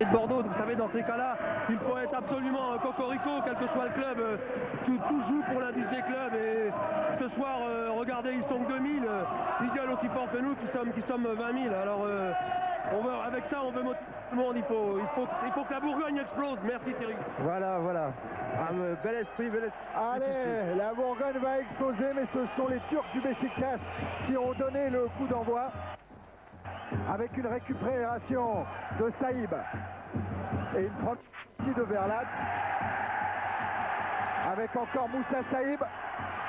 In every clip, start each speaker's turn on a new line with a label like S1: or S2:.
S1: de Bordeaux, vous savez, dans ces cas-là, il faut être absolument cocorico, quel que soit le club. Tout joue pour l'indice des clubs. Et ce soir, regardez, ils sont que 2000. Ils gueulent aussi fort que nous, qui sommes 20 000. Alors, avec ça, on veut motiver tout le monde. Il faut que la Bourgogne explose. Merci Thierry.
S2: Voilà.
S3: Bel esprit.
S2: Allez, la Bourgogne va exploser, mais ce sont les Turcs du Beşiktaş qui ont donné le coup d'envoi. Avec une récupération de Saïb et une partie de Verlat. Avec encore Moussa Saïb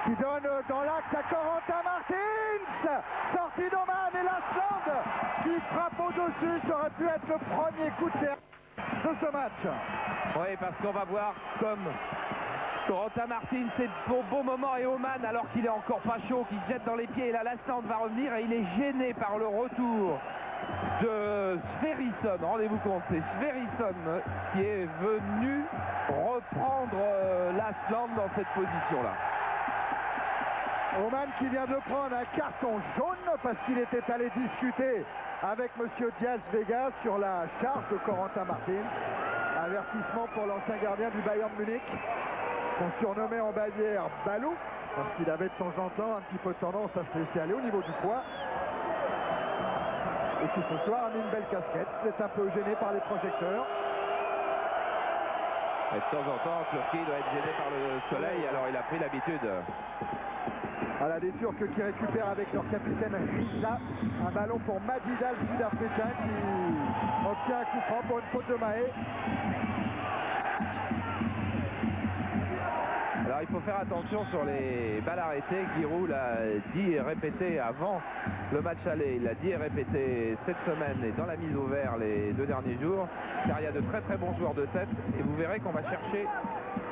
S2: qui donne dans l'axe à Corentin Martins. Sortie d'Oman et Lasland qui frappe au-dessus. Ça aurait pu être le premier coup de terre de ce match.
S4: Oui, parce qu'on va voir comme Corentin Martins, c'est pour bon moment, et Oman, alors qu'il est encore pas chaud, qui se jette dans les pieds, et là Lasland va revenir et il est gêné par le retour de Sverrisson. Rendez-vous compte, c'est Sverrisson qui est venu reprendre Lasland dans cette position-là.
S2: Oman qui vient de prendre un carton jaune parce qu'il était allé discuter avec monsieur Diaz Vega sur la charge de Corentin Martins. Avertissement pour l'ancien gardien du Bayern Munich, qu'on surnommait en Bavière Balou, parce qu'il avait de temps en temps un petit peu tendance à se laisser aller au niveau du poids. Et qui ce soir a mis une belle casquette, il est un peu gêné par les projecteurs.
S4: Et de temps en temps, Turquie doit être gêné par le soleil, alors il a pris l'habitude.
S2: Voilà, des Turcs qui récupèrent avec leur capitaine Riza un ballon pour Madida, le Sud-Africain, qui obtient un coup franc pour une faute de Mahé.
S4: Alors il faut faire attention sur les balles arrêtées. Giroud l'a dit et répété avant le match aller, il l'a dit et répété cette semaine et dans la mise au vert les 2 derniers jours, car il y a de très bons joueurs de tête et vous verrez qu'on va chercher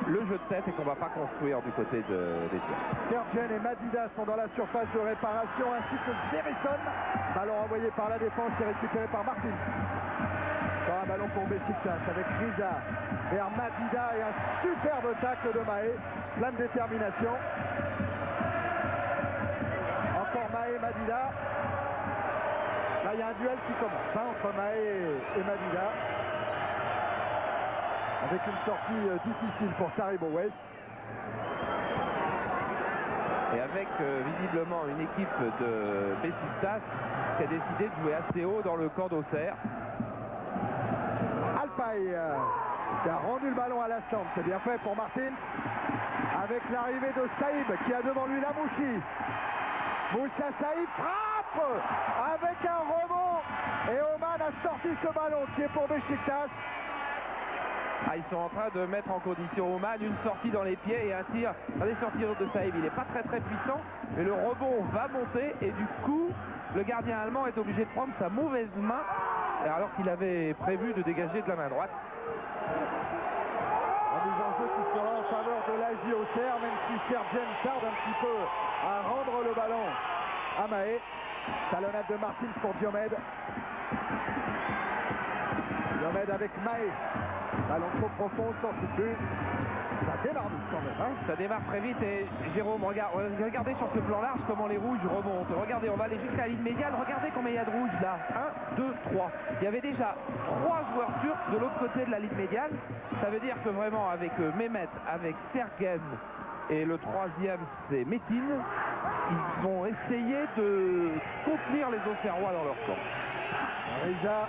S4: le jeu de tête et qu'on va pas construire du côté des Turcs.
S2: Sergen et Madida sont dans la surface de réparation, ainsi que Sverrisson. Ballon envoyé par la défense et récupéré par Martins. Encore un ballon pour Beşiktaş avec Riza vers Madida et un superbe tacle de Mahé, plein de détermination. Encore Mahé et Madida. Là il y a un duel qui commence entre Mahé et Madida. Avec une sortie difficile pour Taribo West.
S4: Et avec visiblement une équipe de Beşiktaş qui a décidé de jouer assez haut dans le camp d'Auxerre.
S2: Alpay qui a rendu le ballon à Lasland, c'est bien fait pour Martins. Avec l'arrivée de Saïb qui a devant lui Lamouchi. Moussa Saïb frappe avec un rebond. Et Oman a sorti ce ballon qui est pour Beşiktaş.
S4: Ah, ils sont en train de mettre en condition Oman, une sortie dans les pieds et un tir. Regardez sortie de Saïb, il n'est pas très puissant, mais le rebond va monter et du coup, le gardien allemand est obligé de prendre sa mauvaise main alors qu'il avait prévu de dégager de la main droite.
S2: Un mise en jeu qui sera en faveur de l'AJ Auxerre, même si Sergen tarde un petit peu à rendre le ballon à Mahé. Talonnade de Martins pour Diomède. Diomède avec Mahé. Ballon trop profond, sortie de but. Ça démarre vite quand même. Hein,
S4: ça démarre très vite et Jérôme, regardez sur ce plan large comment les rouges remontent. Regardez, on va aller jusqu'à la ligne médiane. Regardez combien il y a de rouges là. 1, 2, 3. Il y avait déjà 3 joueurs turcs de l'autre côté de la ligne médiane. Ça veut dire que vraiment avec Mehmet, avec Sergen et le troisième c'est Metin, ils vont essayer de contenir les Auxerrois dans leur camp.
S2: Riza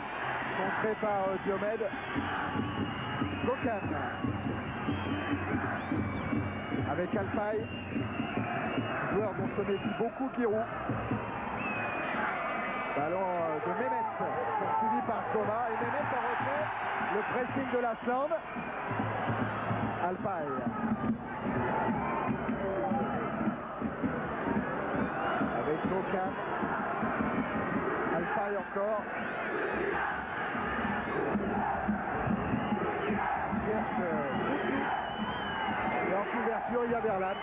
S2: contré par Diomède. Gokan avec Alpay, joueur dont se méfie beaucoup Giroud. Ballon de Mehmet poursuivi par Thomas et Mehmet en retrait. Le pressing de Lasland. Alpay avec Gokan. Alpay encore. Et en couverture, il y a Verlat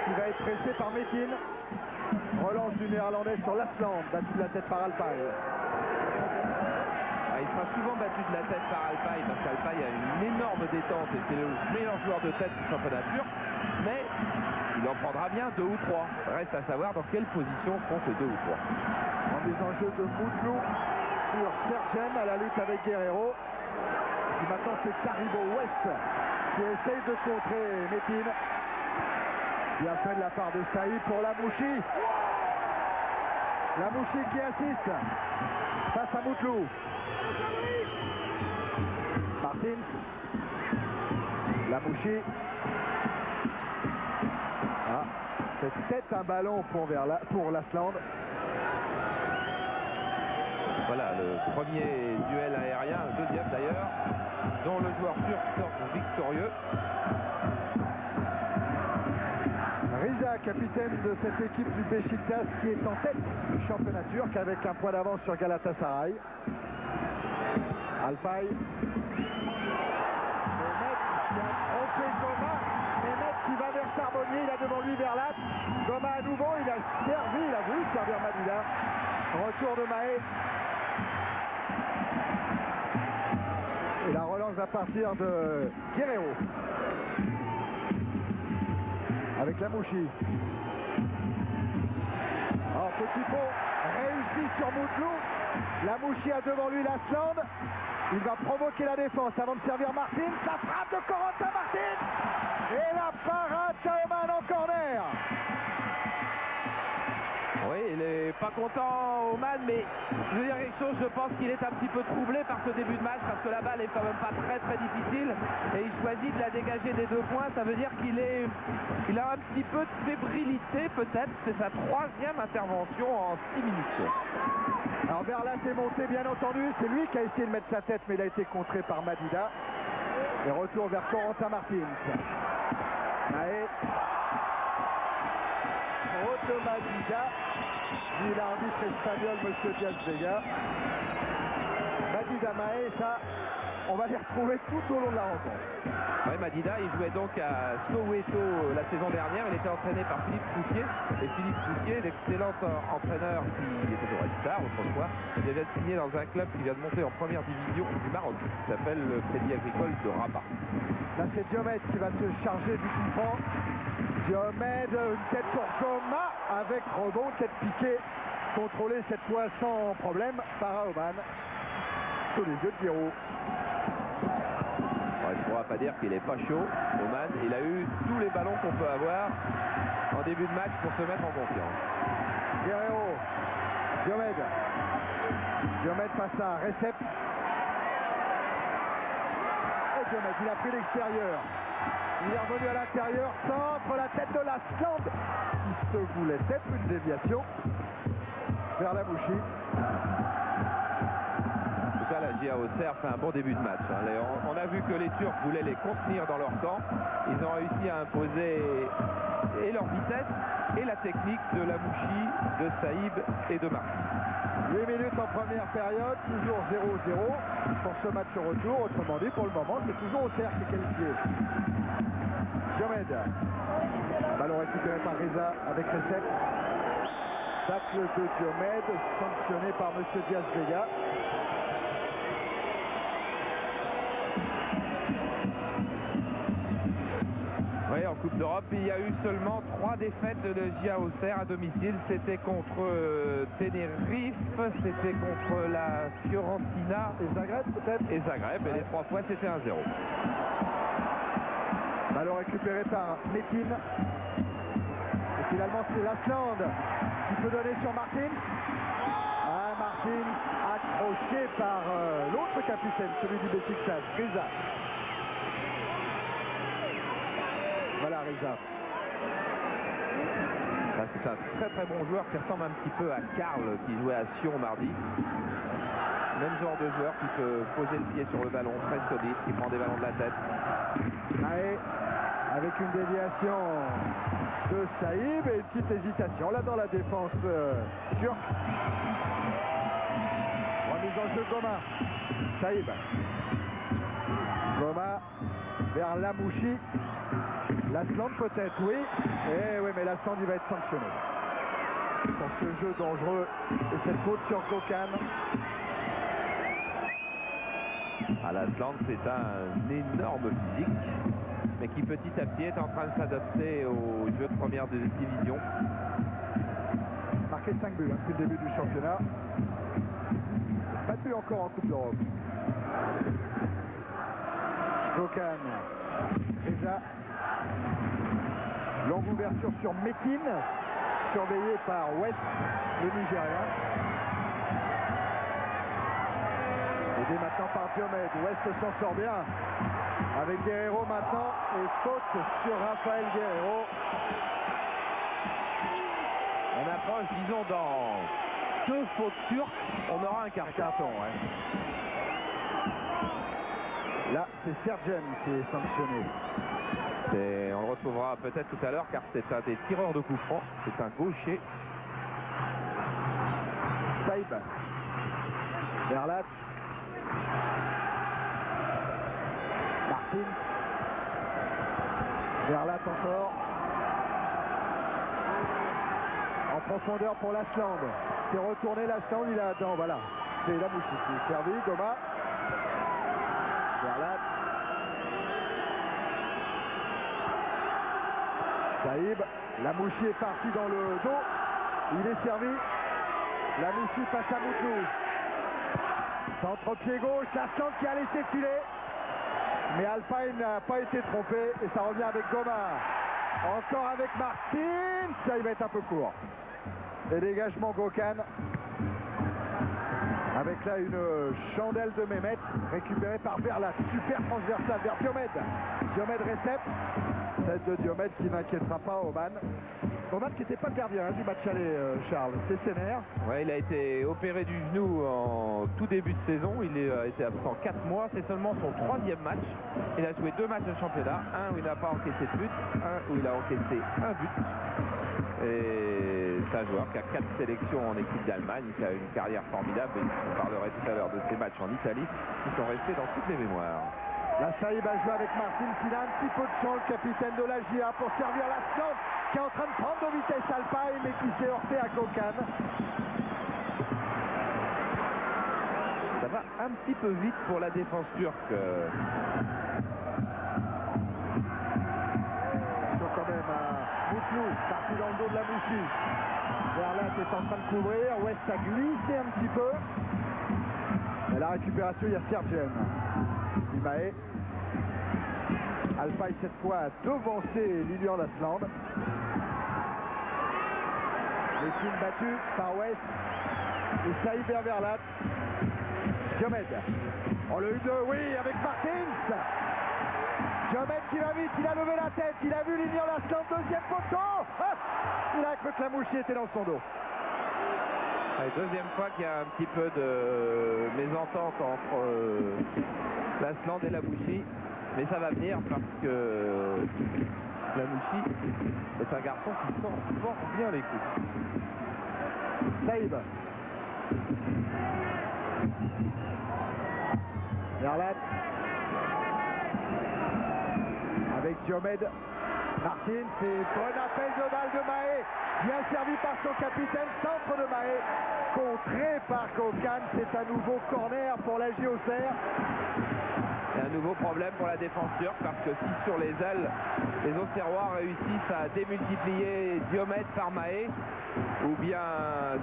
S2: qui va être pressé par Metin. Relance du néerlandais sur Lasland, battu de la tête par Alpay.
S4: Il sera souvent battu de la tête par Alpay parce qu'Alpay a une énorme détente et c'est le meilleur joueur de tête du championnat turc. Mais il en prendra bien 2 ou 3. Reste à savoir dans quelle position seront ces 2 ou 3.
S2: En mise en jeu de Moutlou sur Sergen à la lutte avec Guerrero. Si maintenant c'est Taribo West qui essaye de contrer Metin. Bien fait de la part de Saïd pour Lamouchi. Lamouchi qui assiste face à Moutlou. Martins. Lamouchi. Ah, c'est peut-être un ballon pour l'Asland.
S4: Voilà le premier duel aérien, le deuxième d'ailleurs, dont le joueur turc sort victorieux.
S2: Riza, capitaine de cette équipe du Beşiktaş qui est en tête du championnat turc avec un point d'avance sur Galatasaray. Alpay. Mehmet qui a trompé Goma. Mehmet qui va vers Charbonnier, il a devant lui Verlat. Goma à nouveau, il a voulu servir Madida. Retour de Mahé. Et la relance va partir de Guerrero. Avec Lamouchi. Alors petit pont réussi sur Moutlou. Lamouchi a devant lui l'Asland. Il va provoquer la défense avant de servir Martins. La frappe de Corentin Martins. Et la parade d'Oman en corner.
S4: Oui, il est pas content Oman, mais je veux dire quelque chose, je pense qu'il est un petit peu troublé par ce début de match parce que la balle est quand même pas très difficile et il choisit de la dégager des 2 points. Ça veut dire qu'il a un petit peu de fébrilité peut-être. C'est sa 3e intervention en 6 minutes.
S2: Alors Verlat est monté bien entendu, c'est lui qui a essayé de mettre sa tête mais il a été contré par Madida. Et retour vers Corentin Martins. Mahé. Faute de Madida, dit l'arbitre espagnol monsieur Diaz Vega. Madida, Mahé, ça on va les retrouver tout au long de la rencontre.
S4: Oui, Madida, il jouait donc à Soweto la saison dernière. Il était entraîné par Philippe Poussier. Et Philippe Poussier, l'excellent entraîneur qui était au Red Star autrefois, il vient de signer dans un club qui vient de monter en première division du Maroc, qui s'appelle le Crédit Agricole de Rabat.
S2: Là, c'est Diomède qui va se charger du coup franc. Diomède, une tête pour Goma avec rebond, tête piquée. Contrôlée cette fois sans problème par Oman. Sous les yeux de Guiraud.
S4: Il ne pourra pas dire qu'il n'est pas chaud, Oman. Il a eu tous les ballons qu'on peut avoir en début de match pour se mettre en confiance.
S2: Guerrero, Diomède. Diomède passe à Recep. Et Diomède, il a pris l'extérieur. Il est revenu à l'intérieur, centre la tête de l'Asland qui se voulait être une déviation vers Lamouchi.
S4: La GIA Auxerre fait un bon début de match. On a vu que les Turcs voulaient les contenir dans leur camp. Ils ont réussi à imposer et leur vitesse et la technique de Lamouchi, de Saïb et de Martins.
S2: 8 minutes en première période, toujours 0-0 pour ce match retour. Autrement dit, pour le moment, c'est toujours Auxerre qui est qualifié. Diomède. Ballon récupéré par Riza avec Recep. Tacle de Diomède, sanctionné par M. Diaz Vega.
S4: Oui, en Coupe d'Europe, il y a eu seulement 3 défaites de GIA Auxerre à domicile. C'était contre Tenerife, c'était contre la Fiorentina.
S2: Et Zagreb peut-être.
S4: Et Zagreb, et les 3 fois c'était 1-0.
S2: Ballon récupéré par Metin. Et finalement c'est l'Asland qui peut donner sur Martins. Ah, Martins accroché par l'autre capitaine, celui du Beşiktaş, Riza. Voilà Riza.
S4: C'est un très bon joueur qui ressemble un petit peu à Karl qui jouait à Sion mardi. Même genre de joueur qui peut poser le pied sur le ballon, très solide, qui prend des ballons de la tête.
S2: Mahé avec une déviation de Saïb et une petite hésitation là dans la défense turque. Remise en jeu Goma. Saïb. Goma vers Lamouchi. L'Asland peut-être, oui. Et oui, mais l'Asland il va être sanctionné pour ce jeu dangereux et cette faute sur Kokan.
S4: L'Asland, c'est un énorme physique, mais qui petit à petit est en train de s'adapter au jeu de première division.
S2: Marqué 5 buts depuis le début du championnat. battu encore en Coupe d'Europe. Gokan, Reza, longue ouverture sur Metin, surveillé par West, le Nigérien. Aidé maintenant par Diomède, West s'en sort bien, avec Guerrero maintenant, et faute sur Raphaël Guerrero.
S4: On approche, disons, dans 2 fautes turques, on aura un carton. Ouais.
S2: Là, c'est Sergen qui est sanctionné.
S4: On le retrouvera peut-être tout à l'heure car c'est un des tireurs de coups francs. C'est un gaucher.
S2: Saïb. Verlat. Martins. Verlat encore. En profondeur pour Lasland. C'est retourné Lasland, il a attend, voilà. C'est Lamouchi qui est servi, Goma. Verlat. Saïb. Lamouchi est parti dans le dos. Il est servi. Lamouchi passe à Moutlou. Centre-pied gauche, Lasland qui a laissé filer. Mais Alpine n'a pas été trompé et ça revient avec Goma. Encore avec Martins. Ça, il va être un peu court. Et dégagement Gokan. Avec là une chandelle de Mehmet récupérée par Verlat. Super transversal vers Diomède. Diomède récepte. Tête de Diomède qui n'inquiétera pas Oman. Oman qui n'était pas le gardien du match aller, Charles. C'est Sénère.
S4: Ouais, il a été opéré du genou en tout début de saison. Il a été absent 4 mois. C'est seulement son 3e match. Il a joué 2 matchs de championnat. Un où il n'a pas encaissé de but. Un où il a encaissé un but. Et c'est un joueur qui a 4 sélections en équipe d'Allemagne, qui a une carrière formidable. Et je parlerai tout à l'heure de ses matchs en Italie, qui sont restés dans toutes les mémoires.
S2: La Saïb a joué avec Martins. Il a un petit peu de champ, le capitaine de la GIA, pour servir Lasland, qui est en train de prendre de vitesse Alpine, mais qui s'est heurté à Gokan.
S4: Ça va un petit peu vite pour la défense turque.
S2: Quand même à Moutlou, parti dans le dos de la Mouchi. Verlat est en train de couvrir. West a glissé un petit peu. Et la récupération, il y a Sergen. Imae. Alpine cette fois a devancé Lilian Lasland. Metin battu par West. Et Saïb vers Verlat. Diomède. On l'a eu oui, avec Martins. Diomède qui va vite, il a levé la tête, il a vu Lilian Lasland, deuxième poteau. Ah, il a cru que Lamouchi était dans son dos.
S4: Allez, deuxième fois qu'il y a un petit peu de mésentente entre Lasland et Lamouchi. Mais ça va venir parce que Lamouchi est un garçon qui sent fort bien les coups.
S2: Saïb. Verlat. Avec Diomède. Martins, c'est bon appel de balle de Mahé. Bien servi par son capitaine. Centre de Mahé. Contré par Gokan. C'est un nouveau corner pour la JOCR.
S4: Et un nouveau problème pour la défense turque parce que si sur les ailes, les Auxerrois réussissent à démultiplier Diomède par Mahé ou bien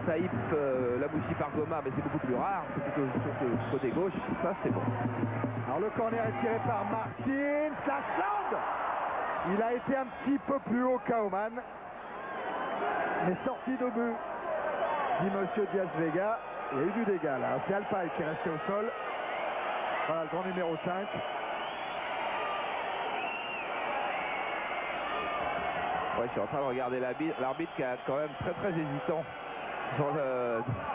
S4: Saïb Lamouchi par Goma, mais c'est beaucoup plus rare, c'est plutôt sur le côté gauche, ça c'est bon.
S2: Alors le corner est tiré par Martins. Lasland. Il a été un petit peu plus haut qu'Auman. Mais sorti de but, dit Monsieur Diaz Vega. Il y a eu du dégât là. C'est Alpay qui est resté au sol. Voilà le grand numéro 5.
S4: Ouais, je suis en train de regarder l'arbitre qui est quand même très hésitant sur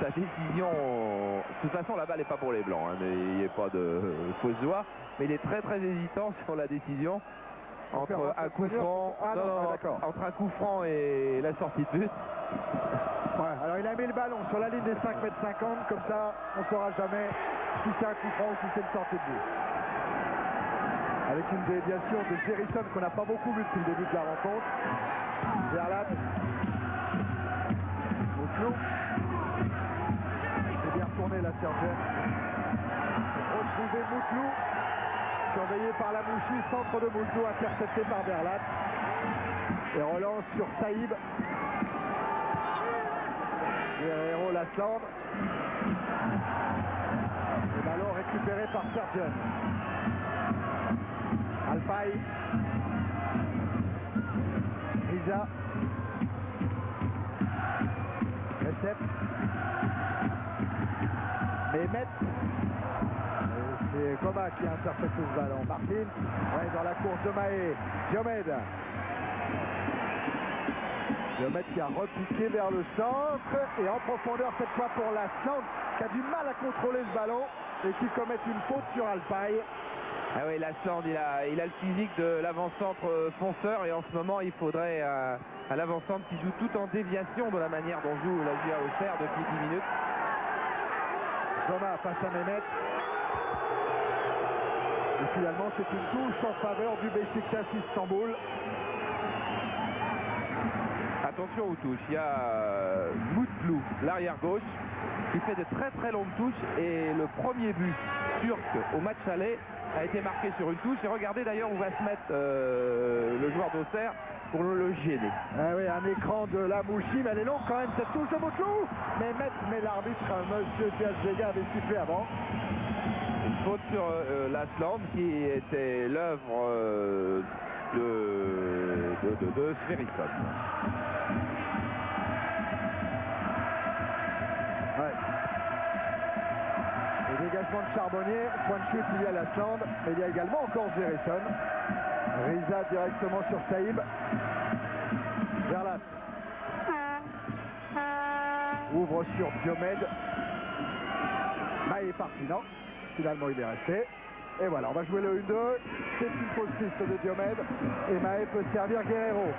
S4: sa décision. De toute façon, la balle n'est pas pour les Blancs, hein, mais il n'y a pas de fausse joie. Mais il est très hésitant sur la décision entre un coup franc, entre un coup franc et la sortie de but.
S2: Ouais, alors il a mis le ballon sur la ligne des 5,50 m, comme ça on ne saura jamais si c'est un coup franc ou si c'est une sortie de but. Avec une déviation de Sverrisson qu'on n'a pas beaucoup vu depuis le début de la rencontre. Verlat. Moutlou. C'est bien retourné la Sergen. Retrouvé Moutlou. Surveillé par Lamouchi, centre de Moutlou, intercepté par Verlat. Et relance sur Saïb. Guerrero Lasland. Le ballon récupéré par Sergen. Alpay. Riza. Recep. Mehmet. C'est Koma qui a intercepté ce ballon. Martins. Ouais, dans la course de Mahé. Diomed. Diomed qui a repiqué vers le centre. Et en profondeur cette fois pour Lasland, qui a du mal à contrôler ce ballon et qui commet une faute sur Alpay.
S4: Ah oui, Lasland, il a le physique de l'avant-centre fonceur et en ce moment il faudrait un avant-centre qui joue tout en déviation de la manière dont joue la GIA Auxerre depuis 10 minutes.
S2: Thomas face à Mehmet. Et finalement c'est une touche en faveur du Beşiktaş Istanbul.
S4: Attention aux touches, il y a Mutlu, l'arrière gauche, qui fait de très très longues touches et le premier but turc au match aller a été marqué sur une touche. Et regardez d'ailleurs où va se mettre le joueur d'Auxerre pour le gêner.
S2: Ah oui, un écran de Lamouchi, mais elle est longue quand même cette touche de Mutlu. Mais l'arbitre, monsieur Diaz Vega, avait sifflé avant.
S4: Une faute sur Lasland qui était l'œuvre de Sverrisson.
S2: Ouais. Le dégagement de Charbonnier, point de chute, il y a Lasland, mais il y a également encore Sverrisson. Riza directement sur Saïb. Verlat. Ouvre sur Diomed. Mahé est parti, non? Finalement, il est resté. Et voilà, on va jouer le 1-2. C'est une fausse piste de Diomed. Et Mahé peut servir Guerrero.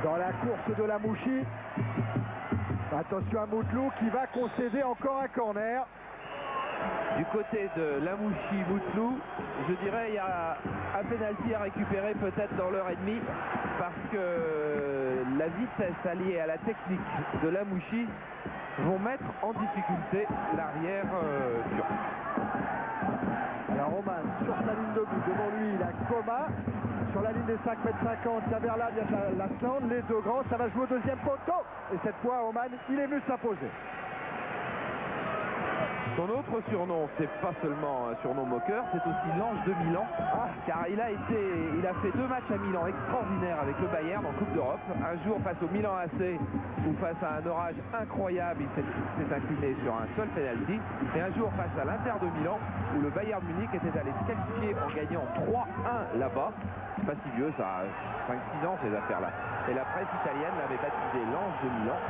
S2: Dans la course de Lamouchi. Attention à Mutlu qui va concéder encore un corner.
S4: Du côté de Lamouchi Mutlu, je dirais il y a un pénalty à récupérer peut-être dans l'heure et demie parce que la vitesse alliée à la technique de Lamouchi vont mettre en difficulté l'arrière turc.
S2: Alors Roman sur sa ligne de but, devant lui il a Koma. Sur la ligne des 5,50 m, il y a Verlat, il y a Lasland, les deux grands, ça va jouer au deuxième poteau. Et cette fois, Oman, il est venu s'imposer.
S4: Son autre surnom, c'est pas seulement un surnom moqueur, c'est aussi l'ange de Milan, car il a fait 2 matchs à Milan extraordinaires avec le Bayern en Coupe d'Europe. Un jour face au Milan AC, où face à un orage incroyable, il s'est incliné sur un seul penalty. Et un jour face à l'Inter de Milan, où le Bayern Munich était allé se qualifier en gagnant 3-1 là-bas. C'est pas si vieux, ça a 5-6 ans ces affaires-là. Et la presse italienne l'avait baptisé l'ange de Milan,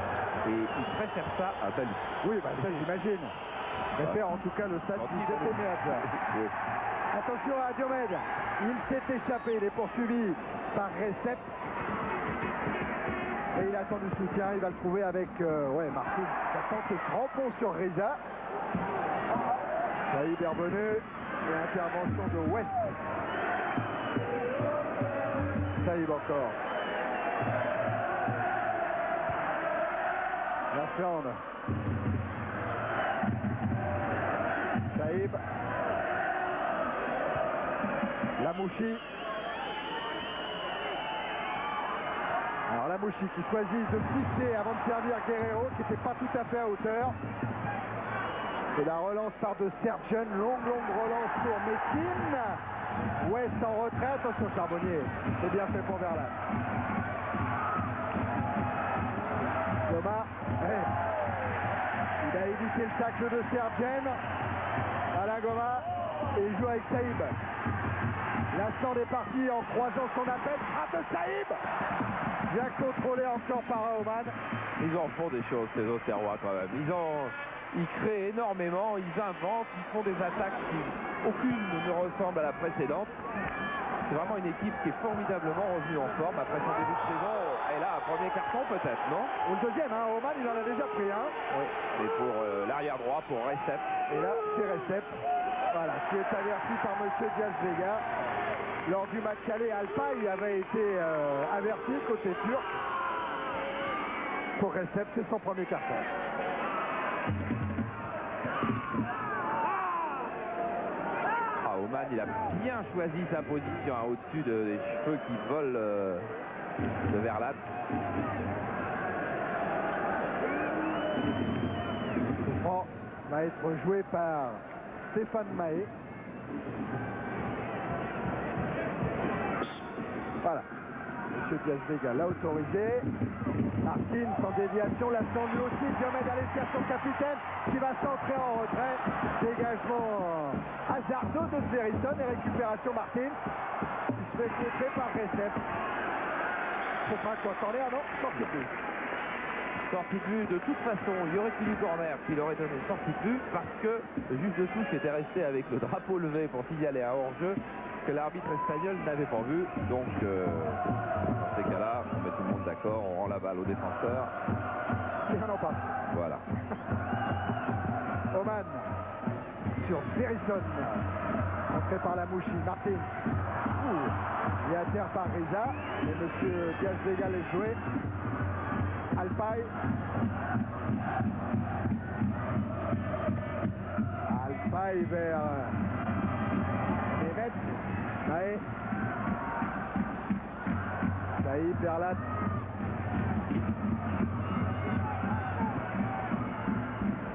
S4: et il préfère ça à Bali.
S2: Oui, bah ça j'imagine. Préfère en tout cas le stade Giuseppe Meazza.
S4: Oui.
S2: Attention à Diomed, il s'est échappé, il est poursuivi par Recep. Et il attend du soutien, il va le trouver avec Martins qui a tenté crampon sur Riza. Saïd est revenu et intervention de West. Saïd encore. Lasland. Saïb. Lamouchi. Alors Lamouchi qui choisit de fixer avant de servir Guerrero qui n'était pas tout à fait à hauteur. Et la relance part de Sergen, longue relance pour Metin. West en retrait, attention Charbonnier, c'est bien fait pour Verlat. Thomas, il a évité le tacle de Sergen. Alain Goma, et il joue avec Saïb. Lasland est parti en croisant son appel. Frappe de Saïb. Bien contrôlé encore par Oman.
S4: Ils en font des choses, ces Auxerrois quand même. Ils créent énormément, ils inventent, ils font des attaques qui aucune ne ressemble à la précédente. C'est vraiment une équipe qui est formidablement revenue en forme après son début de saison. Et là, un premier carton peut-être, non?
S2: Ou le deuxième, hein, Oman il en a déjà pris un.
S4: Oui, et pour l'arrière droit, pour Recep.
S2: Et là, c'est Recep, voilà, qui est averti par monsieur Diaz Vega. Lors du match aller, Alpay avait été averti côté turc. Pour Recep, c'est son premier carton.
S4: Oman, il a bien choisi sa position hein, au-dessus des cheveux qui volent de Verlat.
S2: va être joué par Stéphane Mahé. Voilà. Monsieur Diaz-Vega l'a autorisé. Martins en déviation, Lasland lui aussi, Diomède Alessia, son capitaine, qui va centrer en retrait. Dégagement hasardeux de Sverrisson et récupération Martins, qui se fait contrer par Recep. Ce sera quoi, corner? Non, sortie de but.
S4: Sortie de but, de toute façon, il y aurait eu corner qu'il aurait donné sortie de but parce que le juge de touche était resté avec le drapeau levé pour signaler un hors-jeu que l'arbitre espagnol n'avait pas vu. Donc, dans ces cas-là, on met tout le monde d'accord, on rend la balle au défenseur.
S2: Non, pas.
S4: Voilà.
S2: Oman sur Sverrisson. Entré par la Mouchi. Martins. Il est à terre par Riza. Et monsieur Diaz-Vega laisse jouer. Alpay. Alpay vers Mehmet. Mahé. Saïd Berlat.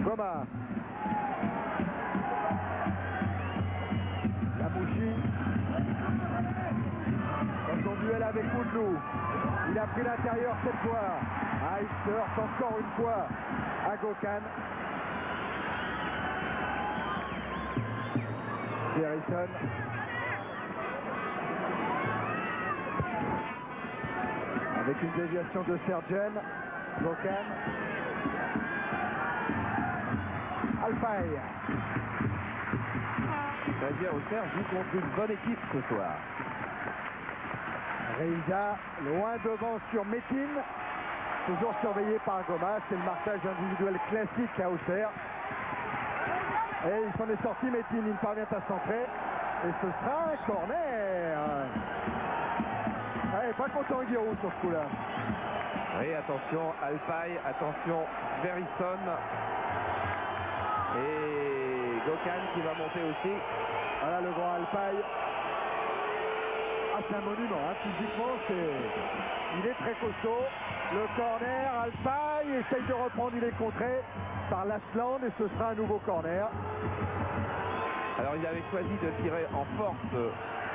S2: Goma. Lamouchi. Dans son duel avec Koudlou. Il a pris l'intérieur cette fois. Ah, il se heurte encore une fois à Gökhan. Sverrisson. Avec une déviation de Sergen. Gökhan. Alpay.
S4: Stagiaire Auxerre joue contre une bonne équipe ce soir.
S2: Reiza loin devant sur Metin. Toujours surveillé par Goma. C'est le marquage individuel classique à Auxerre. Et il s'en est sorti, Metin. Il parvient à centrer. Et ce sera un corner. Ouais, pas content Guiraud sur ce coup-là.
S4: Oui, attention Alpay, attention Sverrisson. Et Gökhan qui va monter aussi.
S2: Voilà le grand Alpay. Ah, c'est un monument, hein. Physiquement, il est très costaud. Le corner, Alpay essaye de reprendre, il est contré par Lasland et ce sera un nouveau corner.
S4: Alors il avait choisi de tirer en force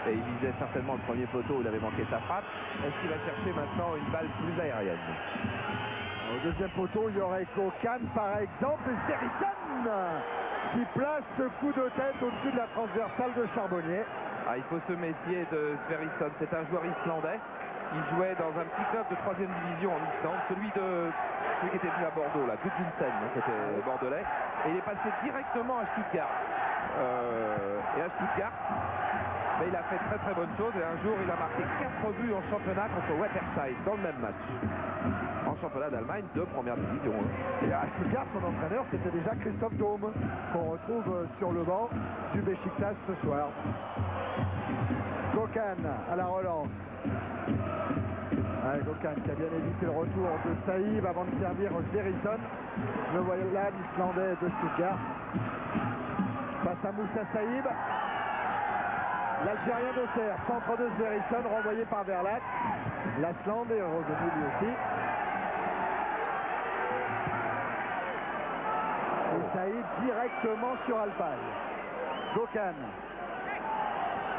S4: et il visait certainement le premier poteau où il avait manqué sa frappe. Est-ce qu'il va chercher maintenant une balle plus aérienne?
S2: Au deuxième poteau, il y aurait Gökhan par exemple et Sverrisson qui place ce coup de tête au-dessus de la transversale de Charbonnier.
S4: Ah, il faut se méfier de Sverrisson. C'est un joueur islandais qui jouait dans un petit club de 3e division en Islande, celui qui était venu à Bordeaux, là, Gudjunsen, qui était bordelais, et il est passé directement à Stuttgart. Et à Stuttgart, il a fait très bonne chose et un jour il a marqué 4 buts en championnat contre Wetterscheid dans le même match. En championnat d'Allemagne de première division.
S2: Et à Stuttgart, son entraîneur, c'était déjà Christophe Daum, qu'on retrouve sur le banc du Beşiktaş ce soir. Gökhan à la relance. Ouais, Gökhan qui a bien évité le retour de Saïb avant de servir Sverrisson. Le voilà l'Islandais de Stuttgart. Face à Moussa Saïb. L'Algérien d'Auxerre, centre de Sverrisson, renvoyé par Verlat. Lasland est revenu lui aussi. Et Saïd directement sur Alpay. Gökhan.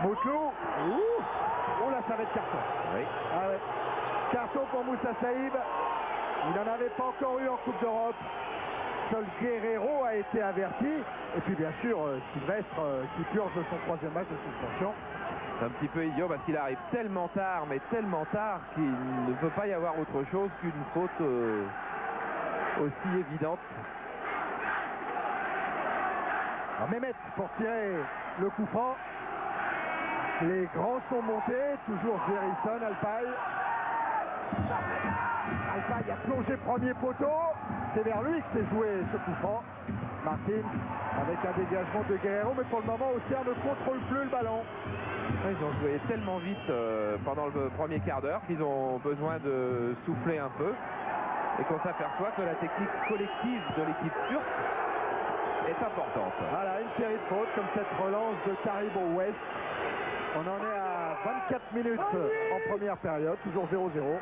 S2: Moutlou. Oh là, ça va être carton.
S4: Oui.
S2: Ah ouais. Carton pour Moussa Saïb. Il n'en avait pas encore eu en Coupe d'Europe. Seul Guerrero a été averti. Et puis bien sûr, Sylvestre qui purge son 3e match de suspension.
S4: C'est un petit peu idiot parce qu'il arrive tellement tard, mais tellement tard qu'il ne peut pas y avoir autre chose qu'une faute aussi évidente.
S2: Alors Mehmet pour tirer le coup franc. Les grands sont montés, toujours Sverrisson, Alpay. Alpay a plongé premier poteau. C'est vers lui que s'est joué ce coup franc. Martins avec un dégagement de Guerrero, mais pour le moment Auxerre ne contrôle plus le ballon.
S4: Ils ont joué tellement vite pendant le premier quart d'heure qu'ils ont besoin de souffler un peu et qu'on s'aperçoit que la technique collective de l'équipe turque est importante.
S2: Voilà, une série de fautes comme cette relance de Taribo West. On en est à 24 minutes en première période, toujours 0-0.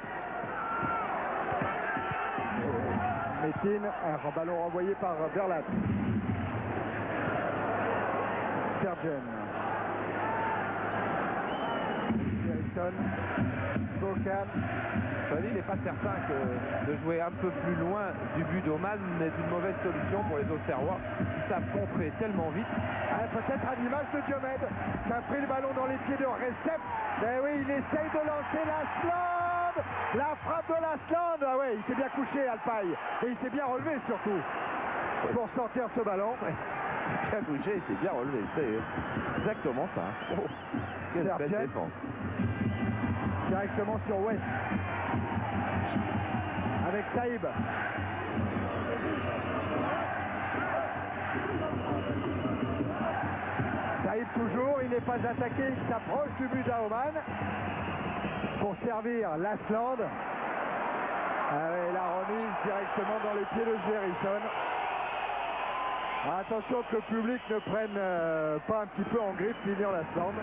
S2: Metin, un ballon renvoyé par Verlat. Sergen. Sverrisson. Kokan.
S4: Il n'est pas certain que de jouer un peu plus loin du but d'Oman n'est une mauvaise solution pour les Auxerrois qui savent contrer tellement vite.
S2: Peut-être à l'image de Diomède qui a pris le ballon dans les pieds de Recep. Mais oui, il essaye de lancer l'Asland. La frappe de l'Asland. Ah ouais, il s'est bien couché Alpaï. Et il s'est bien relevé surtout pour sortir ce ballon.
S4: Ouais. Il s'est bien couché, il s'est bien relevé. C'est exactement ça. Oh, quelle belle défense.
S2: Directement sur West. Avec Saïb. Saïb toujours, il n'est pas attaqué, il s'approche du but d'Aoman pour servir l'Asland. La remise directement dans les pieds de Sverrisson. Attention que le public ne prenne pas un petit peu en grippe Lilian Lasland.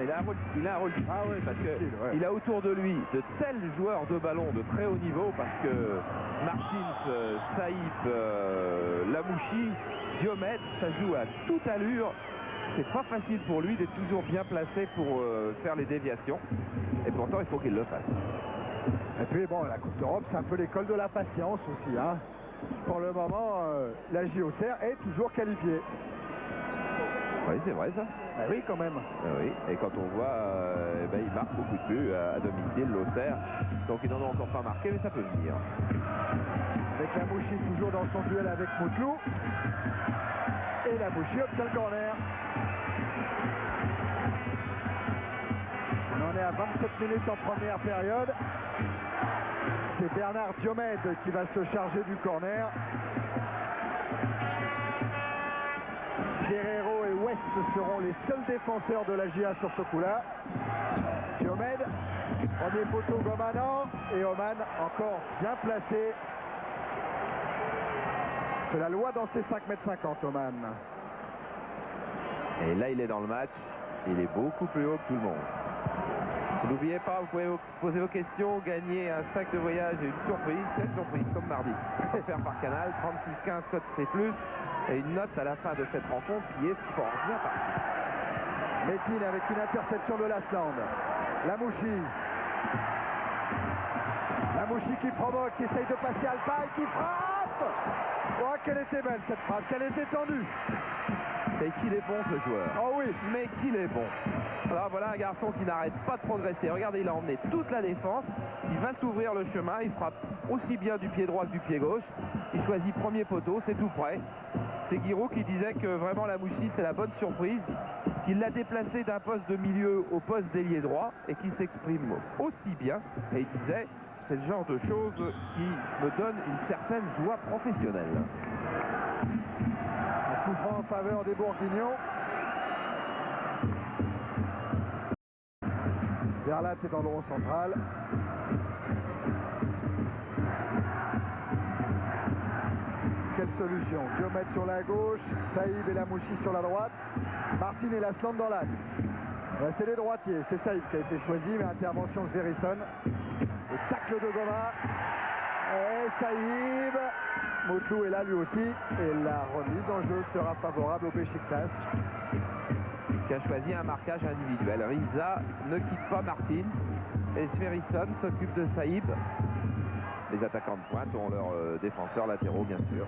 S4: Il a un rôle difficile parce qu'il a autour de lui de tels joueurs de ballon de très haut niveau parce que Martins, Saïb, Lamouchi, Diomède, ça joue à toute allure. C'est pas facile pour lui d'être toujours bien placé pour faire les déviations. Et pourtant, il faut qu'il le fasse.
S2: Et puis bon, la Coupe d'Europe, c'est un peu l'école de la patience aussi. Hein. Pour le moment, la JOCR est toujours qualifiée.
S4: Oui, c'est vrai ça.
S2: Ben oui, quand même.
S4: Oui, et quand on voit, il marque beaucoup de buts à domicile, l'Auxerre. Donc ils n'en ont encore pas marqué, mais ça peut venir.
S2: Avec Lamouchi toujours dans son duel avec Moutlou. Et Lamouchi obtient le corner. On en est à 27 minutes en première période. C'est Bernard Diomède qui va se charger du corner. Guerrero et West seront les seuls défenseurs de la GIA sur ce coup-là. Diomède, premier poteau Gomanan et Oman encore bien placé. C'est la loi dans ses 5,50 m, Oman.
S4: Et là, il est dans le match. Il est beaucoup plus haut que tout le monde. N'oubliez pas, vous pouvez poser vos questions, gagner un sac de voyage et une surprise comme mardi. Offert par Canal, 3615 code C+, et une note à la fin de cette rencontre qui est fort bien partie.
S2: Métine avec une interception de l'Asland. Lamouchi. Lamouchi qui provoque, qui essaye de passer Alpaï, qui frappe. Oh, qu'elle était belle cette frappe, qu'elle était tendue.
S4: Et qu'il est bon ce joueur.
S2: Oh oui.
S4: Mais qu'il est bon. Alors voilà un garçon qui n'arrête pas de progresser. Regardez, il a emmené toute la défense. Il va s'ouvrir le chemin. Il frappe aussi bien du pied droit que du pied gauche. Il choisit premier poteau, c'est tout près. C'est Giroud qui disait que vraiment Lamouchi c'est la bonne surprise. Qu'il l'a déplacé d'un poste de milieu au poste d'ailier droit et qu'il s'exprime aussi bien. Et il disait, c'est le genre de choses qui me donne une certaine joie professionnelle.
S2: Un coup franc en faveur des Bourguignons. Verlat est dans le rond central. Quelle solution? Diomède sur la gauche, Saïb et Lamouchi sur la droite, Martin et Lasland dans l'axe. C'est les droitiers, c'est Saïb qui a été choisi, mais intervention de Sverrisson. Le tacle de Goma. Et Saïb. Moutlou est là lui aussi. Et la remise en jeu sera favorable au Beşiktaş.
S4: Qui a choisi un marquage individuel. Riza ne quitte pas Martins et Sverrisson s'occupe de Saïb. Les attaquants de pointe ont leurs défenseurs latéraux bien sûr.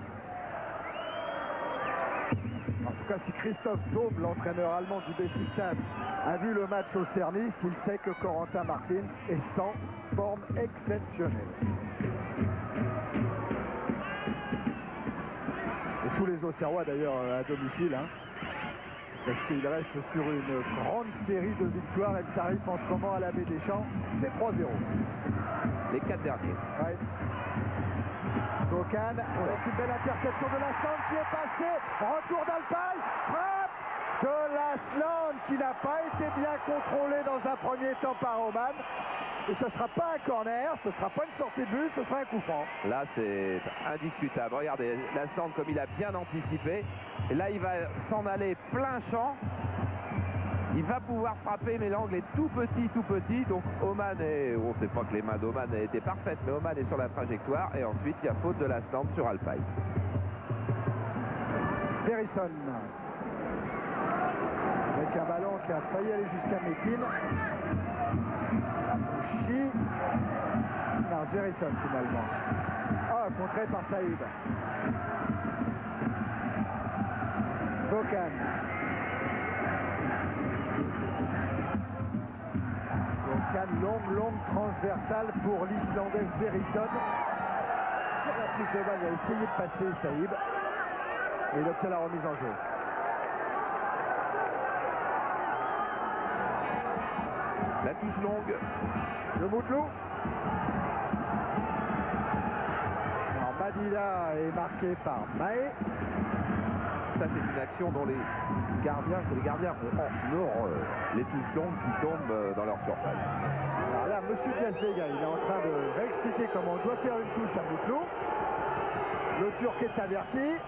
S2: En tout cas, si Christophe Daube, l'entraîneur allemand du Beşiktaş, a vu le match au Cernis, il sait que Corentin Martins est en forme exceptionnelle. Et tous les Auxerrois d'ailleurs à domicile, hein, parce qu'il reste sur une grande série de victoires. Elle t'arrive en ce moment à la Baie des Champs, c'est 3-0.
S4: Les 4 derniers.
S2: Ouais. Kokan avec une belle interception de Lasland qui est passée. Retour d'Alpaï. Frappe de Lasland qui n'a pas été bien contrôlé dans un premier temps par Oman. Et ce ne sera pas un corner, ce ne sera pas une sortie de but, ce sera un coup franc.
S4: Là, c'est indiscutable. Regardez, Lasland comme il a bien anticipé. Et là, il va s'en aller plein champ. Il va pouvoir frapper, mais l'angle est tout petit. Donc Oman est... On ne sait pas que les mains d'Oman étaient parfaites, mais Oman est sur la trajectoire. Et ensuite, il y a faute de Lasland sur Alpaï.
S2: Sverrisson. Avec un ballon qui a failli aller jusqu'à Metin. Mouchi. Non, Sverrisson finalement. Ah, contré par Saïb. Gokan. Gokan, longue transversale pour l'Islandais Sverrisson. Sur la prise de balle, il a essayé de passer Saïb. Et il obtient la remise en jeu.
S4: La touche longue
S2: de Moutlou. Madila est marqué par Mahé.
S4: Ça, c'est une action dont les gardiens ont en horreur. Les touches longues qui tombent dans leur surface.
S2: Alors là, monsieur Diaz Vega, il est en train de réexpliquer comment on doit faire une touche à Moutlou. Le Turc est averti.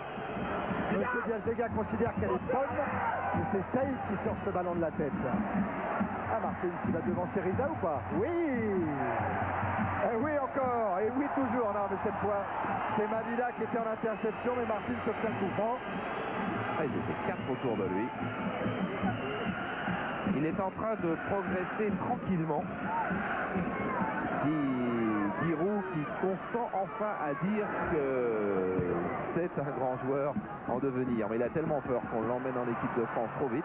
S2: Monsieur Diaz Vega considère qu'elle est bonne. Et c'est Saïd qui sort ce ballon de la tête. Ah, Martins, il va devancer Riza ou pas? Oui. Et oui encore, et oui toujours. Non, mais cette fois, c'est Madila qui était en interception, mais Martins obtient le coup franc.
S4: Ah, ils étaient 4 autour de lui. Il est en train de progresser tranquillement. Giroud qui consent enfin à dire que c'est un grand joueur en devenir. Mais il a tellement peur qu'on l'emmène en équipe de France trop vite.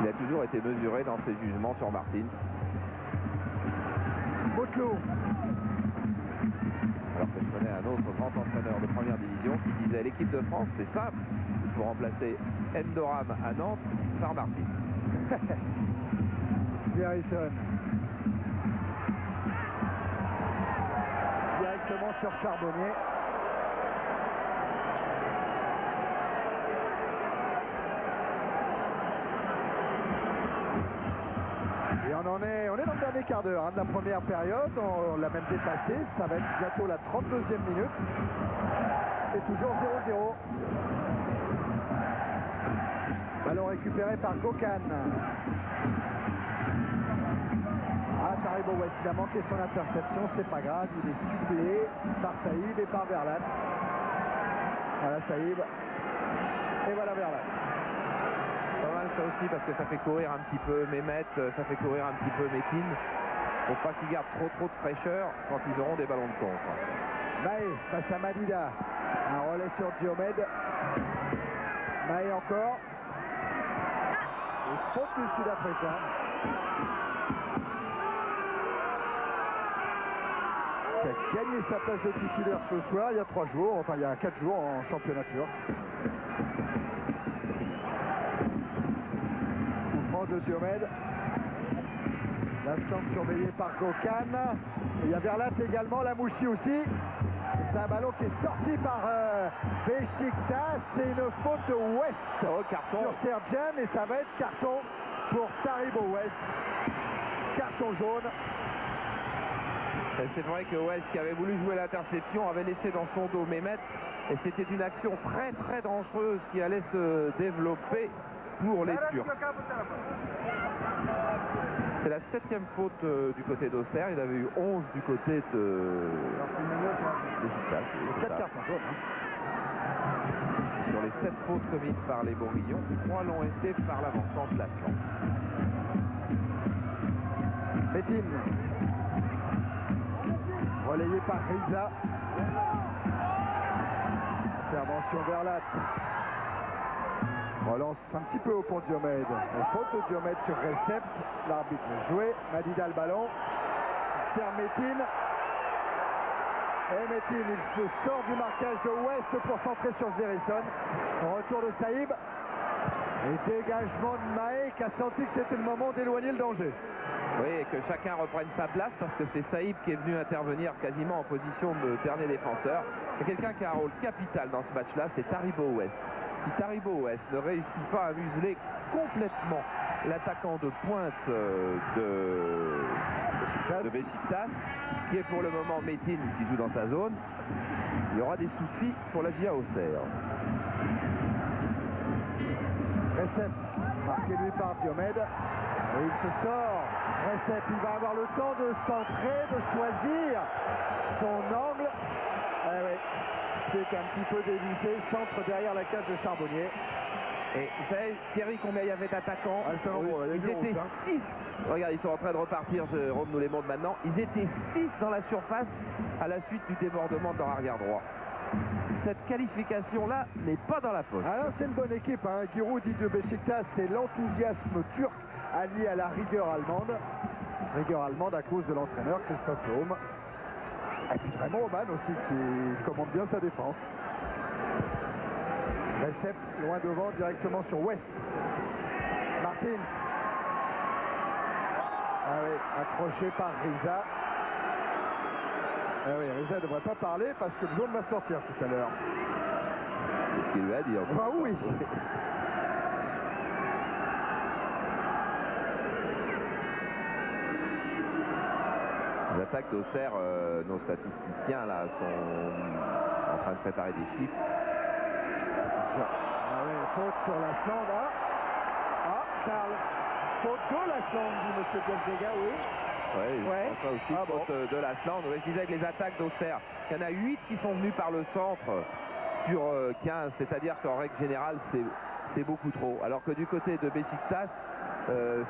S4: Il a toujours été mesuré dans ses jugements sur Martins.
S2: Moutlou.
S4: Alors que je connais un autre grand entraîneur de première division qui disait l'équipe de France, c'est simple, il faut remplacer Endoram à Nantes par Martins.
S2: Sverrisson. Directement sur Charbonnier. Et on est dans le dernier quart d'heure de la première période, on l'a même dépassé, ça va être bientôt la 32e minute. Et toujours 0-0. Ballon récupéré par Gokan. Ah, Taribo West, il a manqué son interception, c'est pas grave, il est suppléé par Saïb et par Verlat. Voilà Saïb. Et voilà Verlat.
S4: Pas mal ça aussi parce que ça fait courir un petit peu Mehmet, ça fait courir un petit peu Metin. Faut pas qu'ils gardent trop de fraîcheur quand ils auront des ballons de contre.
S2: Mahé face à Madida. Un relais sur Diomède. Mahé encore. Et faute du Sud-Africain. Qui a gagné sa place de titulaire ce soir il y a 3 jours, enfin il y a 4 jours en championnat turc. De Diomède. L'instant surveillé par Gokan. Il y a Verlat également, la Mouchi aussi. C'est un ballon qui est sorti par Beşiktaş. C'est une faute de West sur Sergen et ça va être carton pour Taribo West. Carton jaune.
S4: C'est vrai que West, qui avait voulu jouer l'interception, avait laissé dans son dos Mehmet. Et c'était une action très dangereuse qui allait se développer pour les Turcs. C'est la 7e faute du côté d'Auxerre. Il avait eu 11 du côté de Beşiktaş.
S2: 4 cartons jaunes.
S4: Sur les 7 fautes commises par les Bourguignons, 3 l'ont été par l'avancante Laslan.
S2: Metin. Relayé par Riza. Intervention Verlat. Relance un petit peu haut pour Diomède. Et faute de Diomède sur Recep. L'arbitre joué. Madida le ballon. Serre Metin. Et Metin, il se sort du marquage de West pour centrer sur Sverrisson. Retour de Saïb. Et dégagement de Mahé qui a senti que c'était le moment d'éloigner le danger.
S4: Oui, et que chacun reprenne sa place parce que c'est Saïb qui est venu intervenir quasiment en position de dernier défenseur. Et quelqu'un qui a un rôle capital dans ce match-là, c'est Taribo West. Si Taribo West ne réussit pas à museler complètement l'attaquant de pointe de Beşiktaş, qui est pour le moment Metin qui joue dans sa zone, il y aura des soucis pour la GIA Auxerre.
S2: Recep, marqué lui par Diomède. Et il se sort. Recep, il va avoir le temps de centrer, de choisir son angle. Eh oui. qui est un petit peu dévissé, centre derrière la cage de Charbonnier.
S4: Et vous savez, Thierry, combien il y avait d'attaquants? Ils étaient 6. Regarde, ils sont en train de repartir, Jérôme nous les montre maintenant. Ils étaient 6 dans la surface à la suite du débordement de leur arrière droit. Cette qualification-là n'est pas dans la poche.
S2: Alors c'est une bonne équipe, hein. Giroud dit de Beşiktaş, c'est l'enthousiasme turc allié à la rigueur allemande. Rigueur allemande à cause de l'entraîneur Christophe Daum. Et puis Raymond Oman aussi qui commande bien sa défense. Recep loin devant, directement sur West. Martins. Ah oui, accroché par Riza. Ah oui, Riza ne devrait pas parler parce que le jaune va sortir tout à l'heure.
S4: C'est ce qu'il lui a dit.
S2: Ah oui.
S4: Les attaques d'Auxerre, nos statisticiens là sont en train de préparer des chiffres.
S2: Ah oui, faute sur Lasland. Ah, Charles. Faute de Lasland, dit M. Diaz-Vega, oui.
S4: Oui,
S2: Ouais.
S4: je penserais aussi faute de Lasland. Ouais, je disais que les attaques d'Auxerre, il y en a 8 qui sont venus par le centre sur 15. C'est-à-dire qu'en règle générale, c'est beaucoup trop. Alors que du côté de Beşiktaş,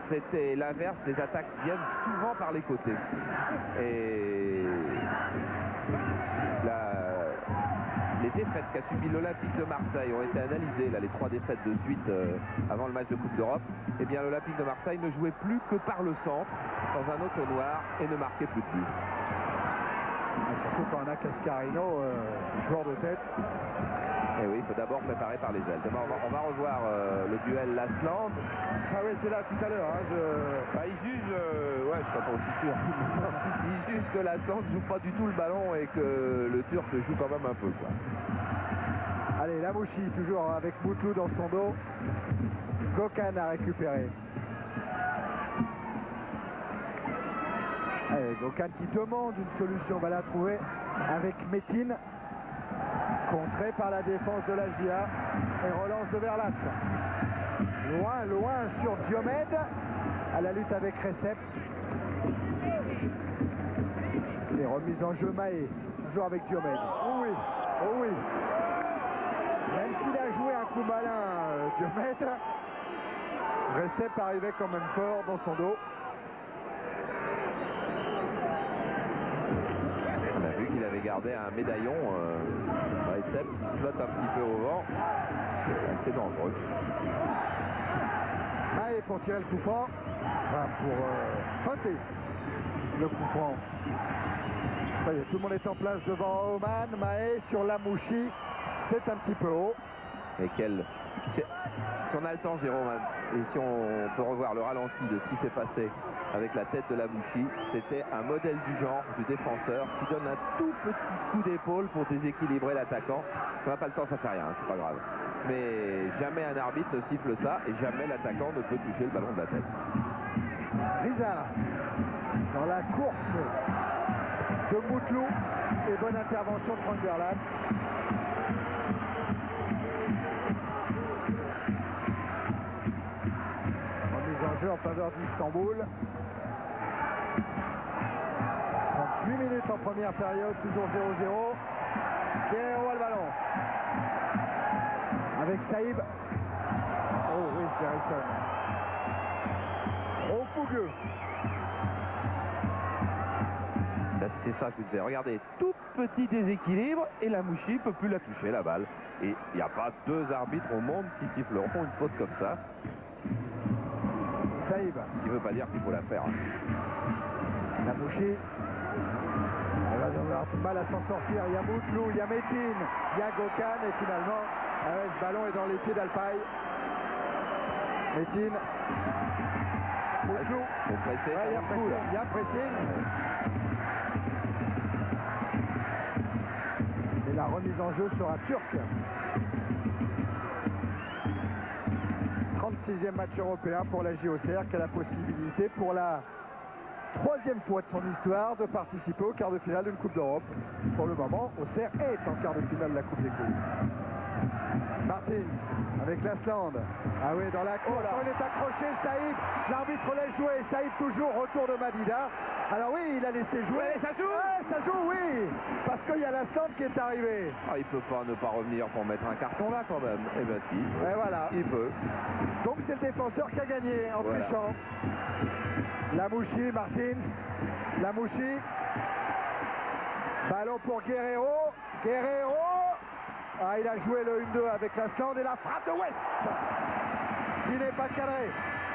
S4: c'était l'inverse. Les attaques viennent souvent par les côtés. Et les défaites qu'a subi l'Olympique de Marseille ont été analysées, là, les 3 défaites de suite avant le match de Coupe d'Europe. Eh bien, l'Olympique de Marseille ne jouait plus que par le centre, dans un autre noir, et ne marquait plus de buts.
S2: Surtout quand on a Cascarino, joueur de tête.
S4: Et oui, il faut d'abord préparer par les ailes. Demain, on va revoir le duel Lasland.
S2: Ah oui, c'est là tout à l'heure. Hein,
S4: il juge, ouais, je serais pas aussi sûr. Il juge que Lasland ne joue pas du tout le ballon et que le Turc joue quand même un peu, quoi.
S2: Allez, Lamouchi, toujours avec Moutlou dans son dos. Gökhan a récupéré. Allez, Gökhan qui demande une solution, va la trouver avec Metin. Contré par la défense de la GIA et relance de Verlat. Loin sur Diomède à la lutte avec Recep. Les remises en jeu Mahé, toujours avec Diomède. Oh oui, oh oui. Même s'il a joué un coup malin, Diomède, Recep arrivait quand même fort dans son dos.
S4: On a vu qu'il avait gardé un médaillon. Recep flotte un petit peu au vent. C'est dangereux.
S2: Mahé pour tirer le coup franc. Enfin, pour feinter le coup franc. Ça y est, tout le monde est en place devant Oman. Mahé sur Lamouchi. C'est un petit peu haut.
S4: Et si on a le temps, Jérôme, et si on peut revoir le ralenti de ce qui s'est passé avec la tête de Lamouchi, c'était un modèle du genre du défenseur qui donne un tout petit coup d'épaule pour déséquilibrer l'attaquant. On n'a pas le temps, ça fait rien, c'est pas grave. Mais jamais un arbitre ne siffle ça et jamais l'attaquant ne peut toucher le ballon de la tête.
S2: Riza dans la course de Moutlou et bonne intervention de Franck Verlat. Remise en jeu en faveur d'Istanbul. 38 minutes en première période, toujours 0-0. Guerrero a le ballon. Avec Saïb. Oh oui, Sverrisson. Trop fougueux.
S4: Là, c'était ça que je disais. Regardez, tout petit déséquilibre et Lamouchi ne peut plus la toucher, la balle. Et il n'y a pas 2 arbitres au monde qui siffleront une faute comme ça.
S2: Saïb.
S4: Ce qui ne veut pas dire qu'il faut la faire.
S2: Lamouchi. Elle va avoir du mal à s'en sortir. Il y a Moutlou, il y a Metin, il y a Gökhan et finalement, ce ballon est dans les pieds d'Alpaï. Metin. Moutlou.
S4: Faut presser,
S2: Il y a pressing. Il y a pressing. Et la remise en jeu sera turque. 36e match européen pour la JOCR qui a la possibilité pour la 3e fois de son histoire de participer au quart de finale d'une Coupe d'Europe. Pour le moment, Auxerre est en quart de finale de la Coupe des Coupes. Martins avec Lasland. Ah oui, dans la course, il est accroché, Saïb. L'arbitre laisse jouer. Saïb toujours, retour de Madida. Alors oui, il a laissé jouer.
S4: Ouais, ça joue.
S2: Ouais, ça joue, oui. Parce qu'il y a Lasland qui est arrivé.
S4: Ah, il peut pas ne pas revenir pour mettre un carton là quand même. Eh ben si.
S2: Et voilà.
S4: Il peut.
S2: Donc c'est le défenseur qui a gagné en
S4: Voilà.
S2: trichant. Lamouchi, Martins. Lamouchi. Ballon pour Guerrero. Guerrero. Ah, il a joué le 1-2 avec Lasland et la frappe de West qui n'est pas cadrée.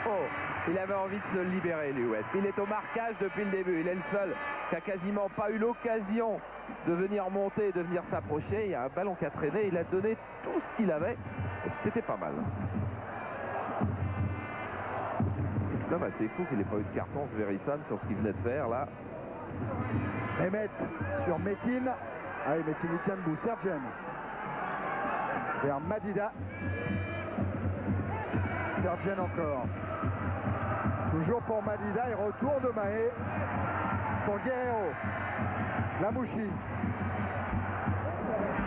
S4: Oh, il avait envie de se libérer, lui, West. Il est au marquage depuis le début. Il est le seul qui a quasiment pas eu l'occasion de venir monter, de venir s'approcher. Il y a un ballon qui a traîné. Il a donné tout ce qu'il avait. Et c'était pas mal. Non, bah, c'est fou qu'il n'ait pas eu de carton, Sverrisson, sur ce qu'il venait de faire, là.
S2: Mehmet sur Metin. Ah oui, Metin il tient debout. Sergen vers Madida. Sergen encore. Toujours pour Madida et retour de Mahé pour Guerrero. Lamouchi.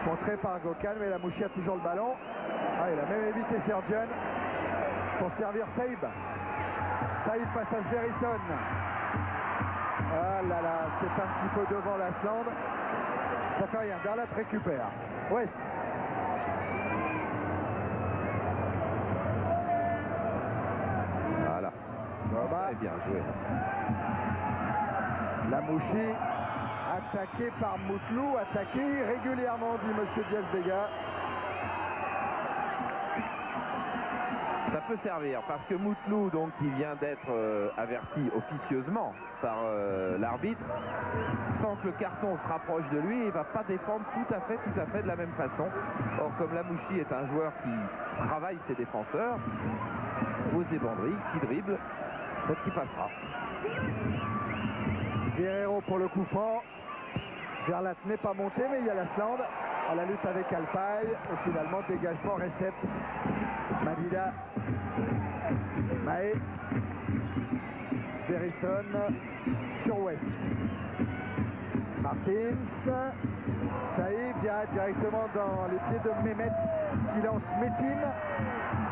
S2: Contré par Gökhan, mais Lamouchi a toujours le ballon. Ah, il a même évité Sergen pour servir Saïb. Saïb face à Sverrisson. Ah là là, c'est un petit peu devant Lasland. Ça fait rien, Berlat récupère. West.
S4: Voilà.
S2: Bah,
S4: Très bien joué.
S2: Lamouchi, attaqué par Moutlou, attaqué régulièrement, dit Monsieur Diaz-Vega.
S4: Ça peut servir parce que Moutlou, donc, qui vient d'être averti officieusement par l'arbitre, sans que le carton se rapproche de lui, il ne va pas défendre tout à fait de la même façon. Or, comme Lamouchi est un joueur qui travaille ses défenseurs, pose des banderilles, qui dribble, peut-être qu'il passera.
S2: Guerrero pour le coup franc. Berlat n'est pas monté, mais il y a Lasland à la lutte avec Alpay. Et finalement, dégagement, Recep. Madida. Mahé. Sverrisson sur West. Martins. Saïb vient directement dans les pieds de Mehmet qui lance Metin.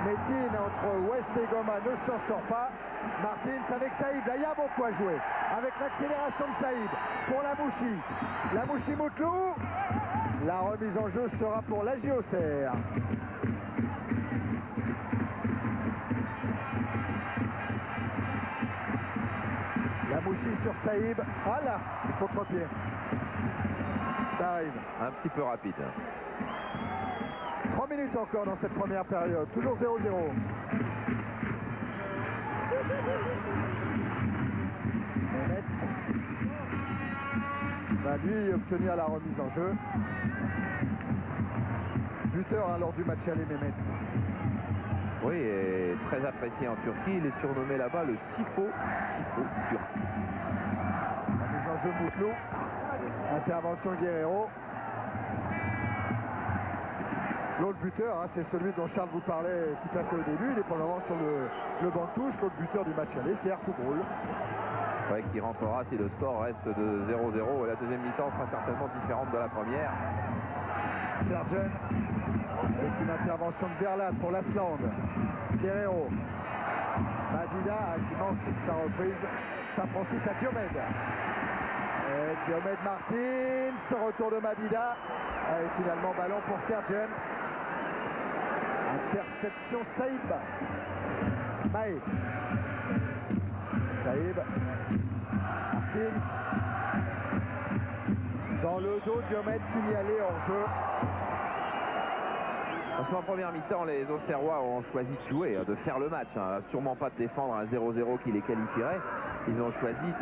S2: Metin entre West et Goma ne s'en sort pas. Martins avec Saïb. Là, il y a beaucoup à jouer. Avec l'accélération de Saïb pour Lamouchi. Lamouchi Moutlou. La remise en jeu sera pour la JOCR. Lamouchi sur Saïb. Ah là, contre-pied. Ça arrive.
S4: Un petit peu rapide.
S2: 3 minutes encore dans cette première période. Toujours 0-0. Mehmet va lui obtenir la remise en jeu. Buteur lors du match aller, Mehmet.
S4: Oui, et très apprécié en Turquie. Il est surnommé là-bas le Sifo turc.
S2: Remise en jeu Moutlou. Intervention Guerrero. L'autre buteur, hein, c'est celui dont Charles vous parlait tout à fait au début. Il est pour le moment sur le banc de touche. L'autre buteur du match aller, c'est Ertugrul.
S4: Ouais, qui rentrera si le score reste de 0-0. Et la deuxième mi-temps sera certainement différente de la première.
S2: Sergen avec une intervention de Berlat pour Lasland. Guerrero. Madida qui manque sa reprise. Ça profite à Diomède. Et Diomède Martins. Retour de Madida. Et finalement ballon pour Sergen. Interception Saïb. Mahé. Saïb. Martins. Dans le dos, Diomède signalé hors jeu.
S4: Parce qu'en première mi-temps, les Auxerrois ont choisi de jouer, de faire le match. Sûrement pas de défendre un 0-0 qui les qualifierait. Ils ont choisi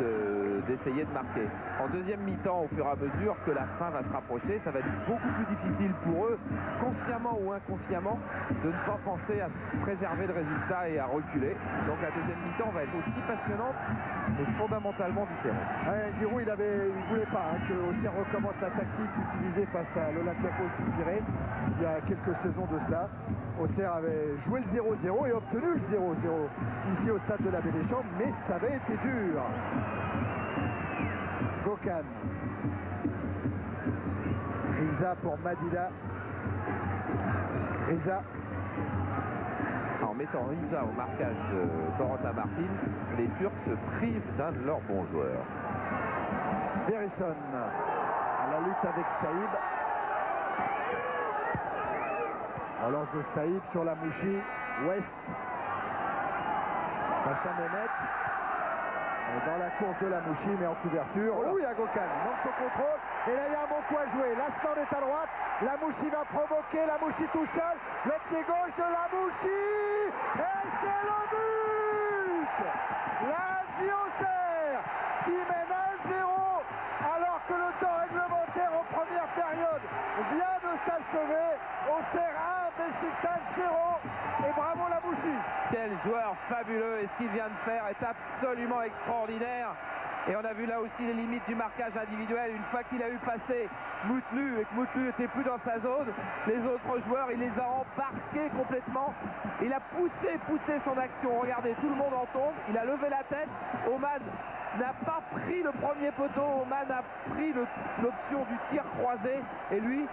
S4: d'essayer de marquer. En deuxième mi-temps, au fur et à mesure que la fin va se rapprocher, ça va être beaucoup plus difficile pour eux, consciemment ou inconsciemment, de ne pas penser à préserver le résultat et à reculer. Donc la deuxième mi-temps va être aussi passionnante, mais fondamentalement différente.
S2: Ouais, Giroud, il voulait pas que Auxerre recommence la tactique utilisée face à l'Olympiakos du Pirée il y a quelques saisons de cela. Auxerre avait joué le 0-0 et obtenu le 0-0 ici au stade de la Baie des Champs, mais ça avait été dur. Gökhan. Riza pour Madida. Riza.
S4: En mettant Riza au marquage de Corentin Martins, les Turcs se privent d'un de leurs bons joueurs.
S2: Sverrisson à la lutte avec Saïb. Relance de Saïb sur la Mouchi. West. Face à Mehmet. Dans la course de la Mouchi, mais en couverture. Oh, il y a Gokhan, il manque son contrôle. Et là, il y a un bon coup à jouer. L'Asland est à droite. La Mouchi va provoquer. La Mouchi tout seul. Le pied gauche de la Mouchi. Et c'est le but. La JOCR qui mène 1-0 alors que le temps réglementaire en première période vient de s'achever. Auxerre 1, Beşiktaş 0. Et bravo la Mouchi.
S4: Quel joueur fabuleux, et ce qu'il vient de faire est absolument extraordinaire. Et on a vu là aussi les limites du marquage individuel. Une fois qu'il a eu passé Moutlu et que Moutlu n'était plus dans sa zone, les autres joueurs, il les a embarqués complètement. Il a poussé son action. Regardez, tout le monde en tombe. Il a levé la tête. Oman n'a pas pris le premier poteau. Oman a pris l'option du tir croisé. Et lui,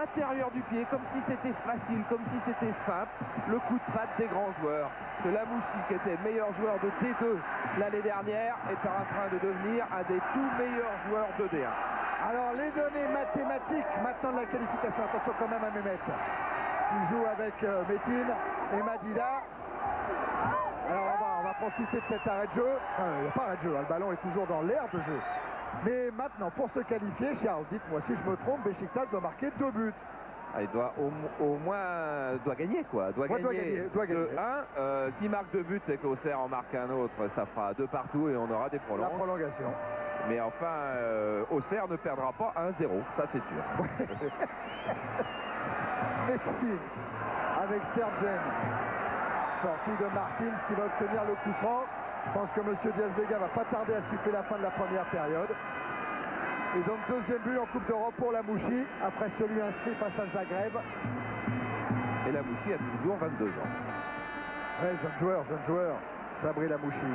S4: intérieur du pied, comme si c'était facile, comme si c'était simple. Le coup de patte des grands joueurs. Que Lamouchi, qui était meilleur joueur de D2 l'année dernière, est en train de devenir un des tout meilleurs joueurs de D1.
S2: Alors les données mathématiques maintenant de la qualification. Attention quand même à Mehmet qui joue avec Metin et Madida. Alors on va profiter de cet arrêt de jeu. Il n'y a pas arrêt de jeu, hein. Le ballon est toujours dans l'air de jeu. Mais maintenant pour se qualifier, Charles, dites-moi si je me trompe, Beşiktaş doit marquer 2 buts.
S4: Il doit au moins gagner quoi. Doit gagner. 1. S'il marque 2 buts et qu'Auxerre en marque un autre, ça fera 2 partout et on aura des
S2: La prolongation.
S4: Mais enfin, Auxerre ne perdra pas 1-0, ça c'est sûr.
S2: Messi avec Sergen. Sortie de Martins qui va obtenir le coup franc. Je pense que M. Diaz-Vega va pas tarder à siffler la fin de la première période. Et donc deuxième but en Coupe d'Europe pour la Mouchi, après celui inscrit face à Zagreb.
S4: Et la Mouchi a toujours 22 ans.
S2: Ouais, jeune joueur, Sabri la Mouchi.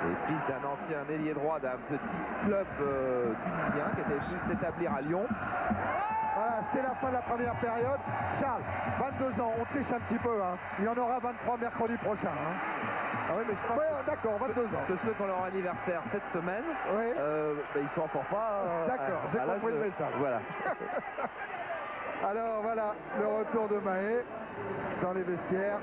S4: Et fils d'un ancien ailier droit d'un petit club tunisien qui était venu s'établir à Lyon.
S2: Voilà, c'est la fin de la première période. Charles, 22 ans, on triche un petit peu, hein. Il y en aura 23 mercredi prochain. Hein.
S4: Ah oui, mais je pense
S2: d'accord, 22 ans.
S4: que ceux qui ont leur anniversaire cette semaine,
S2: oui.
S4: Ils sont encore pas...
S2: D'accord, j'ai compris le message.
S4: Voilà.
S2: Alors voilà, le retour de Mahé dans les vestiaires.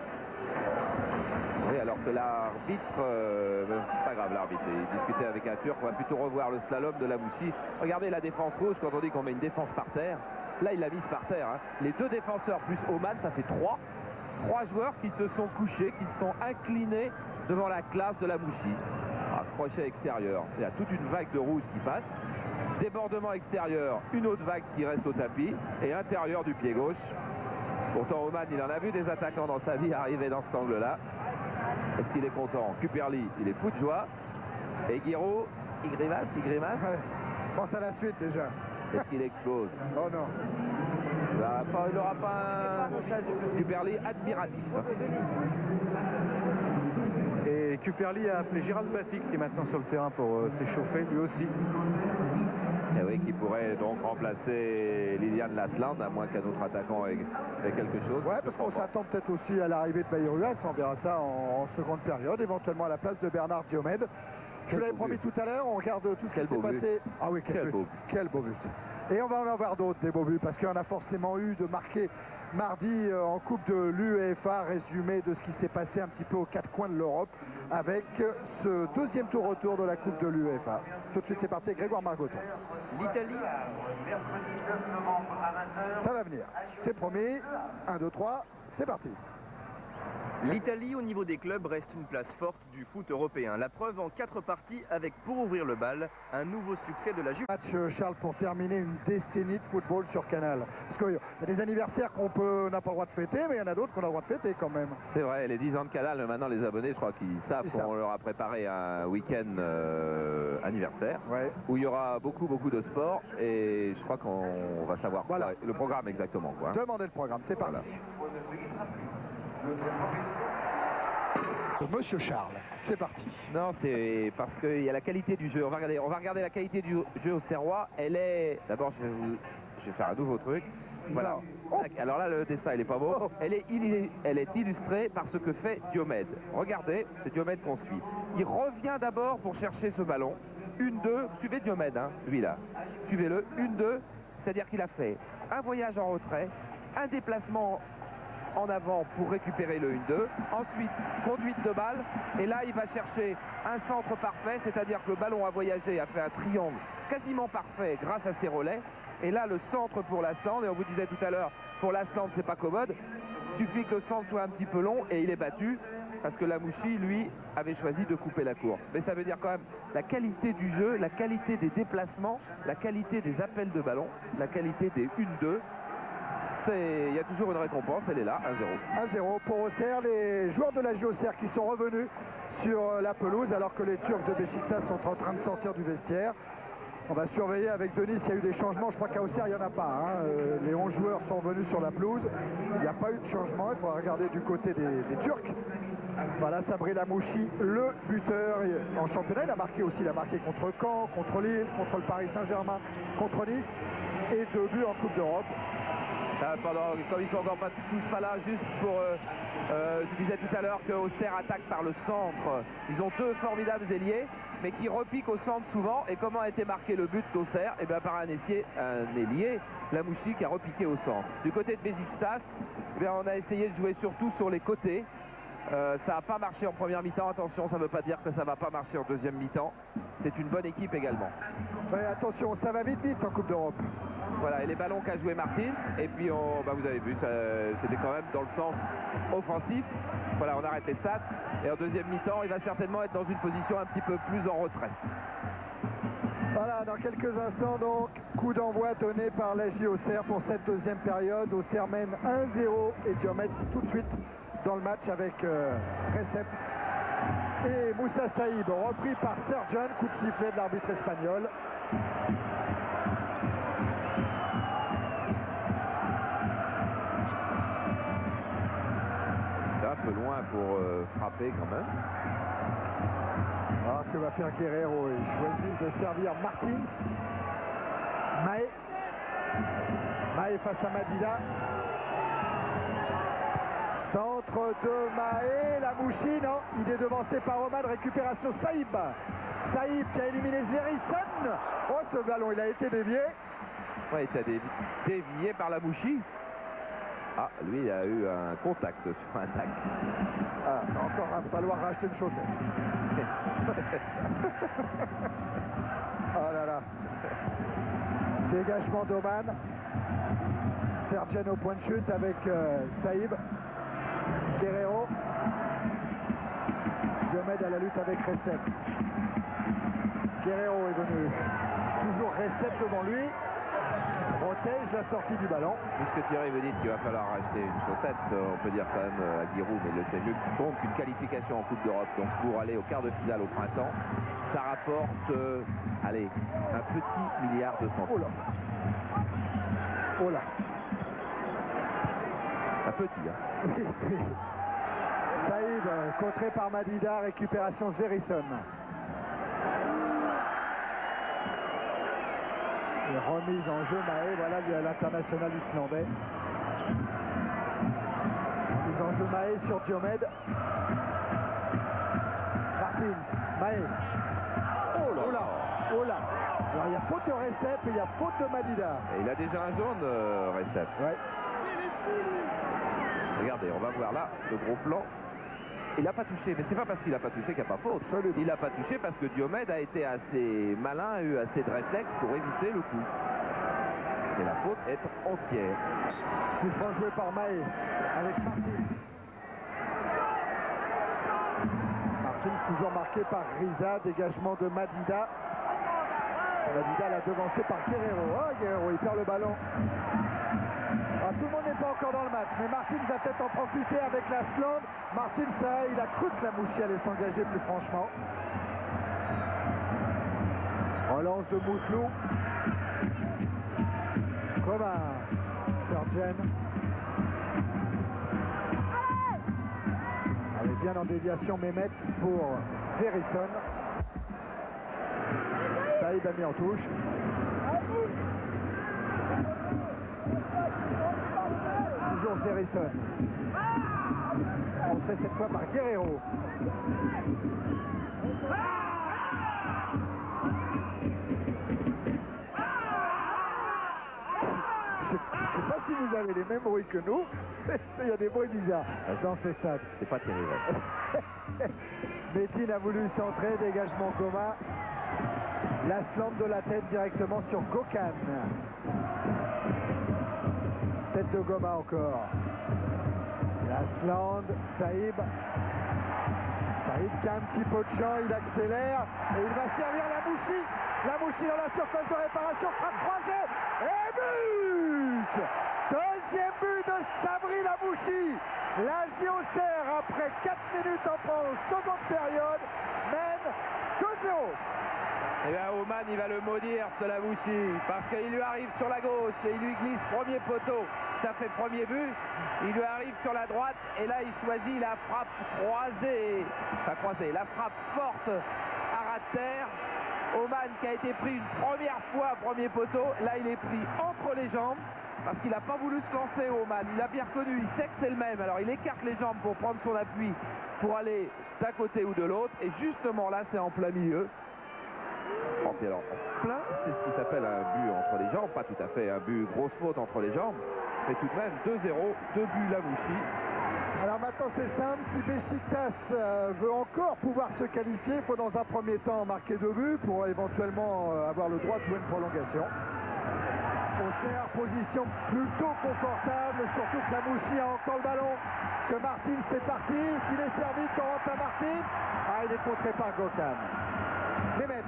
S4: Oui, alors que l'arbitre, c'est pas grave l'arbitre, il discutait avec un Turc, on va plutôt revoir le slalom de la Mouchi. Regardez la défense rouge, quand on dit qu'on met une défense par terre, là il l'a mise par terre. Hein. Les 2 défenseurs plus Oman, ça fait 3. 3 joueurs qui se sont couchés, qui se sont inclinés devant la classe de la Mouchi. Crochet extérieur, il y a toute une vague de rouge qui passe. Débordement extérieur, une autre vague qui reste au tapis. Et intérieur du pied gauche. Pourtant Oman, il en a vu des attaquants dans sa vie arriver dans cet angle-là. Est-ce qu'il est content? Kuperli, il est fou de joie. Et Guiraud, il grimace.
S2: Ouais. Pense à la suite déjà.
S4: Est-ce qu'il explose?
S2: Oh non.
S4: Il n'aura pas un Kuperli admiratif.
S3: Et Kuperli a appelé Gérald Batic qui est maintenant sur le terrain pour s'échauffer lui aussi.
S4: Et oui, qui pourrait donc remplacer Liliane Lasland, à moins qu'un autre attaquant ait quelque chose.
S2: Ouais, parce qu'on s'attend peut-être aussi à l'arrivée de Baïruas, on verra ça en seconde période, éventuellement à la place de Bernard Diomède. Je vous l'avais promis tout à l'heure, on regarde tout ce qui s'est passé. Ah oui, quel beau but. Et on va en avoir d'autres, des beaux buts, parce qu'il y en a forcément eu de marqués mardi en Coupe de l'UEFA, résumé de ce qui s'est passé un petit peu aux 4 coins de l'Europe, avec ce deuxième tour retour de la Coupe de l'UEFA. Tout de suite, c'est parti, Grégoire Margoton.
S5: L'Italie, mercredi 9 novembre à 20h.
S2: Ça va venir, c'est promis. 1, 2, 3, c'est parti.
S5: L'Italie, au niveau des clubs, reste une place forte du foot européen. La preuve en 4 parties avec, pour ouvrir le bal, un nouveau succès de la Juve.
S2: Match, Charles, pour terminer une décennie de football sur Canal. Parce qu'il y a des anniversaires n'a pas le droit de fêter, mais il y en a d'autres qu'on a le droit de fêter quand même.
S4: C'est vrai, les 10 ans de Canal, maintenant les abonnés, je crois qu'ils savent qu'on leur a préparé un week-end anniversaire, où il y aura beaucoup de sport, et je crois qu'on va savoir le programme exactement. Quoi.
S2: Demandez le programme, c'est parti. Monsieur Charles, c'est parti.
S4: Non, c'est parce qu'il y a la qualité du jeu. On va regarder la qualité du jeu au Serrois. Elle est... D'abord, je vais faire un nouveau truc. Voilà.
S2: Oh.
S4: Alors là, le dessin, il est pas beau.
S2: Oh.
S4: Elle est illustrée par ce que fait Diomède. Regardez, c'est Diomède qu'on suit. Il revient d'abord pour chercher ce ballon. 1-2, suivez Diomède, hein, lui là. Suivez-le, 1-2, c'est-à-dire qu'il a fait un voyage en retrait, un déplacement en avant pour récupérer le 1-2, ensuite conduite de balle, et là il va chercher un centre parfait, c'est-à-dire que le ballon a voyagé, a fait un triangle quasiment parfait grâce à ses relais, et là le centre pour l'Asland, et on vous disait tout à l'heure, pour l'Asland c'est pas commode, il suffit que le centre soit un petit peu long et il est battu, parce que Lamouchi, lui, avait choisi de couper la course. Mais ça veut dire quand même la qualité du jeu, la qualité des déplacements, la qualité des appels de ballon, la qualité des 1-2. Il y a toujours une récompense, elle est là, 1-0.
S2: 1-0 pour Auxerre, les joueurs de la Auxerre qui sont revenus sur la pelouse alors que les Turcs de Beşiktaş sont en train de sortir du vestiaire. On va surveiller avec Denis s'il y a eu des changements. Je crois qu'à Auxerre, il n'y en a pas. Hein. Les 11 joueurs sont venus sur la pelouse. Il n'y a pas eu de changement. Il faudra regarder du côté des Turcs. Voilà, Sabri Lamouchi, le buteur en championnat. Il a marqué contre Caen, contre Lille, contre le Paris Saint-Germain, contre Nice et 2 buts en Coupe d'Europe.
S4: Comme ils sont encore tous pas là, juste pour... je disais tout à l'heure que Auxerre attaque par le centre. Ils ont 2 formidables ailiers, mais qui repiquent au centre souvent. Et comment a été marqué le but d'Auxerre? Et bien par un ailier, Lamouchi, qui a repiqué au centre. Du côté de Beşiktaş, on a essayé de jouer surtout sur les côtés. Ça n'a pas marché en première mi-temps, attention, ça ne veut pas dire que ça ne va pas marcher en deuxième mi-temps. C'est une bonne équipe également.
S2: Ouais, attention, ça va vite en Coupe d'Europe.
S4: Voilà, et les ballons qu'a joué Martins, et puis vous avez vu, c'était quand même dans le sens offensif. Voilà, on arrête les stats, et en deuxième mi-temps, il va certainement être dans une position un petit peu plus en retrait.
S2: Voilà, dans quelques instants donc, coup d'envoi donné par la Auxerre pour cette deuxième période. Auxerre mène 1-0 et Diomède tout de suite dans le match avec Recep et Moussa Saïb, repris par Serjan, coup de sifflet de l'arbitre espagnol.
S4: C'est un peu loin pour frapper quand même.
S2: Alors que va faire Guerrero? Il choisit de servir Martins. Maé face à Madida. Centre de Maé, Lamouchi, non, il est devancé par Omad, récupération Saïb qui a éliminé Sverrisson. Oh, ce ballon, il a été dévié.
S4: Ouais, il a été dévié par Lamouchi. Ah, lui, il a eu un contact sur un tac.
S2: Ah, il va encore falloir racheter une chaussette. Oh là là. Dégagement d'Oman. Serjan au point de chute avec Saïb. Guerrero. Diomède à la lutte avec Recep. Guerrero est venu. Toujours Recep devant lui. Protège la sortie du ballon.
S4: Puisque Thierry vous dit qu'il va falloir acheter une chaussette, on peut dire quand même à Giroud, mais il le sait mieux qu'il compte qu'une qualification en Coupe d'Europe, donc pour aller au quart de finale au printemps, ça rapporte, allez, un petit milliard de centimes.
S2: Oh là. Oh là.
S4: Un petit, hein.
S2: Oui, oui. Saïd, contré par Madida, récupération Sverrisson. Et remise en jeu Maé, voilà l'international islandais. Remise en jeu Maé sur Diomède. Martins, Maé. Oh là, oh là, oh là. Alors il y a faute de Recep et il y a faute de Madida.
S4: Et il a déjà un jaune, Recep.
S2: Ouais.
S4: Regardez, on va voir là le gros plan. Il n'a pas touché, mais c'est pas parce qu'il n'a pas touché qu'il n'y a pas faute.
S2: Absolument.
S4: Il n'a pas touché parce que Diomède a été assez malin, a eu assez de réflexes pour éviter le coup. Et la faute est entière.
S2: Coup franc joué par Maé avec Martins. Martins toujours marqué par Riza, dégagement de Madida. Madida l'a devancé par Guerrero. Oh, Guerrero, il perd le ballon. Ah, tout le monde n'est pas encore dans le match, mais Martins va peut-être en profiter avec la Sland. Martins, il a cru que Lamouchi allait s'engager plus franchement. Relance de Moutlou. Coman. Serjan. Allez, bien en déviation Mehmet pour Sverrisson. Saïd a mis en touche. pour Sverrisson. Contré cette fois par Guerrero. Je ne sais pas si vous avez les mêmes bruits que nous, mais il y a des bruits bizarres dans ce stade.
S4: C'est pas terrible.
S2: Metin a voulu centrer, dégagement Goma. Lasland de la tête directement sur Gökhan. Tête de Goma encore. Lasland, Saïb. Saïb qui a un petit peu de champ, il accélère et il va servir Lamouchi. Lamouchi dans la surface de réparation, frappe croisée et but! Deuxième but de Sabri Lamouchi. La JOCR, après 4 minutes en seconde période, mène 2-0.
S4: Et bien Oman il va le maudire ce Lamouchi parce qu'il lui arrive sur la gauche et il lui glisse premier poteau, ça fait premier but. Il lui arrive sur la droite et là il choisit la frappe croisée, enfin croisée, la frappe forte à ras de terre. Oman qui a été pris une première fois premier poteau, là il est pris entre les jambes parce qu'il n'a pas voulu se lancer Oman, il a bien reconnu, il sait que c'est le même, alors il écarte les jambes pour prendre son appui pour aller d'un côté ou de l'autre et justement là c'est en plein milieu. Alors, plein, c'est ce qui s'appelle un but entre les jambes, pas tout à fait un but grosse faute entre les jambes, mais tout de même 2-0, 2 buts Lamouchi.
S2: Alors maintenant c'est simple, si Beşiktaş veut encore pouvoir se qualifier, il faut dans un premier temps marquer 2 buts pour éventuellement avoir le droit de jouer une prolongation. Auxerre, position plutôt confortable, surtout que Lamouchi a encore le ballon, que Martins est parti, qu'il est servi de Corentin Martins. Ah, il est contré par Gökhan. Mehmet.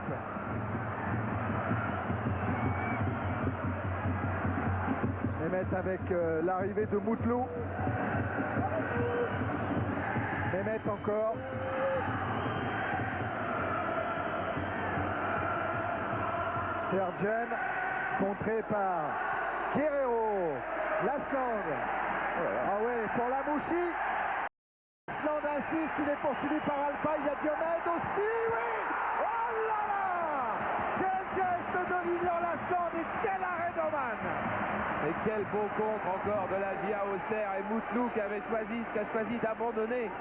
S2: Mehmet avec l'arrivée de Moutlou. Mehmet encore. Sergen, contré par Guerrero. Lasland. Ah ouais, pour Lamouchi. Lasland insiste, il est poursuivi par Alpha. Il y a Diomède aussi, oui. Oh là là! Quel geste de Lilian Lasland et quel arrêt d'Oman!
S4: Et quel beau contre encore de la JA Auxerre et Moutlou qui a choisi d'abandonner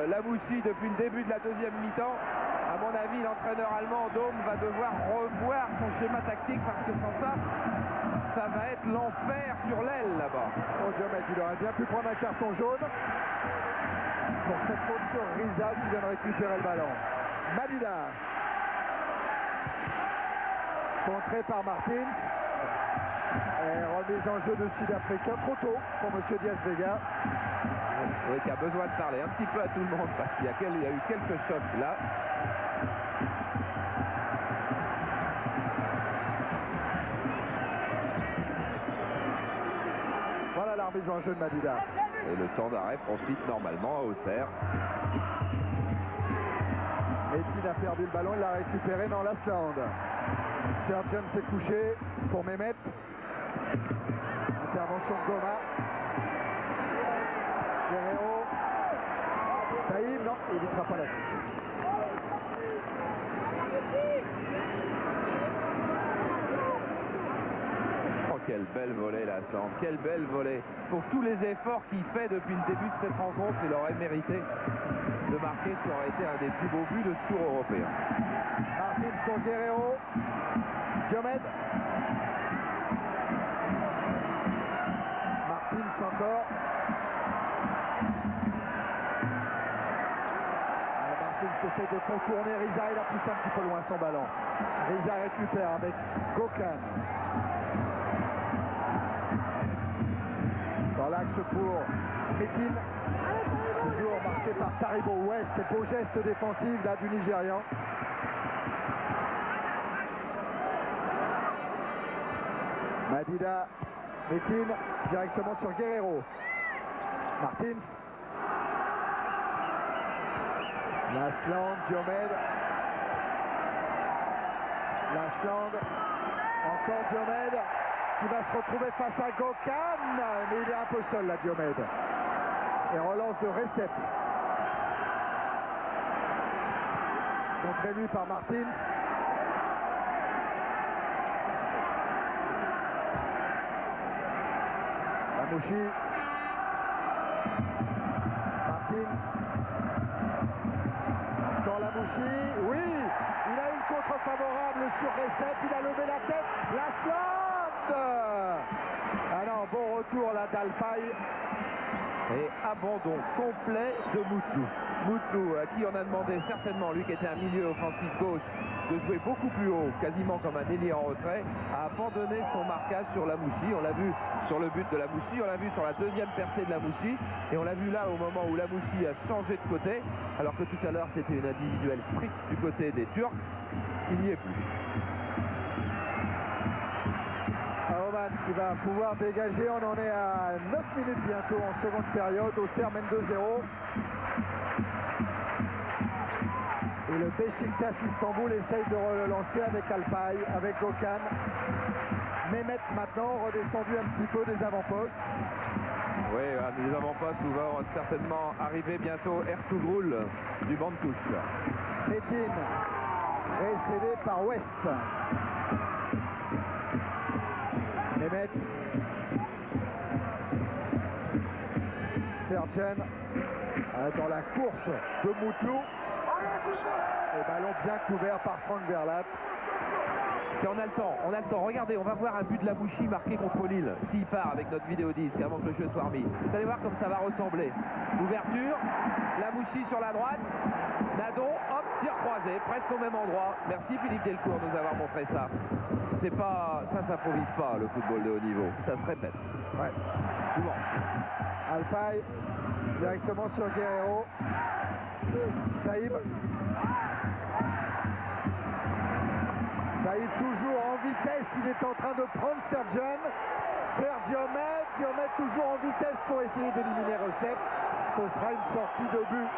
S4: Lamouchi depuis le début de la deuxième mi-temps. À mon avis, l'entraîneur allemand Dome va devoir revoir son schéma tactique parce que sans ça, ça va être l'enfer sur l'aile là-bas.
S2: Oh Diomède, il aurait bien pu prendre un carton jaune pour cette faute sur Riza qui vient de récupérer le ballon. Madida. Contré par Martins. Et remise en jeu de Sud-Africain trop tôt pour M. Diaz-Vega.
S4: Oui, qui a besoin de parler un petit peu à tout le monde parce qu'il y a eu quelques chocs là.
S2: Voilà la remise en jeu de Madida.
S4: Et le temps d'arrêt profite normalement à Auxerre.
S2: Metin a perdu le ballon, il l'a récupéré dans Lasland. Sergen s'est couché pour Mehmet. Intervention de Goma. Guerrero. Saïb, non, il évitera pas la touche.
S4: Oh, quelle belle volée Lasland, quelle belle volée. Pour tous les efforts qu'il fait depuis le début de cette rencontre, il aurait mérité de marquer ce qui aurait été un des plus beaux buts de ce tour européen.
S2: Martins pour Guerrero. Diomède. Martins encore. Martins essaie de contourner Riza, il a poussé un petit peu loin son ballon. Riza récupère avec Gökhan. Dans l'axe pour Metin. Toujours marqué par Taribo West. Et beau geste défensif là du Nigérian. Madida, Metin, directement sur Guerrero. Martins. Lasland, Diomède. Lasland. Encore Diomède qui va se retrouver face à Gökhan. Mais il est un peu seul là, Diomède. Et relance de Recep. Contré lui par Martins. Lamouchi. Martins. Encore Lamouchi. Oui, il a eu le contre favorable sur Recep. Il a levé la tête. La slande. Ah non, bon retour là d'Alpay.
S4: Et abandon complet de Moutlou. Moutlou, à qui on a demandé certainement, lui qui était un milieu offensif gauche, de jouer beaucoup plus haut, quasiment comme un ailier en retrait, a abandonné son marquage sur Lamouchi. On l'a vu sur le but de Lamouchi, on l'a vu sur la deuxième percée de Lamouchi, et on l'a vu là au moment où Lamouchi a changé de côté, alors que tout à l'heure c'était une individuelle stricte du côté des Turcs. Il n'y est plus.
S2: Roman qui va pouvoir dégager. On en est à 9 minutes bientôt en seconde période. Auxerre mène 2-0. Et le Beşiktaş Istanbul essaye de relancer avec Alpay, avec Gökhan. Mehmet maintenant redescendu un petit peu des avant-postes.
S4: Oui, les avant-postes où va certainement arriver bientôt Ertugrul du banc de touche.
S2: Metin précédé par West. Mehmet. Sergen dans la course de Moutlou. Et ballon bien couvert par Franck Verlat.
S4: Et on a le temps. Regardez, on va voir un but de Lamouchi marqué contre Lille. S'il part avec notre vidéo disque avant que le jeu soit remis. Vous allez voir comme ça va ressembler. Ouverture, Lamouchi sur la droite. Nadon, hop, tir croisé, presque au même endroit. Merci Philippe Delcourt de nous avoir montré ça. C'est pas, ça s'improvise pas le football de haut niveau. Ça se répète.
S2: Ouais.
S4: Souvent.
S2: Alpay directement sur Guerrero. Saïb. Saïb toujours en vitesse, il est en train de prendre Sergen. Diomet toujours en vitesse pour essayer d'éliminer Recep. Ce sera une sortie de but.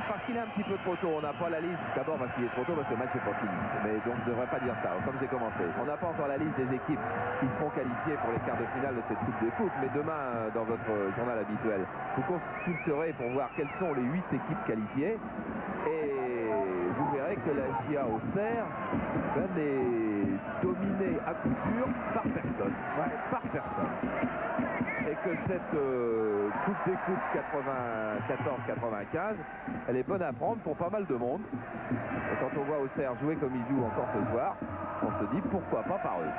S4: Parce qu'il est un petit peu trop tôt, on n'a pas la liste. D'abord parce qu'il est trop tôt, parce que le match n'est pas fini. Mais donc je ne devrais pas dire ça, comme j'ai commencé. On n'a pas encore la liste des équipes qui seront qualifiées pour les quarts de finale de cette Coupe des Coupes. Mais demain, dans votre journal habituel, vous consulterez pour voir quelles sont les 8 équipes qualifiées. Et vous verrez que la GIA Auxerre est dominée à coup sûr par personne. Ouais, par personne. Et que cette Coupe des Coupes 94-95, elle est bonne à prendre pour pas mal de monde. Et quand on voit Auxerre jouer comme il joue encore ce soir, on se dit pourquoi pas par eux.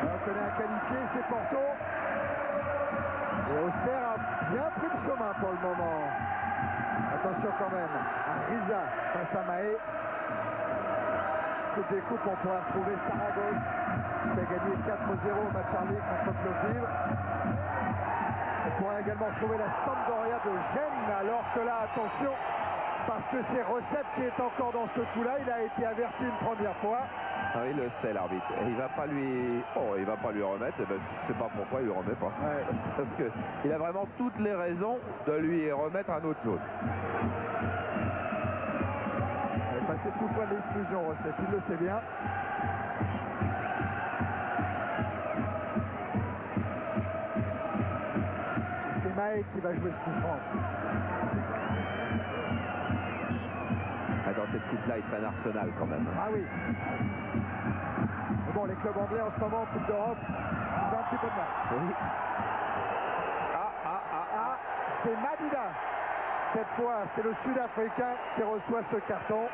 S2: On connaît un qualifié, c'est Porto. Et Auxerre a bien pris le chemin pour le moment. Attention quand même à Riza face à Mahé. Coupe des Coupes, on pourra retrouver Saragosse qui a gagné 4-0 au match aller contre Plovdiv. On pourra également retrouver la Sampdoria de Gênes, alors que là, attention, parce que c'est Recep qui est encore dans ce coup-là. Il a été averti une première fois.
S4: Ah, il le sait l'arbitre. Et il va pas lui remettre. Et ben, je sais pas pourquoi il lui remet pas.
S2: Ouais.
S4: Parce que il a vraiment toutes les raisons de lui remettre un autre jaune.
S2: Il est passé tout point de l'exclusion, Recep. Il le sait bien. C'est Mahé qui va jouer ce coup franc.
S4: Dans cette coupe-là, il traîne Arsenal quand même.
S2: Ah oui. Mais bon, les clubs anglais en ce moment en Coupe d'Europe, ils ont un petit peu de mal.
S4: Oui.
S2: Ah, c'est Madida. Cette fois, c'est le Sud-Africain qui reçoit ce carton.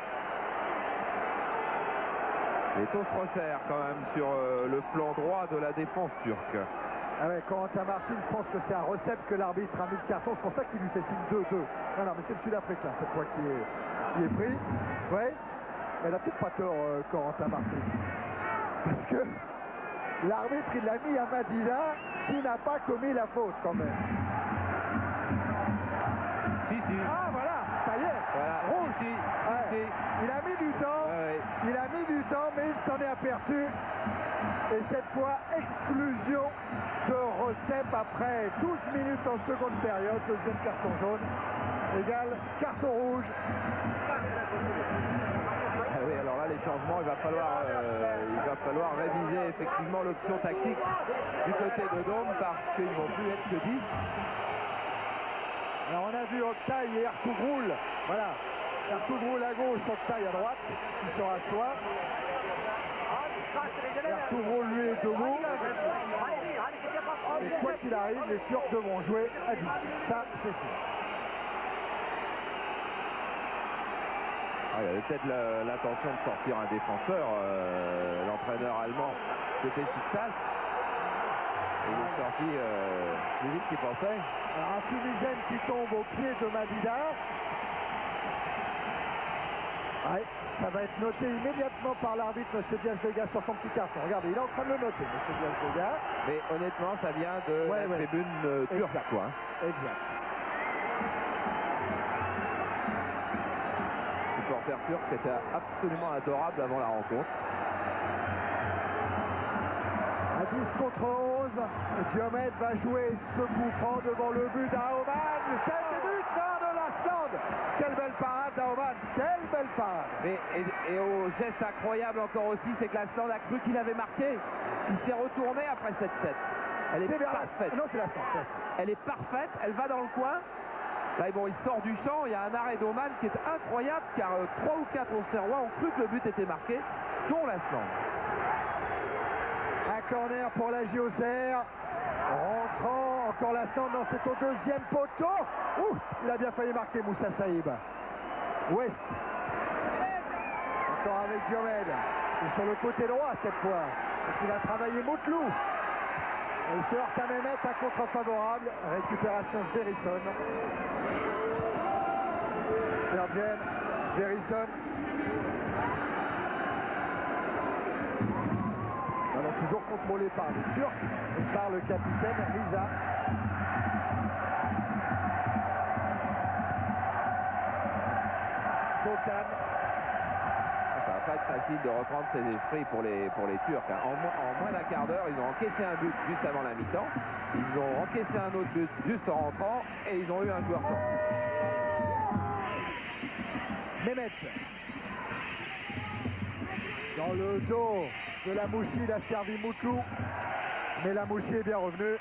S4: Et on se resserre quand même sur le flanc droit de la défense turque.
S2: Ah ouais, Corentin Martins pense que c'est à Recep que l'arbitre a mis le carton. C'est pour ça qu'il lui fait signe 2-2. Non, mais c'est le Sud-Africain cette fois qui est pris. Ouais, mais il a peut-être pas tort, Corentin Martins. Parce que l'arbitre, il l'a mis à Madida qui n'a pas commis la faute quand même.
S4: Si.
S2: Ah voilà, ça y est.
S4: Voilà.
S2: Rouge.
S4: Si.
S2: Il a mis du temps.
S4: Ouais.
S2: Il a mis du temps, mais il s'en est aperçu. Et cette fois, exclusion de Recep après 12 minutes en seconde période. Deuxième carton jaune égale carton rouge.
S4: Ah oui, alors là, les changements, il va falloir réviser effectivement l'option tactique du côté de Dôme parce qu'ils vont plus être que 10.
S2: Alors on a vu Oktay et Ertugrul. Voilà. Ertugrul à gauche, Oktay à droite, qui sera à soi. Ertuğrul, lui, est debout. Et quoi qu'il arrive, les Turcs devront jouer à 10. Ça, c'est sûr.
S4: Ah, il avait peut-être l'intention de sortir un défenseur, l'entraîneur allemand de Beşiktaş. Il est sorti plus vite qu'il pensait.
S2: Alors, un fumigène qui tombe au pied de Madida. Ouais, ça va être noté immédiatement par l'arbitre, M. Diaz-Vega, sur son petit carton. Regardez, il est en train de le noter, M. Diaz-Vega.
S4: Mais honnêtement, ça vient de la tribune turque,
S2: Exact.
S4: quoi.
S2: Exact.
S4: Supporter turc qui était absolument adorable avant la rencontre.
S2: À 10 contre 11, Diomed va jouer ce coup franc devant le but d'Aoman. Quel but de l'Asland. Quelle belle parade d'Aoman. Quelle belle parade.
S4: Et au geste incroyable encore aussi, c'est que l'Asland a cru qu'il avait marqué. Il s'est retourné après cette tête. Elle est parfaite.
S2: Non, c'est l'Asland.
S4: Elle est parfaite, elle va dans le coin. Là, bon, il sort du champ, il y a un arrêt d'Oman qui est incroyable car 3 ou 4 Auxerrois ont cru que le but était marqué, dont l'Asland.
S2: Un corner pour la JOCR. Rentrant, encore l'Asland, non, c'est au deuxième poteau. Ouh, il a bien failli marquer Moussa Saïb. Ouest. Encore avec Diomed. Et sur le côté droit cette fois. Il va travailler Moutlou. Et il se heurte à Mehmet, un contre favorable. Récupération Sverrisson. Sergen, Sverrisson. Ballon toujours contrôlé par les Turcs et par le capitaine Riza. Kokan.
S4: Ça va pas être facile de reprendre ses esprits pour les Turcs. Hein. En moins d'un quart d'heure, ils ont encaissé un but juste avant la mi-temps. Ils ont encaissé un autre but juste en rentrant et ils ont eu un joueur sorti.
S2: Mehmet. Dans le dos de la Mouchi, il a servi Moutlou. Mais la Mouchi est bien revenue.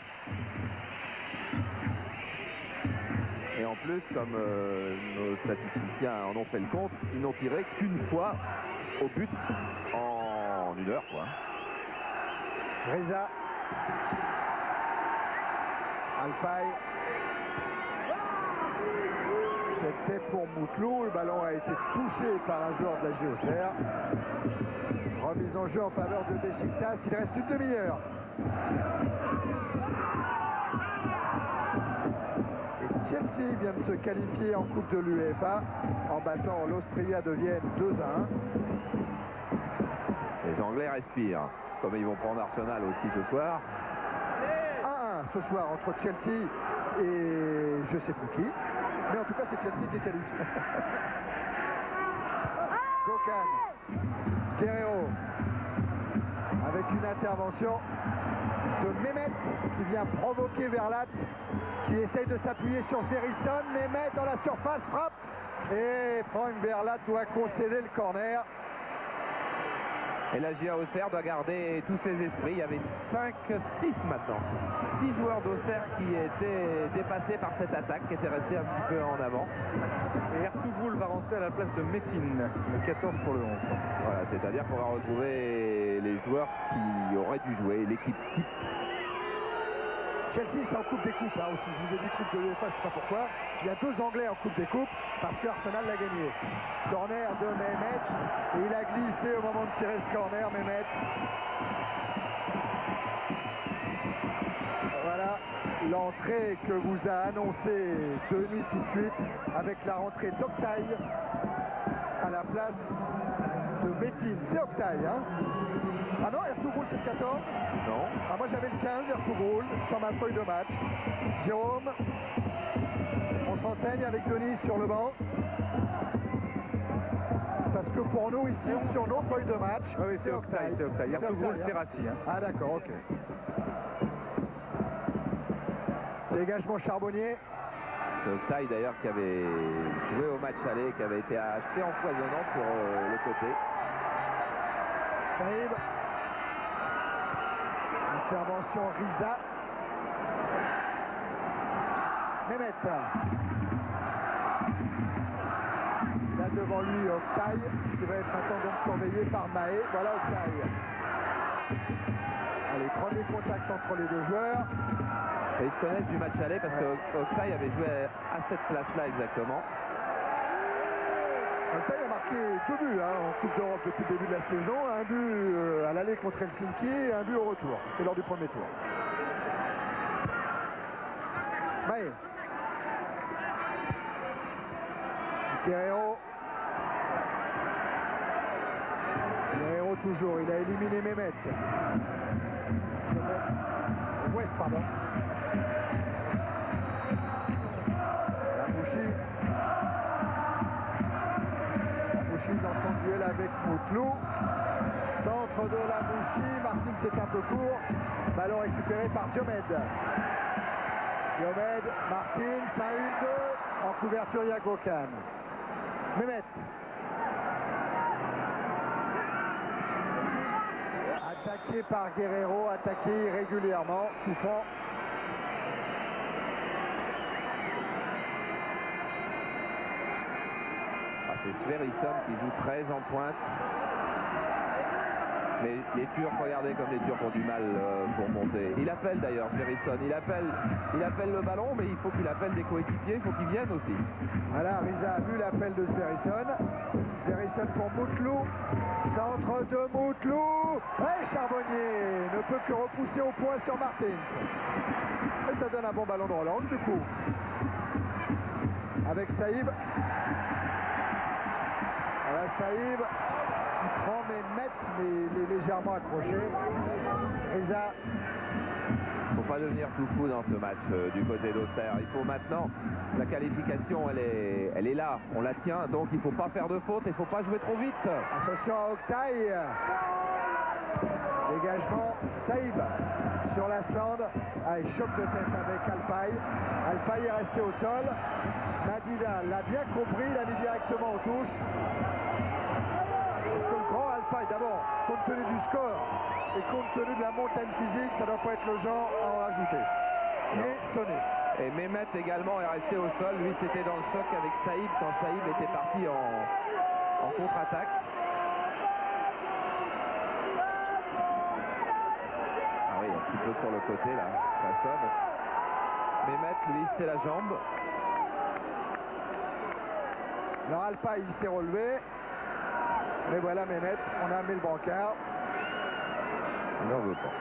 S4: Et en plus, comme nos statisticiens en ont fait le compte, ils n'ont tiré qu'une fois au but en 1 heure, quoi.
S2: Reza. Alpay. C'était pour Moutlou. Le ballon a été touché par un joueur de la JOCR. Remise en jeu en faveur de Beşiktaş. Il reste une demi-heure. Et Chelsea vient de se qualifier en Coupe de l'UEFA en battant l'Austria de Vienne 2-1.
S4: Les Anglais respirent, comme ils vont prendre Arsenal aussi ce soir.
S2: 1-1 ce soir entre Chelsea et je sais plus qui. Mais en tout cas, c'est Chelsea qui est qualifié. Kokan. Guerrero. Avec une intervention de Mehmet qui vient provoquer Verlat, qui essaye de s'appuyer sur Sverrisson. Mehmet dans la surface, frappe. Et Frank Verlat doit concéder le corner.
S4: Et la GIA Auxerre doit garder tous ses esprits. Il y avait 5-6 maintenant. 6 joueurs d'Auxerre qui étaient dépassés par cette attaque, qui étaient restés un petit peu en avant.
S3: Et Ertuğrul va rentrer à la place de Metin, le 14 pour le 11.
S4: Voilà, c'est-à-dire qu'on va retrouver les joueurs qui auraient dû jouer, l'équipe type.
S2: Chelsea, c'est en Coupe des Coupes aussi. Je vous ai dit Coupe de l'UEFA, je ne sais pas pourquoi. Il y a 2 Anglais en Coupe des Coupes parce que Arsenal l'a gagné. Corner de Mehmet. Et il a glissé au moment de tirer ce corner, Mehmet. Voilà l'entrée que vous a annoncé Denis tout de suite avec la rentrée d'Oktay à la place de Metin. C'est Oktay, hein? Ah non, Ertuğrul c'est le 14?
S4: Non.
S2: Ah, moi j'avais le 15, Ertuğrul, sur ma feuille de match. Jérôme, on se renseigne avec Denis sur le banc. Parce que pour nous ici, sur nos feuilles de match,
S3: Ah oui, c'est Oktay, c'est Oktay. Ertuğrul, c'est
S2: hein.
S3: Rassi. Hein.
S2: Ah d'accord, ok. Dégagement Charbonnier.
S4: Oktay d'ailleurs qui avait joué au match aller, qui avait été assez empoisonnant sur le côté.
S2: Saïb. Intervention Riza. Mehmet. Là devant lui Oktay, qui va être maintenant donc surveillé par Mahé. Voilà Oktay. contact entre les deux joueurs.
S4: Et ils se connaissent du match aller parce que Oktay avait joué à cette place-là exactement.
S2: Oktay a marqué 2 buts en Coupe d'Europe depuis le début de la saison. Un but à l'aller contre Helsinki et un but au retour. C'était lors du premier tour. Maé. Guerrero. Guerrero toujours. Il a éliminé Mehmet. West, pardon. Lamouchi. Lamouchi dans son duel avec Moutlou. Centre de Lamouchi. Martin, c'est un peu court. Ballon récupéré par Diomed. Diomed, Martin, 1-1-2. En couverture, Yago Khan. Mehmet. Attaqué par Guerrero, attaqué régulièrement, tout franc.
S4: C'est Sverrisson qui joue très en pointe. Mais les Turcs, regardez comme les Turcs ont du mal pour monter. Il appelle d'ailleurs Sverrisson, il appelle le ballon, mais il faut qu'il appelle des coéquipiers, il faut qu'ils viennent aussi.
S2: Voilà, Riza a vu l'appel de Sverrisson. Sverrisson pour Moutlou. Centre de Moutlou. Et Charbonnier ne peut que repousser au point sur Martins. Et ça donne un bon ballon de Roland du coup. Avec Saïb. Voilà Saïb. Il prend Mehmet, mais il est légèrement accroché. Riza.
S4: Il ne faut pas devenir tout fou dans ce match du côté d'Auxerre. Il faut maintenant, la qualification, elle est là, on la tient, donc il ne faut pas faire de faute, il ne faut pas jouer trop vite.
S2: Attention à Oktay. Dégagement, Saïb sur l'Asland. Allez, choc de tête avec Alpay. Alpay est resté au sol. Madida l'a bien compris, il a mis directement aux touches. Parce que le grand Alpay, d'abord, compte tenu du score et compte tenu de la montagne physique, ça ne doit pas être le genre à en rajouter. Il est sonné.
S4: Et Mehmet également est resté au sol. Lui, c'était dans le choc avec Saïb quand Saïb était parti en contre-attaque. Ah oui, un petit peu sur le côté là, ça sonne. Mehmet, lui, c'est la jambe.
S2: Alors Alpay, il s'est relevé. Mais voilà Mehmet, on a mis le brancard.
S4: Il n'en veut pas.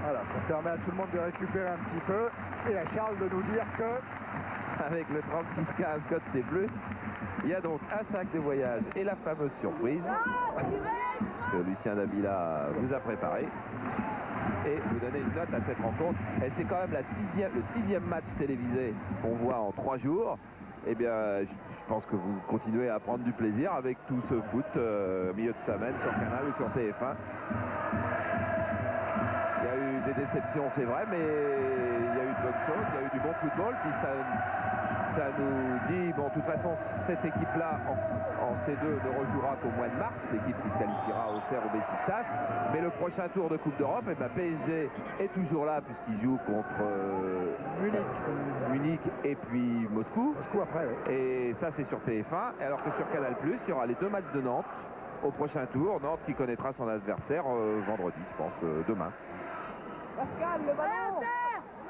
S2: Voilà, ça permet à tout le monde de récupérer un petit peu. Et à Charles de nous dire que...
S4: Avec le 36-15 code C+, il y a donc un sac de voyage et la fameuse surprise que Lucien Dabila vous a préparé. Et vous donnez une note à cette rencontre. Et c'est quand même le sixième match télévisé qu'on voit en 3 jours. Eh bien, je pense que vous continuez à prendre du plaisir avec tout ce foot au milieu de semaine sur Canal ou sur TF1. Il y a eu des déceptions, c'est vrai, mais il y a eu de bonnes choses, il y a eu du bon football. Puis ça nous dit, bon, de toute façon, cette équipe-là en C2 ne rejouera qu'au mois de mars, l'équipe qui se qualifiera au Serre au Beşiktaş. Mais le prochain tour de Coupe d'Europe, eh ben, PSG est toujours là puisqu'il joue contre Munich et puis Moscou.
S2: Moscou après, oui.
S4: Et ça, c'est sur TF1. Alors que sur Canal+, il y aura les 2 matchs de Nantes au prochain tour. Nantes qui connaîtra son adversaire vendredi, je pense, demain.
S6: Pascal, le ballon.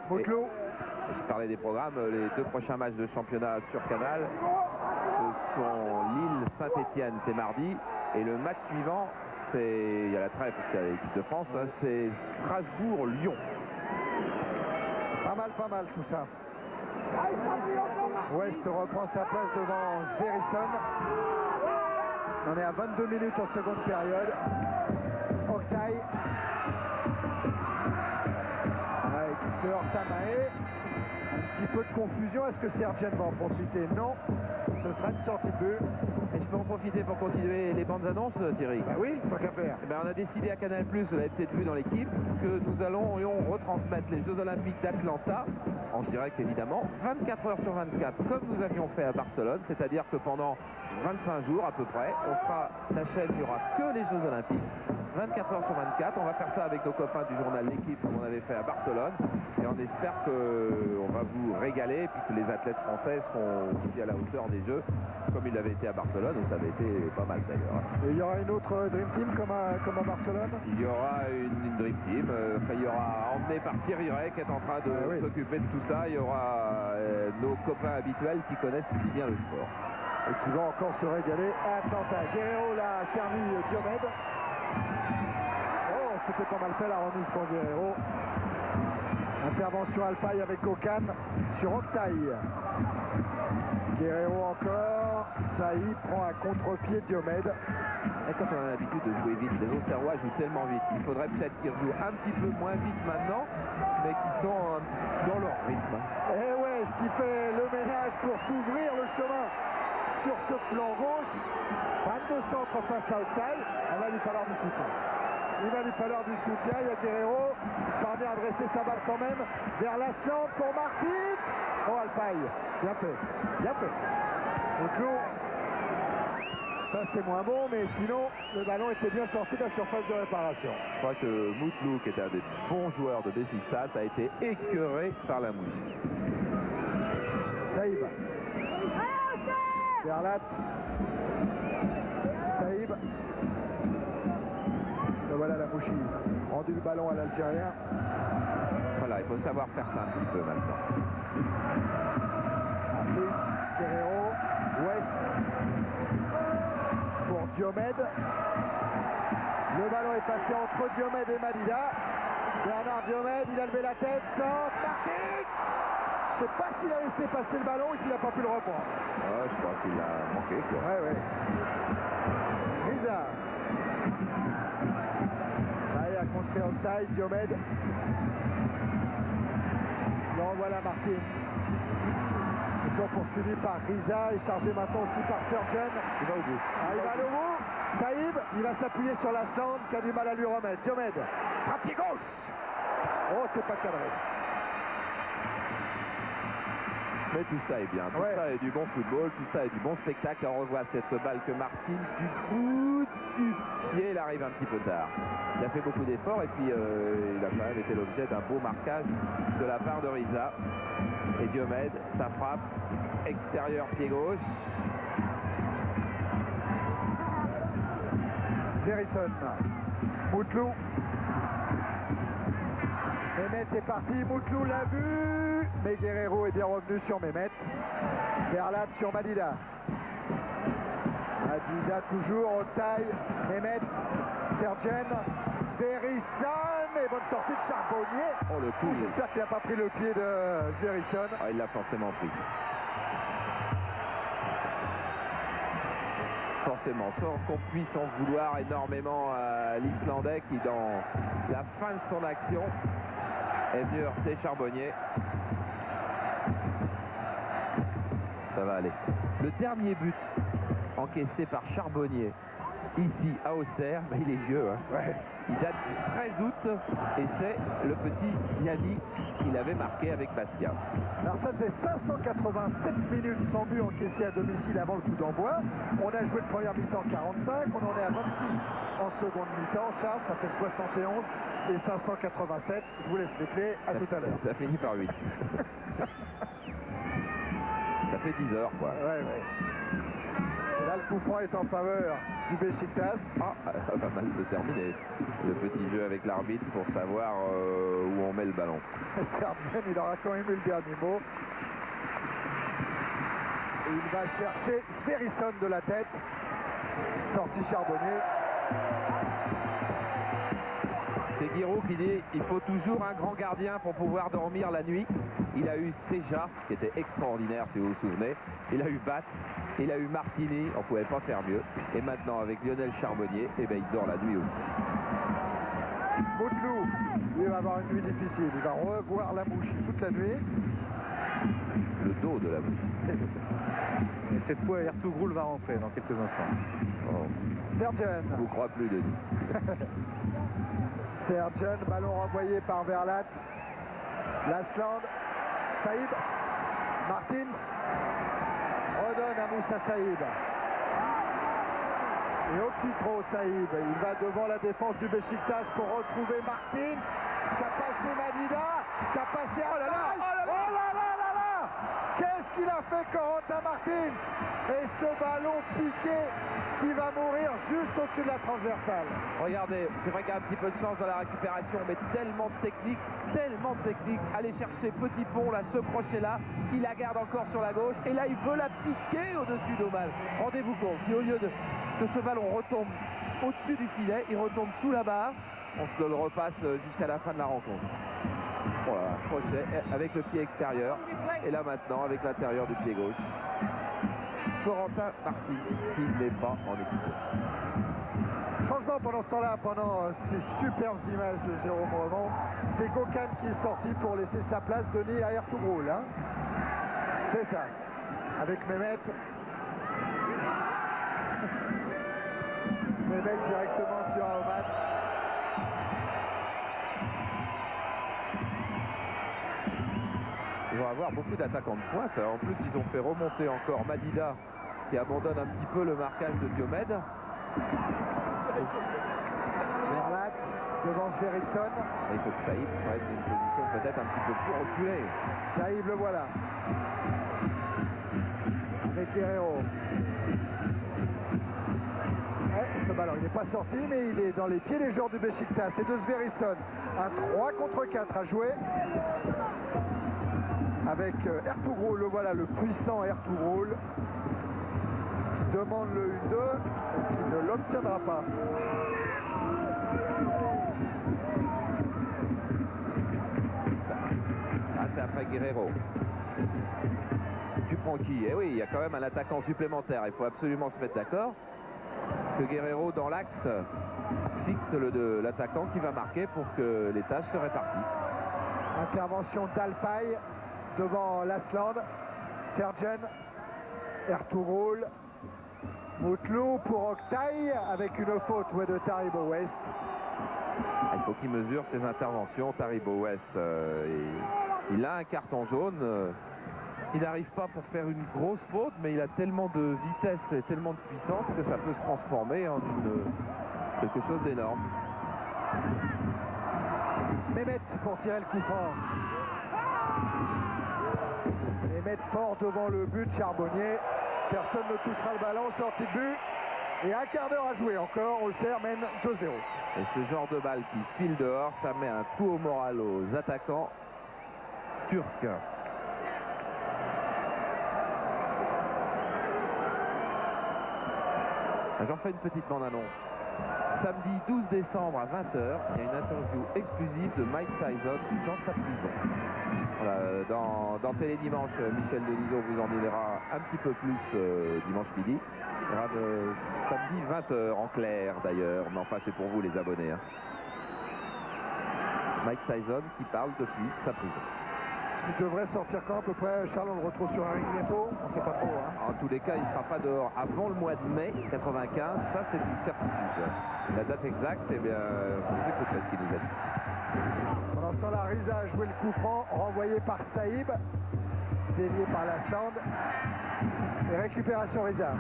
S2: Moutlou.
S4: Je parlais des programmes, les 2 prochains matchs de championnat sur Canal, ce sont Lille-Saint-Etienne, c'est mardi, et le match suivant, il y a la trêve parce qu'il y a l'équipe de France, hein, c'est Strasbourg-Lyon.
S2: Pas mal tout ça. West reprend sa place devant Sverrisson. On est à 22 minutes en seconde période. Oktay. Qui se heurte à Maé. Un petit peu de confusion. Est-ce que Sergen va en profiter? Non. Ce sera une sortie de but.
S4: Et je peux en profiter pour continuer les bandes annonces, Thierry?
S2: Bah oui, tant qu'à faire.
S4: Eh ben, on a décidé à Canal+, vous l'avez peut-être vu dans l'équipe, que nous allons retransmettre les Jeux Olympiques d'Atlanta en direct évidemment, 24 heures sur 24, comme nous avions fait à Barcelone, c'est-à-dire que pendant 25 jours à peu près, la chaîne, il n'y aura que les Jeux Olympiques, 24 heures sur 24. On va faire ça avec nos copains du journal L'équipe comme on avait fait à Barcelone, et on espère qu'on va vous régaler, et puis que les athlètes français seront aussi à la hauteur des Jeux, comme il avait été à Barcelone, où ça avait été pas mal d'ailleurs.
S2: Et il y aura une autre Dream Team comme à Barcelone?
S4: Il y aura une Dream Team, il y aura emmené par Thierry Rey qui est en train de s'occuper de tout ça. Il y aura nos copains habituels qui connaissent si bien le sport.
S2: Et qui vont encore se régaler à Atlanta. Guerrero l'a servi Diomède. Oh, c'était pas mal fait la remise pour Guerrero. Intervention Alpaï avec Kokan sur Octaï. Guerrero encore. Saïd prend à contre-pied Diomède.
S4: Et quand on a l'habitude de jouer vite, les Auxerrois jouent tellement vite. Il faudrait peut-être qu'ils rejouent un petit peu moins vite maintenant, mais qu'ils sont dans leur rythme.
S2: Et ouais, Steve fait le ménage pour s'ouvrir le chemin sur ce flanc gauche. Pas de centre face à Octaï. Il va lui falloir du soutien. Il va lui falloir du soutien. Il y a Guerrero qui parvient à dresser sa balle quand même vers l'Asland pour Martins. Oh, Alpaï. Bien fait. Bien fait. Moutlou. Ça c'est moins bon, mais sinon le ballon était bien sorti de la surface de réparation.
S4: Je crois que Moutlou, qui est un des bons joueurs de Besiktas, a été écœuré par la mouche.
S2: Saïb. Verlat. Saïb. Et voilà la mouchi. Rendu le ballon à l'Algérien.
S4: Voilà, il faut savoir faire ça un petit peu maintenant.
S2: Guerrero. West. Pour Diomède. Le ballon est passé entre Diomède et Madida. Bernard Diomède, il a levé la tête. Centre. Martins. Je ne sais pas s'il a laissé passer le ballon ou s'il n'a pas pu le reprendre.
S4: Je crois qu'il a manqué, quoi.
S2: Ouais. Riza. Allez, à contrer Octaï, Diomède. Là, voilà Martins. Ils sont poursuivis par Riza et chargé maintenant aussi par Surgeon.
S4: Il va au bout.
S2: Il va au bout. Saïb, il va s'appuyer sur l'Asland qui a du mal à lui remettre. Diomède. À pied gauche. Oh, c'est pas cadré.
S4: Mais tout ça est bien, tout ça est du bon football, tout ça est du bon spectacle. On revoit cette balle que Martin, du bout du pied, il arrive un petit peu tard. Il a fait beaucoup d'efforts et puis il a quand même été l'objet d'un beau marquage de la part de Riza. Et Diomède, ça frappe, extérieur pied gauche.
S2: Sverrisson. Moutlou. Mehmet est parti, Moutlou l'a vu, mais Guerrero est bien revenu sur Mehmet. Verlat sur Madida. Madida toujours, Octaï, Mehmet, Sergen, Sverrisson, et bonne sortie de Charbonnier.
S4: Oh le coup.
S2: J'espère qu'il n'a pas pris le pied de Sverrisson.
S4: Il l'a forcément pris. Forcément, sans qu'on puisse en vouloir énormément à l'Islandais qui, dans la fin de son action, est venu heurter Charbonnier. Ça va aller. Le dernier but encaissé par Charbonnier ici à Auxerre, mais il est vieux. Il date du 13 août et c'est le petit Ziani qu'il avait marqué avec Bastia.
S2: Alors ça faisait 587 minutes sans but encaissé à domicile avant le coup d'envoi. On a joué le première mi-temps 45, on en est à 26 en seconde mi-temps. Charles, ça fait 71 et 587. Je vous laisse les clés, à tout à l'heure.
S4: Ça finit par 8. Ça fait 10 heures quoi.
S2: Ouais. Et là le coup franc est en faveur du Besiktas.
S4: Pas mal se terminer. Le petit jeu avec l'arbitre pour savoir où on met le ballon.
S2: Sergen, il aura quand même eu le dernier mot. Et il va chercher Sverrisson de la tête. Sorti Charbonnier.
S4: C'est Giroud qui dit il faut toujours un grand gardien pour pouvoir dormir la nuit. Il a eu Seja, qui était extraordinaire si vous vous souvenez. Il a eu Batz, il a eu Martini, on ne pouvait pas faire mieux. Et maintenant avec Lionel Charbonnier, il dort la nuit aussi.
S2: Moutlou, lui va avoir une nuit difficile. Il va revoir la mouche toute la nuit.
S4: Le dos de la mouche.
S3: Et cette fois, Ertugrul va rentrer dans quelques instants.
S2: Sergen.
S4: Je vous crois plus, Denis.
S2: Sergen, ballon renvoyé par Verlat. L'Asland. Saïb. Martins redonne à Moussa Saïb. Et au petit trot, Saïb, il va devant la défense du Beşiktaş pour retrouver Martins. Qui a passé Madida, qui a passé Alay. Oh là là là là! Qu'est-ce qu'il a fait Corentin Martins? Et ce ballon piqué qui va mourir juste au-dessus de la transversale.
S4: Regardez, c'est vrai qu'il y a un petit peu de chance dans la récupération, mais tellement de technique, tellement de technique. Aller chercher Petit Pont, là, ce crochet-là, il la garde encore sur la gauche, et là, il veut la piquer au-dessus d'Omal. Rendez-vous compte, si au lieu de que ce ballon retombe au-dessus du filet, il retombe sous la barre, on se le repasse jusqu'à la fin de la rencontre. Voilà, crochet avec le pied extérieur, et là maintenant avec l'intérieur du pied gauche. Corentin Martins qui n'est pas en équipe.
S2: Changement pendant ce temps-là, pendant ces superbes images de Jérôme Roman, c'est Gökhan qui est sorti pour laisser sa place donnée à Ertuğrul. Hein. C'est ça, avec Mehmet. Mehmet directement sur Aouman.
S4: Ils vont avoir beaucoup d'attaquants de pointe. En plus, ils ont fait remonter encore Madida qui abandonne un petit peu le marquage de Diomède.
S2: Merlat devant Sverrisson.
S4: Il faut que Saïb prenne une position peut-être un petit peu plus reculée.
S2: Saïb le voilà. Avec Guerrero. Ouais, ce ballon, il n'est pas sorti, mais il est dans les pieds des joueurs du Beşiktaş. C'est de Sverrisson. Un 3 contre 4 à jouer. Avec Ertuğrul, le voilà, le puissant Ertuğrul. Qui demande le 1-2 et qui ne l'obtiendra pas.
S4: Ah, c'est après Guerrero. Tu prends qui? Eh oui, il y a quand même un attaquant supplémentaire. Il faut absolument se mettre d'accord que Guerrero dans l'axe fixe l'attaquant qui va marquer pour que les tâches se répartissent.
S2: Intervention d'Alpay devant Lasland. Sergen, Ertuğrul, Mutlu pour Oktay avec une faute de Taribo West.
S4: Il faut qu'il mesure ses interventions. Taribo West, il a un carton jaune. Il n'arrive pas pour faire une grosse faute, mais il a tellement de vitesse et tellement de puissance que ça peut se transformer en quelque chose d'énorme.
S2: Mehmet pour tirer le coup franc. Mehmet fort devant le but de Charbonnier. Personne ne touchera le ballon, sortie de but. Et un quart d'heure à jouer encore. Auxerre mène 2-0.
S4: Et ce genre de balle qui file dehors, ça met un coup au moral aux attaquants turcs. J'en fais une petite bande-annonce. Samedi 12 décembre à 20h, il y a une interview exclusive de Mike Tyson dans sa prison. Voilà, dans Télé Dimanche, Michel Denisot vous en dira un petit peu plus dimanche midi. Il y aura samedi 20h en clair d'ailleurs, mais enfin c'est pour vous les abonnés. Hein. Mike Tyson qui parle depuis sa prison.
S2: Il devrait sortir quand à peu près? Charles, on le retrouve sur un ring bientôt? On ne sait pas trop. Hein.
S4: En tous les cas, il ne sera pas dehors avant le mois de mai 95. Ça, c'est une certitude. La date exacte, eh bien, vous écouterez ce qu'il nous a dit.
S2: Pendant ce temps-là, Riza a joué le coup franc, renvoyé par Saïb, dévié par Lasland. Et récupération Riza.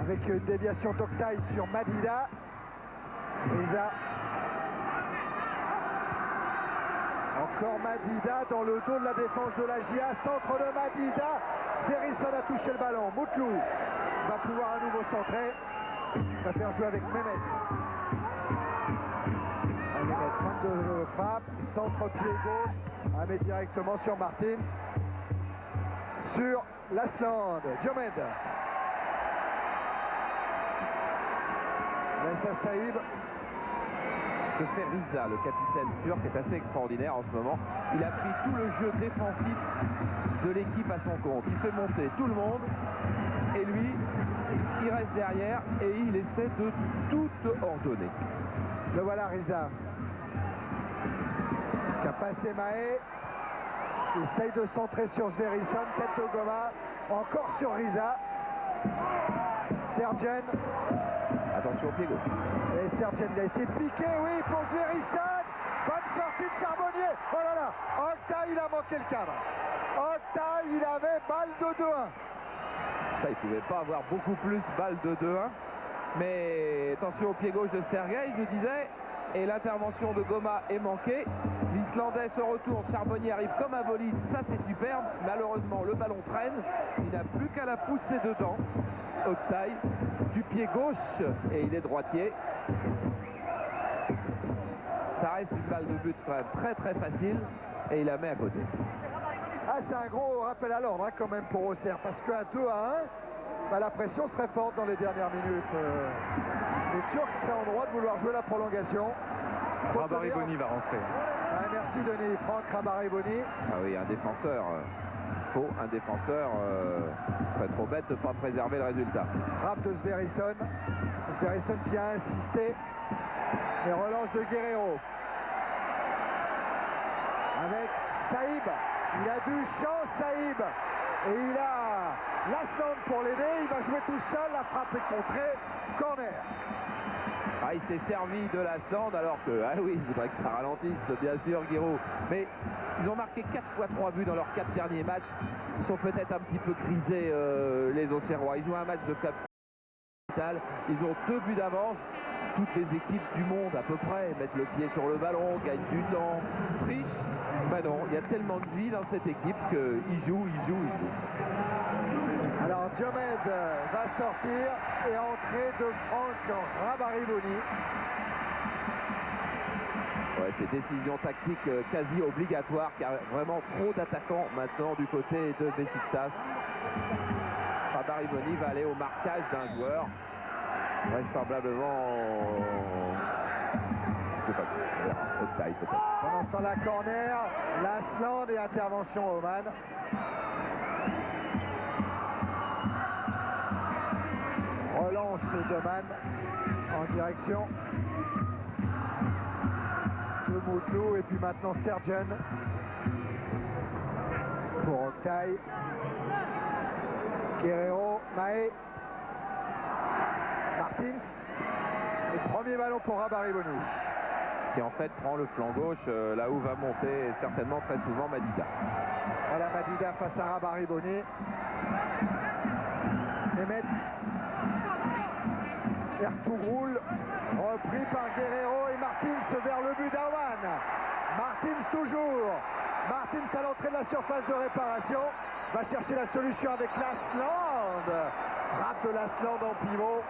S2: Avec une déviation d'Oktay sur Madida. Riza. Encore Madida dans le dos de la défense de la GIA. Centre de Madida. Sverrisson a touché le ballon. Mutlu va pouvoir à nouveau centrer. Il va faire jouer avec Mehmet. Mehmet, pointe de frappe. Centre pied gauche. À mettre directement sur Martins. Sur Lasland. Diomède. Laisse à Saïb.
S4: Ce que fait Riza, le capitaine turc, est assez extraordinaire en ce moment. Il a pris tout le jeu défensif de l'équipe à son compte. Il fait monter tout le monde et lui, il reste derrière et il essaie de tout ordonner.
S2: Le voilà Riza. Qui a passé Mahé. Il essaye de centrer sur Sverrisson. Tête de Goma. Encore sur Riza. Sergen.
S4: Attention au pied gauche.
S2: Et Sergen a essayé de piquer, oui, pour Sverrisson. Bonne sortie de Charbonnier. Oh là là, Octaï, il a manqué le cadre. Octaï, il avait balle de 2-1.
S4: Ça, il ne pouvait pas avoir beaucoup plus balle de 2-1. Mais attention au pied gauche de Sergueï, je disais. Et l'intervention de Goma est manquée. L'Islandais se retourne, Charbonnier arrive comme un bolide, ça c'est superbe. Malheureusement, le ballon traîne. Il n'a plus qu'à la pousser dedans. Octaï, du pied gauche, et il est droitier. Ça reste une balle de but quand même très très facile. Et il la met à côté.
S2: Ah, c'est un gros rappel à l'ordre quand même pour Auxerre, parce qu'à 2-1, bah, la pression serait forte dans les dernières minutes. Les Turcs seraient en droit de vouloir jouer la prolongation.
S3: Rabariboni va rentrer.
S2: Ah, merci Denis. Franck Rabariboni.
S4: Ah oui, un défenseur. Faux, un défenseur serait trop bête de ne pas préserver le résultat.
S2: Frappe de Sverrisson. Sverrisson qui a insisté. Et relance de Guerrero. Avec Saïb. Il a du champ, Saïb. Et il a l'Asland pour l'aider. Il va jouer tout seul. La frappe est contrée. Corner.
S4: Ah, il s'est servi de la Sande alors que, ah oui, il faudrait que ça ralentisse, bien sûr, Guiraud. Mais ils ont marqué 4 fois 3 buts dans leurs 4 derniers matchs. Ils sont peut-être un petit peu grisés, les Auxerrois. Ils jouent un match de capital. Ils ont 2 buts d'avance. Toutes les équipes du monde, à peu près, mettent le pied sur le ballon, gagnent du temps, trichent. Ben non, il y a tellement de vie dans cette équipe qu'ils jouent.
S2: Alors Diomède va sortir et entrée de Franck Rabariboni.
S4: Ouais, c'est décision tactique quasi obligatoire car vraiment trop d'attaquants maintenant du côté de Beşiktaş. Rabariboni va aller au marquage d'un joueur. Vraisemblablement, je sais pas qui, Octaï peut-être.
S2: Pendant ce temps-là, corner, l'Asland et intervention Oman. Relance d'Oman en direction de Moutlou et puis maintenant Sergen pour Octaï. Guerrero, Maé. Martins, le premier ballon pour Rabariboni.
S4: Qui en fait prend le flanc gauche, là où va monter certainement très souvent Madida.
S2: Voilà Madida face à Rabariboni. Mehmet Ertuğrul, repris par Guerrero et Martins vers le but d'Awan. Martins toujours. Martins à l'entrée de la surface de réparation. Va chercher la solution avec l'Asland. Frappe de l'Asland en pivot.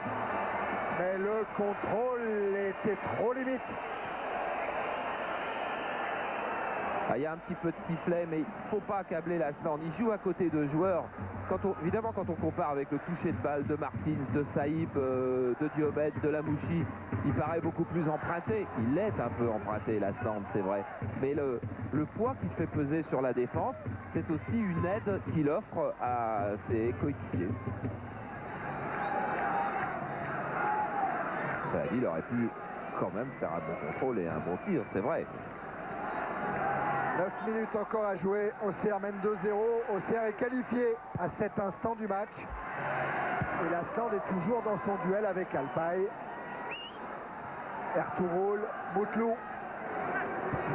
S2: Mais le contrôle était trop limite.
S4: Il y a un petit peu de sifflet, mais il ne faut pas accabler l'Asland. Il joue à côté de joueurs. Évidemment, quand on compare avec le toucher de balle de Martins, de Saïb, de Diomède, de Lamouchi, il paraît beaucoup plus emprunté. Il est un peu emprunté, l'Asland, c'est vrai. Mais le poids qu'il fait peser sur la défense, c'est aussi une aide qu'il offre à ses coéquipiers. Il aurait pu quand même faire un bon contrôle et un bon tir, c'est vrai.
S2: 9 minutes encore à jouer. Auxerre mène 2-0. Auxerre est qualifié à cet instant du match. Et l'Asland est toujours dans son duel avec Alpay. Ertuğrul, Moutlou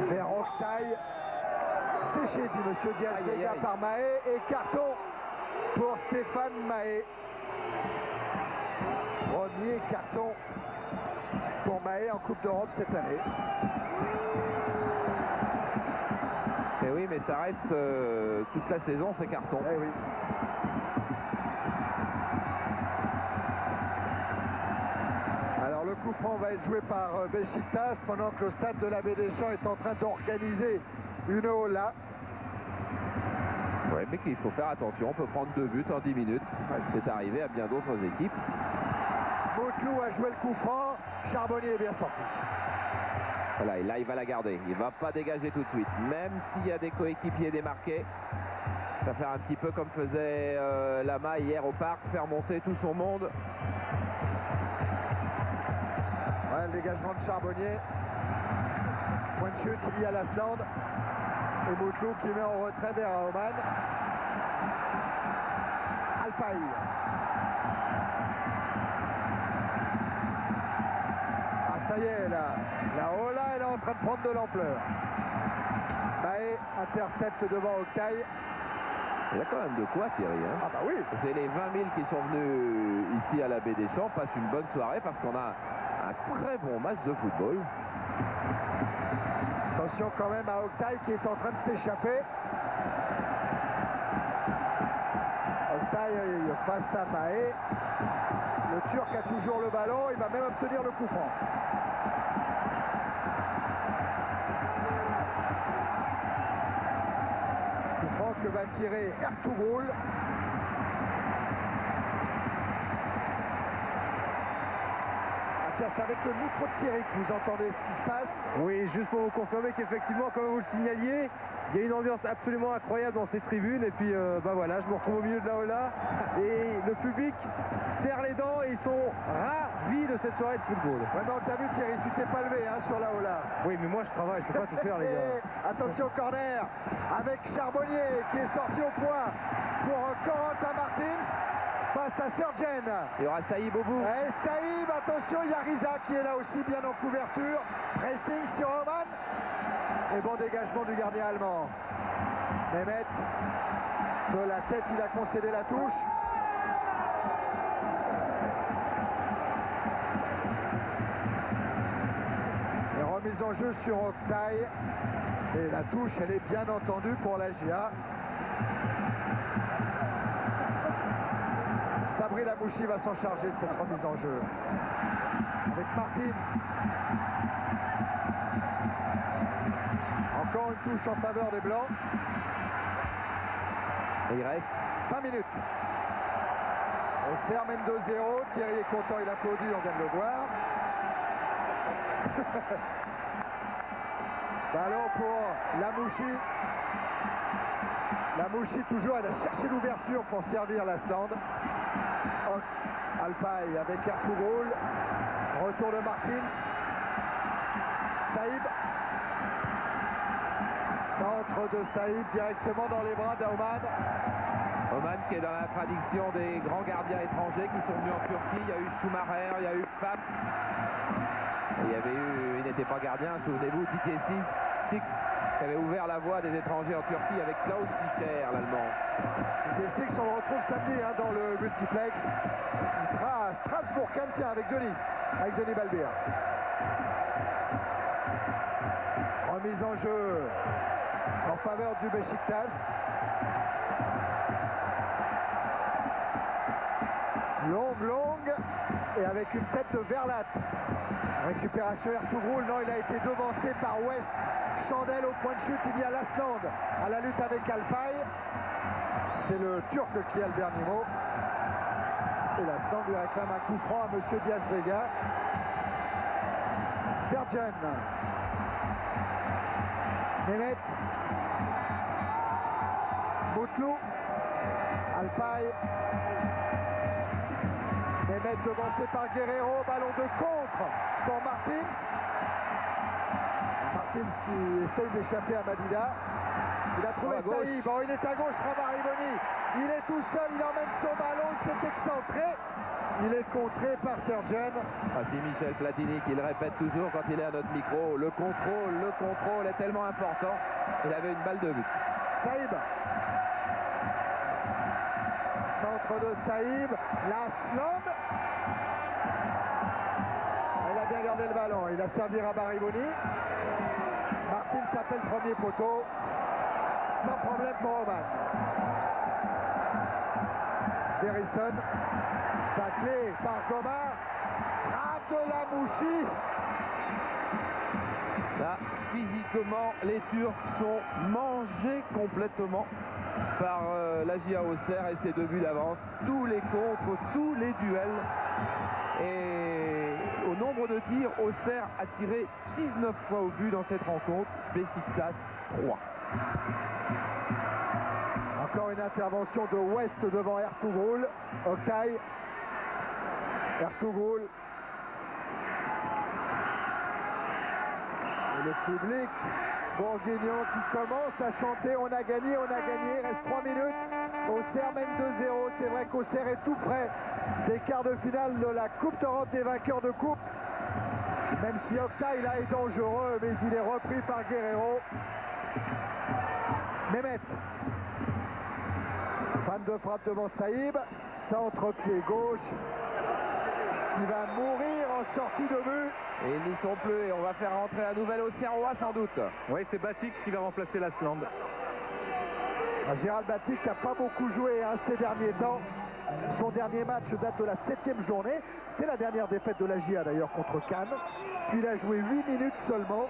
S2: vers Octaï. Séché, dit Monsieur Diaz Vega par Maé. Et carton pour Stéphane Maé. Premier carton pour Maé en Coupe d'Europe cette année.
S4: Et oui, mais ça reste toute la saison, ces cartons.
S2: Eh oui. Alors le coup franc va être joué par Beşiktaş pendant que le stade de la Baie des Champs est en train d'organiser une hola.
S4: Oui, mais qu'il faut faire attention, on peut prendre 2 buts en 10 minutes. C'est arrivé à bien d'autres équipes.
S2: Moutlou a joué le coup franc, Charbonnier est bien sorti.
S4: Voilà, et là il va la garder, il va pas dégager tout de suite, même s'il y a des coéquipiers démarqués. Ça va faire un petit peu comme faisait Lama hier au parc, faire monter tout son monde.
S2: Ouais, le dégagement de Charbonnier. Point de chute, il y a l'Asland. Et Moutlou qui met en retrait vers Oman. Alpay. ça y est, la Ola, elle est en train de prendre de l'ampleur. Bae intercepte devant Octaï.
S7: Il y a quand même de quoi, Thierry. Hein.
S2: Ah bah oui.
S7: C'est les 20 000 qui sont venus ici à la Baie des Champs, passent une bonne soirée parce qu'on a un très bon match de football.
S2: Attention quand même à Octaï qui est en train de s'échapper. Octaï face à Bae. Le Turc a toujours le ballon, il va même obtenir le coup franc. Coup franc que va tirer Ertuğrul. C'est avec le micro de Thierry que vous entendez ce qui se passe.
S3: Oui, juste pour vous confirmer qu'effectivement, comme vous le signaliez, il y a une ambiance absolument incroyable dans ces tribunes. Et puis, bah voilà, je me retrouve au milieu de la Ola. Et le public serre les dents et ils sont ravis de cette soirée de football.
S2: Ouais, non, t'as vu Thierry, tu t'es pas levé hein, sur la Ola.
S3: Oui, mais moi je travaille, je peux pas tout faire, les gars.
S2: Attention, corner avec Charbonnier qui est sorti au point pour Corentin Martins. Face à Sergen.
S7: Il y aura Saïb au bout.
S2: Et Saïb, attention, il y a Riza qui est là aussi bien en couverture. Pressing sur Oman. Et bon dégagement du gardien allemand. Mehmet, de la tête, il a concédé la touche. Et remise en jeu sur Octaï. Et la touche, elle est bien entendue pour la GIA. Sabri Lamouchi va s'en charger de cette remise en jeu. Avec Martins. Encore une touche en faveur des Blancs.
S7: Et il reste
S2: 5 minutes. Auxerre mène 2-0. Thierry est content, il applaudit, on vient de le voir. Ballon pour Lamouchi. Lamouchi toujours, elle a cherché l'ouverture pour servir l'Asland. Alpaï avec Ertuğrul. Retour de Martins. Saïb. Centre de Saïb directement dans les bras d'Oman.
S7: Oman qui est dans la tradition des grands gardiens étrangers qui sont venus en Turquie. Il y a eu Schumacher, il y a eu Fab. Et il y avait eu, il n'était pas gardien, souvenez-vous, Didier Six qui avait ouvert la voie des étrangers en Turquie avec Klaus Fischer, l'Allemand.
S2: Didier Six, on le retrouve samedi hein, dans le multiplex. Il sera à Strasbourg-Cannes avec Denis Balbir. Remise en jeu en faveur du Beşiktaş. Longue et avec une tête de Verlat. Récupération Ertuğrul, non, il a été devancé par West. Chandel au point de chute, il y a Lasland à la lutte avec Alpaï. C'est le Turc qui a le dernier mot. Et Lasland lui réclame un coup franc à Monsieur Diaz Vega. Sergen. Mehmet. Moutlou. Alpaï. Mehmet devancé par Guerrero. Ballon de contre pour Martins. Martins qui essaye d'échapper à Madida. Il a trouvé Saïb. Bon, il est à gauche, Rabariboni. Il est tout seul, il emmène son ballon, il s'est excentré. Il est contré par Sergen.
S7: Ah, c'est Michel Platini qui le répète toujours quand il est à notre micro. Le contrôle est tellement important. Il avait une balle de but.
S2: Saïb. Centre de Saïb. La slam. Il a bien gardé le ballon. Il a servi Rabariboni. Martin s'appelle premier poteau. Sans problème pour Oman. Sverrisson. Taclé par Gomar. Frappe de Lamouchi.
S7: Là, physiquement, les Turcs sont mangés complètement par la GIA Auxerre et ses 2 buts d'avance. Tous les contres, tous les duels. Et au nombre de tirs, Auxerre a tiré 19 fois au but dans cette rencontre. Beşiktaş 3.
S2: Encore une intervention de West devant Ertuğrul. Octaï. Ertuğrul. Et le public bourguignon qui commence à chanter. On a gagné, il reste 3 minutes. Auxerre mène 2-0. C'est vrai qu'Auxerre est tout près des quarts de finale de la Coupe d'Europe des vainqueurs de coupe. Même si Oktay là est dangereux, mais il est repris par Guerrero. Mehmet. Fan de frappe devant Saïb. Centre-pied gauche. Qui va mourir en sortie de but.
S7: Et ils n'y sont plus et on va faire rentrer la nouvelle Auxerrois sans doute.
S3: Oui, c'est Batik qui va remplacer Lasland.
S2: Gérald Batik n'a pas beaucoup joué ces derniers temps. Son dernier match date de la 7e journée. C'était la dernière défaite de la GIA d'ailleurs contre Cannes. Puis il a joué 8 minutes seulement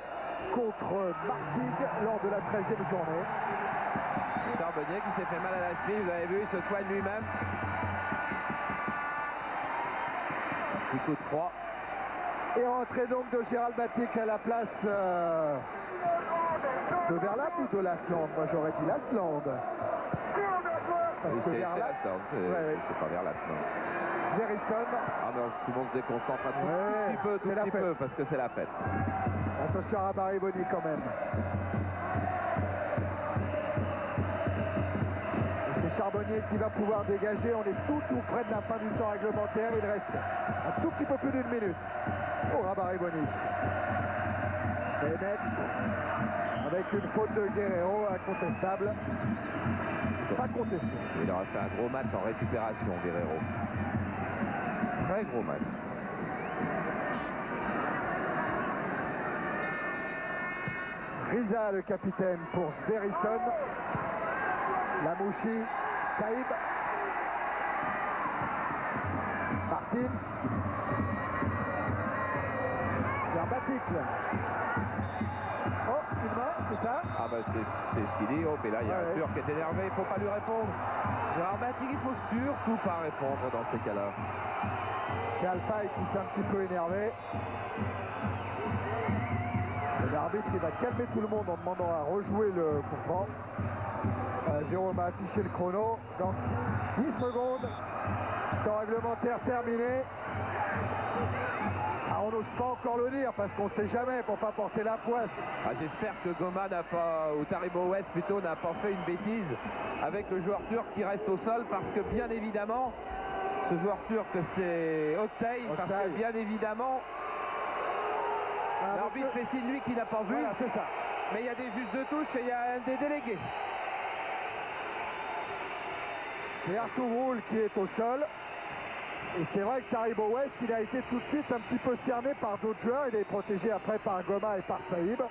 S2: contre Martigues lors de la 13e journée.
S7: Charbonnier qui s'est fait mal à la cheville, vous avez vu, il se soigne lui-même. Petit coup de froid.
S2: Et entrée donc de Gérald Batik à la place de Verlap ou de Lasland. Moi j'aurais dit Lasland. Parce que
S7: C'est
S2: Verlap,
S7: Lasland, c'est pas Verlap, non.
S2: Sverrisson.
S7: Ah non, tout le monde se déconcentre un
S2: Ouais,
S7: tout petit peu, parce que c'est la fête.
S2: Attention à Rabariboni quand même. Et c'est Charbonnier qui va pouvoir dégager. On est tout près de la fin du temps réglementaire. Il reste un tout petit peu plus d'une minute. Oh, Rabariboni. Bennett avec une faute de Guerrero incontestable. Pas contesté.
S7: Il aura fait un gros match en récupération, Guerrero. Très gros match.
S2: Riza, le capitaine pour Sverrisson. Lamouchi, Taïb. Martins. Vers Batik. Oh, une main, c'est ça?
S7: Ah bah c'est ce qu'il dit. Oh, mais là il y a un Turc qui est énervé, il ne faut pas lui répondre. Gérard Batik, il faut surtout pas répondre dans ces cas-là.
S2: C'est Alphaï qui s'est un petit peu énervé. L'arbitre il va calmer tout le monde en demandant à rejouer le coup franc. Jérôme a affiché le chrono. Donc 10 secondes. Temps réglementaire terminé. Ah, on n'ose pas encore le dire parce qu'on ne sait jamais pour ne pas porter la poisse.
S7: Ah, j'espère que Goma n'a pas, ou Taribo West plutôt, n'a pas fait une bêtise avec le joueur turc qui reste au sol parce que bien évidemment, ce joueur turc c'est Oktay, parce que bien évidemment, l'arbitre fait signe lui qui n'a pas vu.
S2: Voilà, c'est ça.
S7: Mais il y a des juges de touche et il y a un des délégués.
S2: C'est Arthur Roule qui est au sol. Et c'est vrai que Taribo West, il a été tout de suite un petit peu cerné par d'autres joueurs. Il est protégé après par Goma et par Saïb.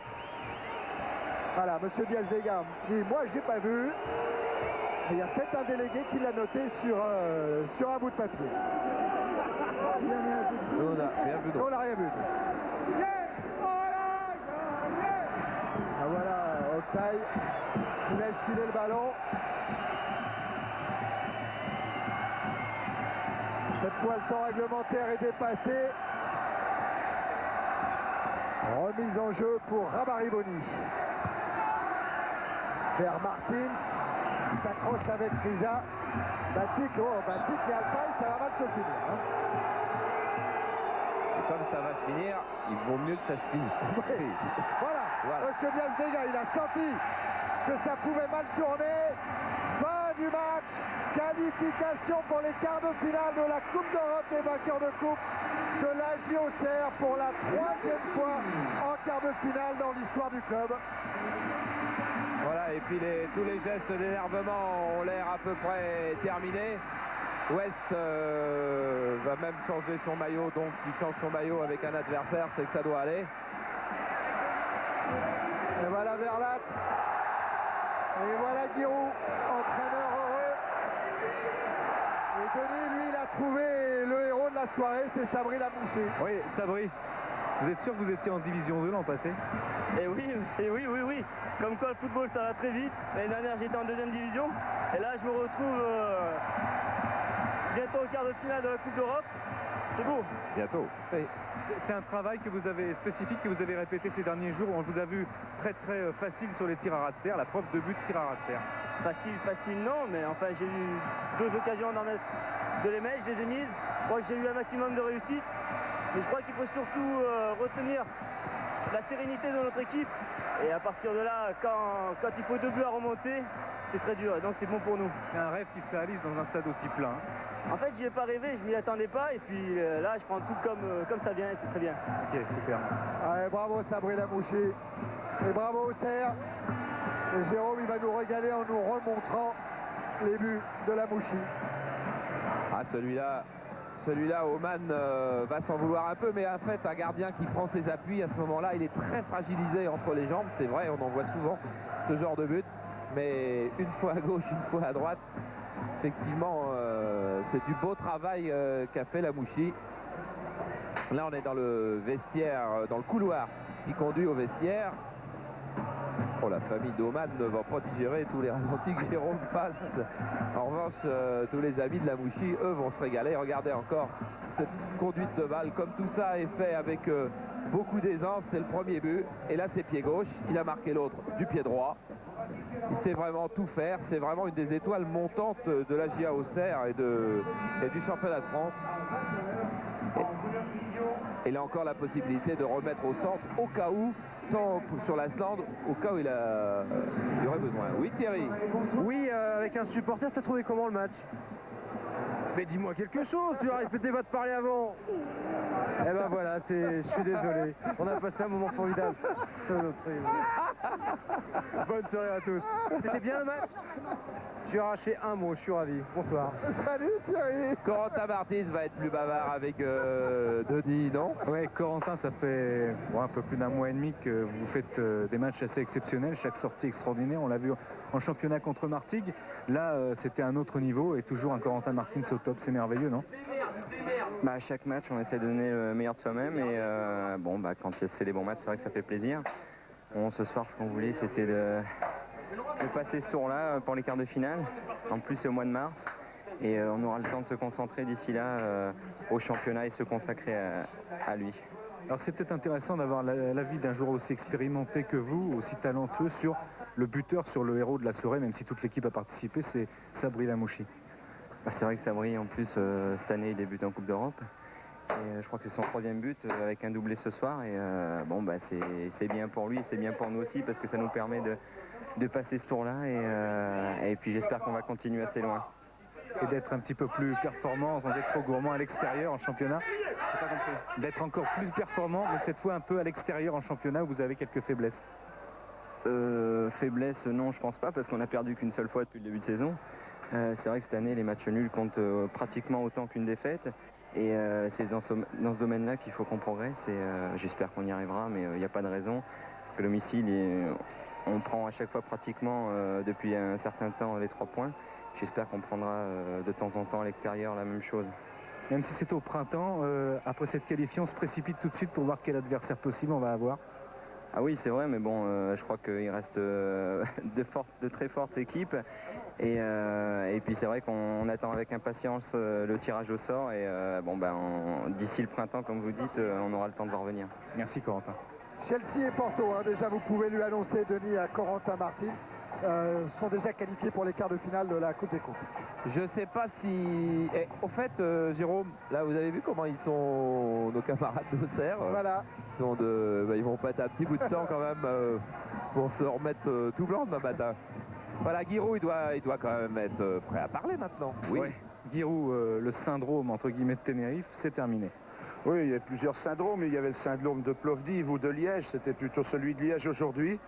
S2: Voilà, monsieur Diaz-Vega dit, moi j'ai pas vu. Et il y a peut-être un délégué qui l'a noté sur un bout de papier.
S7: On n'a rien vu.
S2: On n'a rien vu. Ah, voilà, Oktay qui laisse filer le ballon. Cette fois, le temps réglementaire est dépassé. Remise en jeu pour Rabariboni. Vers Martins. Il s'accroche avec Riza. Batik, Batik et Alphaï, ça va mal se finir. Hein.
S7: Comme ça va se finir, il vaut mieux que ça se finisse.
S2: Oui. Voilà. Monsieur Diaz-Vega, il a senti que ça pouvait mal tourner. Fin du match. Qualification pour les quarts de finale de la Coupe d'Europe des vainqueurs de coupe de la Auxerre pour la 3e fois en quart de finale dans l'histoire du club.
S7: Voilà, et puis tous les gestes d'énervement ont l'air à peu près terminés. West va même changer son maillot, donc s'il change son maillot avec un adversaire, c'est que ça doit aller.
S2: Et voilà Verlat. Et voilà Giroud, entraîneur heureux. Et Denis, lui, il a trouvé le héros de la soirée, c'est Sabri Lamouchi.
S3: Oui, Sabri, vous êtes sûr que vous étiez en division 2 l'an passé?
S8: Et oui. Comme quoi le football ça va très vite. L'année dernière j'étais en 2e division. Et là je me retrouve bientôt au quart de finale de la Coupe d'Europe. C'est beau.
S7: Bientôt.
S3: C'est un travail que vous avez spécifique, que vous avez répété ces derniers jours. On vous a vu très facile sur les tirs à ras de terre, la preuve de but tir à ras de terre.
S8: Facile non, mais enfin j'ai eu 2 occasions de les mettre, je les ai mises. Je crois que j'ai eu un maximum de réussite. Mais je crois qu'il faut surtout retenir la sérénité de notre équipe. Et à partir de là, quand il faut 2 buts à remonter, c'est très dur, et donc c'est bon pour nous.
S3: C'est un rêve qui se réalise dans un stade aussi plein.
S8: En fait, j'y ai pas rêvé, je m'y attendais pas, et puis là, je prends tout comme ça vient, et c'est très bien.
S3: Ok, super.
S2: Allez, bravo Sabri Lamouchi. Et bravo Auxerre. Et Jérôme, il va nous régaler en nous remontrant les buts de Lamouchi.
S7: Ah, celui-là, Oman va s'en vouloir un peu, mais en fait, un gardien qui prend ses appuis à ce moment-là, il est très fragilisé entre les jambes. C'est vrai, on en voit souvent ce genre de but, mais une fois à gauche, une fois à droite, effectivement, c'est du beau travail qu'a fait Lamouchi. Là, on est dans le vestiaire, dans le couloir qui conduit au vestiaire. Oh, la famille d'Oman ne va pas digérer tous les ralentis que Jérôme passe. En revanche, tous les amis de Lamouchi, eux, vont se régaler. Regardez encore cette conduite de balle. Comme tout ça est fait avec beaucoup d'aisance, c'est le premier but. Et là, c'est pied gauche. Il a marqué l'autre du pied droit. Il sait vraiment tout faire. C'est vraiment une des étoiles montantes de la GIA Auxerre et du championnat de France. Et il a encore la possibilité de remettre au centre au cas où, tant sur la slande, au cas où il y aurait besoin. Oui, Thierry.
S3: Oui, avec un supporter, t'as trouvé comment le match? Mais dis-moi quelque chose, tu arrêtes peut-être pas de parler avant. Eh ben voilà, je suis désolé. On a passé un moment formidable. Bonne soirée à tous. C'était bien le match? J'ai arraché un mot, je suis ravi. Bonsoir.
S2: Salut Thierry.
S7: Corentin Martins va être plus bavard avec Denis, non?
S9: Ouais, Corentin, ça fait un peu plus d'un mois et demi que vous faites des matchs assez exceptionnels, chaque sortie extraordinaire. On l'a vu en championnat contre Martigues. Là, c'était un autre niveau et toujours un Corentin Martins au top. C'est merveilleux, non?
S10: À chaque match, on essaie de donner le meilleur de soi-même et quand c'est les bons matchs, c'est vrai que ça fait plaisir. Ce soir, ce qu'on voulait, c'était de passer ce tour-là pour les quarts de finale. En plus, c'est au mois de mars et on aura le temps de se concentrer d'ici là au championnat et se consacrer à lui.
S9: Alors c'est peut-être intéressant d'avoir l'avis d'un joueur aussi expérimenté que vous, aussi talentueux, sur le buteur, sur le héros de la soirée, même si toute l'équipe a participé, c'est Sabri Lamouchi.
S10: C'est vrai que Sabri, en plus, cette année, il débute en Coupe d'Europe. Et je crois que c'est son 3e but avec un doublé ce soir. Et c'est bien pour lui, c'est bien pour nous aussi parce que ça nous permet de passer ce tour-là. Et puis j'espère qu'on va continuer assez loin.
S9: Et d'être un petit peu plus performant sans être trop gourmand à l'extérieur en championnat.
S10: J'ai pas compris.
S9: D'être encore plus performant, mais cette fois un peu à l'extérieur en championnat où vous avez quelques faiblesses.
S10: Faiblesse, non, je pense pas parce qu'on a perdu qu'une seule fois depuis le début de saison. C'est vrai que cette année, les matchs nuls comptent pratiquement autant qu'une défaite. Et c'est dans ce domaine-là qu'il faut qu'on progresse. Et j'espère qu'on y arrivera, mais il n'y a pas de raison. Que domicile, on prend à chaque fois pratiquement depuis un certain temps les 3 points. J'espère qu'on prendra de temps en temps à l'extérieur la même chose.
S9: Même si c'est au printemps, après cette qualification, on se précipite tout de suite pour voir quel adversaire possible on va avoir.
S10: Ah oui, c'est vrai, mais bon, je crois qu'il reste de très fortes équipes. Et puis c'est vrai qu'on attend avec impatience le tirage au sort. Et d'ici le printemps, comme vous dites, on aura le temps de revenir.
S9: Merci Corentin.
S2: Chelsea et Porto, déjà vous pouvez lui annoncer, Denis, à Corentin Martins, sont déjà qualifiés pour les quarts de finale de la Coupe des Coupes.
S7: Je sais pas si... au fait, Jérôme, là vous avez vu comment ils sont nos camarades d'Auxerre.
S2: Voilà.
S7: Ils vont pas être un petit bout de temps quand même pour se remettre tout blanc demain matin. Voilà, Giroud, il doit quand même être prêt à parler maintenant.
S9: Oui. Ouais. Giroud, le syndrome entre guillemets de Tenerife, c'est terminé.
S11: Oui, il y a plusieurs syndromes. Il y avait le syndrome de Plovdiv ou de Liège. C'était plutôt celui de Liège aujourd'hui.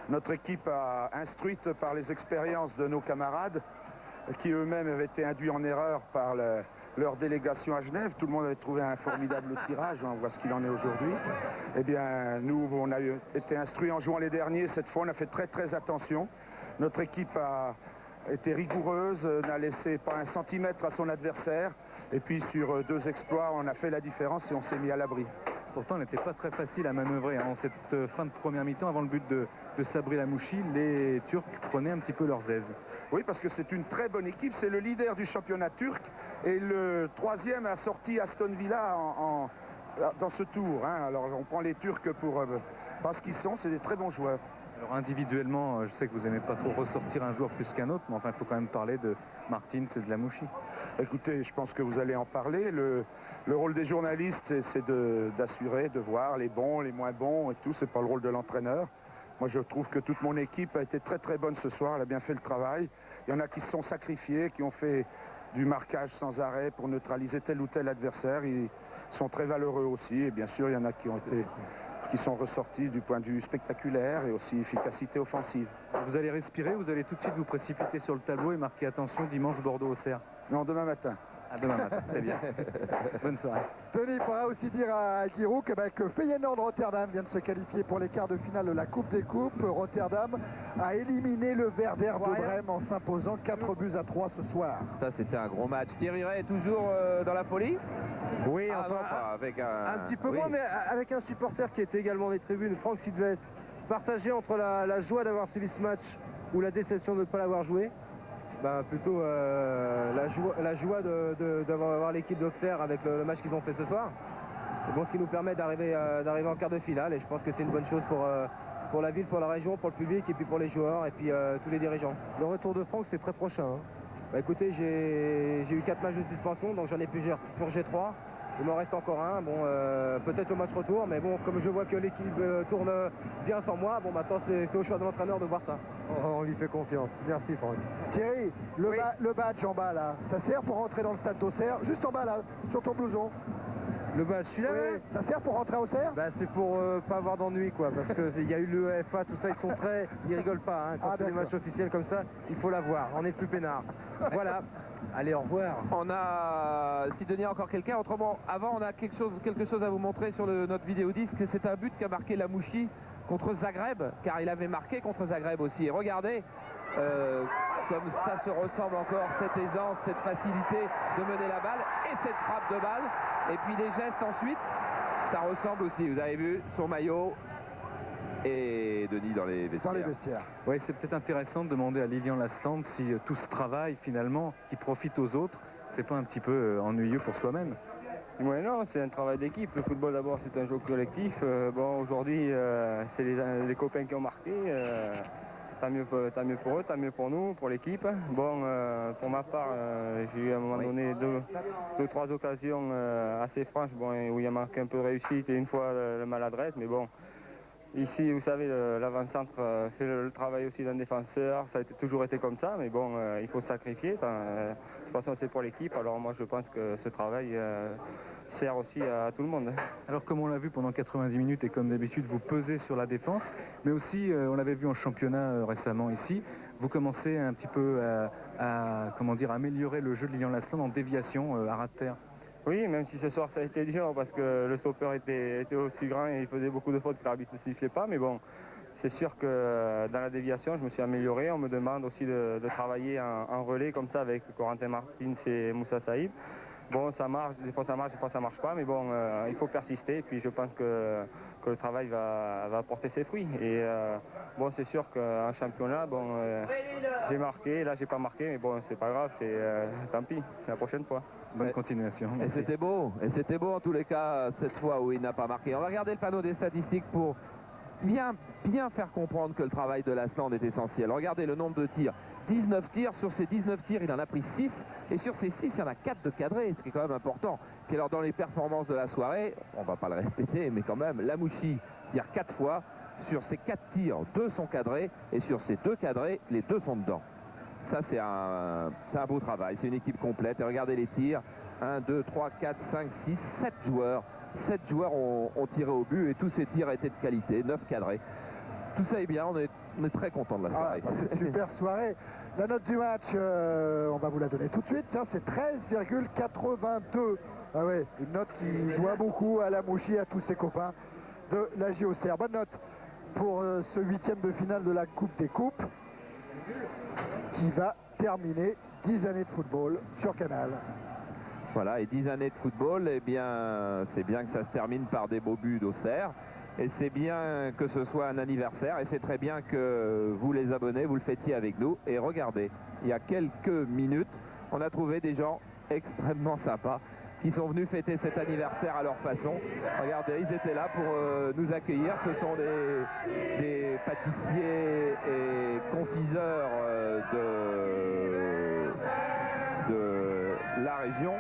S11: Notre équipe a instruite par les expériences de nos camarades qui eux-mêmes avaient été induits en erreur par leur délégation à Genève. Tout le monde avait trouvé un formidable tirage. On voit ce qu'il en est aujourd'hui. Eh bien, nous, on a été instruits en jouant les derniers. Cette fois, on a fait très, très attention. Notre équipe a été rigoureuse, n'a laissé pas un centimètre à son adversaire. Et puis sur 2 exploits, on a fait la différence et on s'est mis à l'abri.
S9: Pourtant, elle n'était pas très facile à manœuvrer. En cette fin de première mi-temps, avant le but de Sabri Lamouchi, les Turcs prenaient un petit peu leurs aises.
S11: Oui, parce que c'est une très bonne équipe. C'est le leader du championnat turc. Et le 3e a sorti Aston Villa dans ce tour. Alors on prend les Turcs parce qu'ils sont, c'est des très bons joueurs.
S9: Alors individuellement, je sais que vous n'aimez pas trop ressortir un joueur plus qu'un autre, mais enfin il faut quand même parler de Martins et de Lamouchi.
S11: Écoutez, je pense que vous allez en parler. Le rôle des journalistes, c'est d'assurer, de voir les bons, les moins bons et tout. C'est pas le rôle de l'entraîneur. Moi, je trouve que toute mon équipe a été très très bonne ce soir, elle a bien fait le travail. Il y en a qui se sont sacrifiés, qui ont fait du marquage sans arrêt pour neutraliser tel ou tel adversaire. Ils sont très valeureux aussi, et bien sûr, il y en a qui sont ressortis du point de vue spectaculaire et aussi efficacité offensive.
S9: Vous allez respirer, vous allez tout de suite vous précipiter sur le tableau et marquer attention dimanche Bordeaux-Auxerre.
S11: Non, demain matin.
S9: Ah, demain matin, c'est bien. Bonne soirée.
S2: Tony, il faudra aussi dire à Giroud que Feyenoord Rotterdam vient de se qualifier pour les quarts de finale de la Coupe des Coupes. Rotterdam a éliminé le Werder de Brême en s'imposant 4-3 ce soir.
S4: Ça, c'était un gros match. Thierry Ray est toujours dans la folie?
S3: Oui,
S4: Ah,
S3: enfin,
S4: non, pas avec
S3: un petit peu
S4: oui.
S3: moins, mais avec un supporter qui était également des tribunes, Franck Sylvestre, partagé entre la joie d'avoir suivi ce match ou la déception de ne pas l'avoir joué. Plutôt la joie d'avoir l'équipe d'Auxerre avec le match qu'ils ont fait ce soir. Bon, ce qui nous permet d'arriver en quart de finale, et je pense que c'est une bonne chose pour la ville, pour la région, pour le public et puis pour les joueurs et puis tous les dirigeants. Le retour de Franck, c'est très prochain. Écoutez, j'ai eu 4 matchs de suspension, donc j'en ai purgé 3. Il m'en reste encore un, bon, peut-être au match retour, mais bon, comme je vois que l'équipe tourne bien sans moi, bon, maintenant c'est au choix de l'entraîneur de voir ça. On lui fait confiance. Merci Franck.
S2: Thierry, le badge en bas là, ça sert pour rentrer dans le stade d'Auxerre, juste en bas là, sur ton blouson.
S3: Le badge, celui-là,
S2: oui, ça sert pour rentrer à Auxerre?
S3: C'est pour pas avoir d'ennui, quoi, parce qu'il y a eu l'UEFA, tout ça, ils rigolent pas, quand c'est des matchs officiels comme ça, il faut l'avoir, on est plus peinard. Voilà. Allez, au revoir.
S4: On a Sidonie, encore quelqu'un. Autrement, avant, on a quelque chose à vous montrer sur notre vidéodisque. C'est un but qu'a marqué Lamouchi contre Zagreb, car il avait marqué contre Zagreb aussi. Et regardez, comme ça se ressemble encore, cette aisance, cette facilité de mener la balle et cette frappe de balle. Et puis des gestes ensuite, ça ressemble aussi. Vous avez vu son maillot et Denis dans les vestiaires.
S9: Oui, c'est peut-être intéressant de demander à Lilian Lasland si tout ce travail finalement qui profite aux autres, c'est pas un petit peu ennuyeux pour soi-même.
S10: Oui, non, c'est un travail d'équipe. Le football d'abord, c'est un jeu collectif. Bon, aujourd'hui, c'est les copains qui ont marqué. Tant mieux pour eux, tant mieux pour nous, pour l'équipe. Bon, pour ma part, j'ai eu à un moment donné deux, trois occasions assez franches, bon, où il y a manqué un peu de réussite et une fois la maladresse, mais bon. Ici, vous savez, l'avant-centre fait le travail aussi d'un défenseur. Ça a toujours été comme ça, mais bon, il faut sacrifier. De toute façon, c'est pour l'équipe. Alors moi, je pense que ce travail sert aussi à tout le monde.
S9: Alors, comme on l'a vu pendant 90 minutes et comme d'habitude, vous pesez sur la défense, mais aussi, on l'avait vu en championnat récemment ici, vous commencez un petit peu à améliorer le jeu de Lilian Lasland en déviation à ras de terre.
S10: Oui, même si ce soir ça a été dur parce que le stopper était aussi grand et il faisait beaucoup de fautes que l'arbitre ne sifflait pas. Mais bon, c'est sûr que dans la déviation, je me suis amélioré. On me demande aussi de travailler en relais comme ça avec Corentin Martins et Moussa Saïd. Bon, ça marche, des fois ça marche, des fois ça marche pas. Mais bon, il faut persister. Et puis je pense que le travail va porter ses fruits. Et bon, c'est sûr qu'en championnat, bon, j'ai marqué. Là, j'ai pas marqué. Mais bon, c'est pas grave. Tant pis, la prochaine fois.
S9: Bonne continuation.
S4: Et c'était beau en tous les cas cette fois où il n'a pas marqué. On va regarder le panneau des statistiques pour bien faire comprendre que le travail de Lasland est essentiel. Regardez le nombre de tirs. 19 tirs, sur ces 19 tirs il en a pris 6 et sur ces 6 il y en a 4 de cadrés, ce qui est quand même important. Puis alors dans les performances de la soirée, on va pas le répéter mais quand même, Lamouchi tire 4 fois, sur ces 4 tirs 2 sont cadrés et sur ces 2 cadrés les 2 sont dedans. Ça, c'est un beau travail. C'est une équipe complète. Et regardez les tirs. 1, 2, 3, 4, 5, 6, 7 joueurs. 7 joueurs ont tiré au but et tous ces tirs étaient de qualité. 9 cadrés. Tout ça est bien. On est très content de la soirée.
S2: C'est une super soirée. La note du match, on va vous la donner tout de suite. Tiens, c'est 13,82. Ah ouais, une note qui doit beaucoup à Lamouchi et à tous ses copains de la JOCR. Bonne note pour ce 8e de finale de la Coupe des Coupes, qui va terminer 10 années de football sur Canal.
S4: Voilà, et 10 années de football, eh bien, c'est bien que ça se termine par des beaux buts d'Auxerre. Et c'est bien que ce soit un anniversaire. Et c'est très bien que vous, les abonnés, vous le fêtiez avec nous. Et regardez, il y a quelques minutes, on a trouvé des gens extrêmement sympas qui sont venus fêter cet anniversaire à leur façon. Regardez, ils étaient là pour nous accueillir. Ce sont des pâtissiers et confiseurs de la région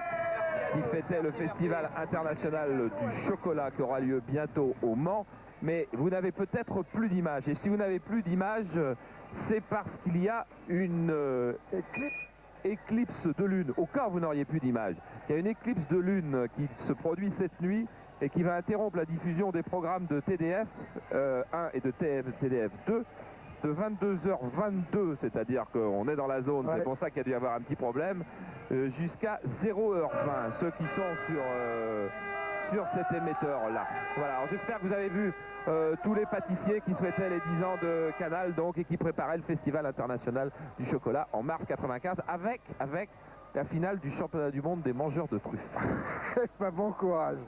S4: qui fêtaient le festival international du chocolat qui aura lieu bientôt au Mans.
S7: mais vous n'avez peut-être plus d'image. Et si vous n'avez plus d'image, c'est parce qu'il y a une éclipse de lune. Au cas où vous n'auriez plus d'image, il y a une éclipse de lune qui se produit cette nuit et qui va interrompre la diffusion des programmes de TDF 1 et de TDF 2 de 22h22, c'est-à-dire qu'on est dans la zone, c'est pour ça qu'il y a dû y avoir un petit problème, jusqu'à 0h20, ceux qui sont sur cet émetteur-là. Voilà, alors j'espère que vous avez vu tous les pâtissiers qui souhaitaient les 10 ans de Canal donc, et qui préparaient le Festival international du chocolat en mars 95 avec la finale du championnat du monde des mangeurs de truffes.
S2: Bon courage.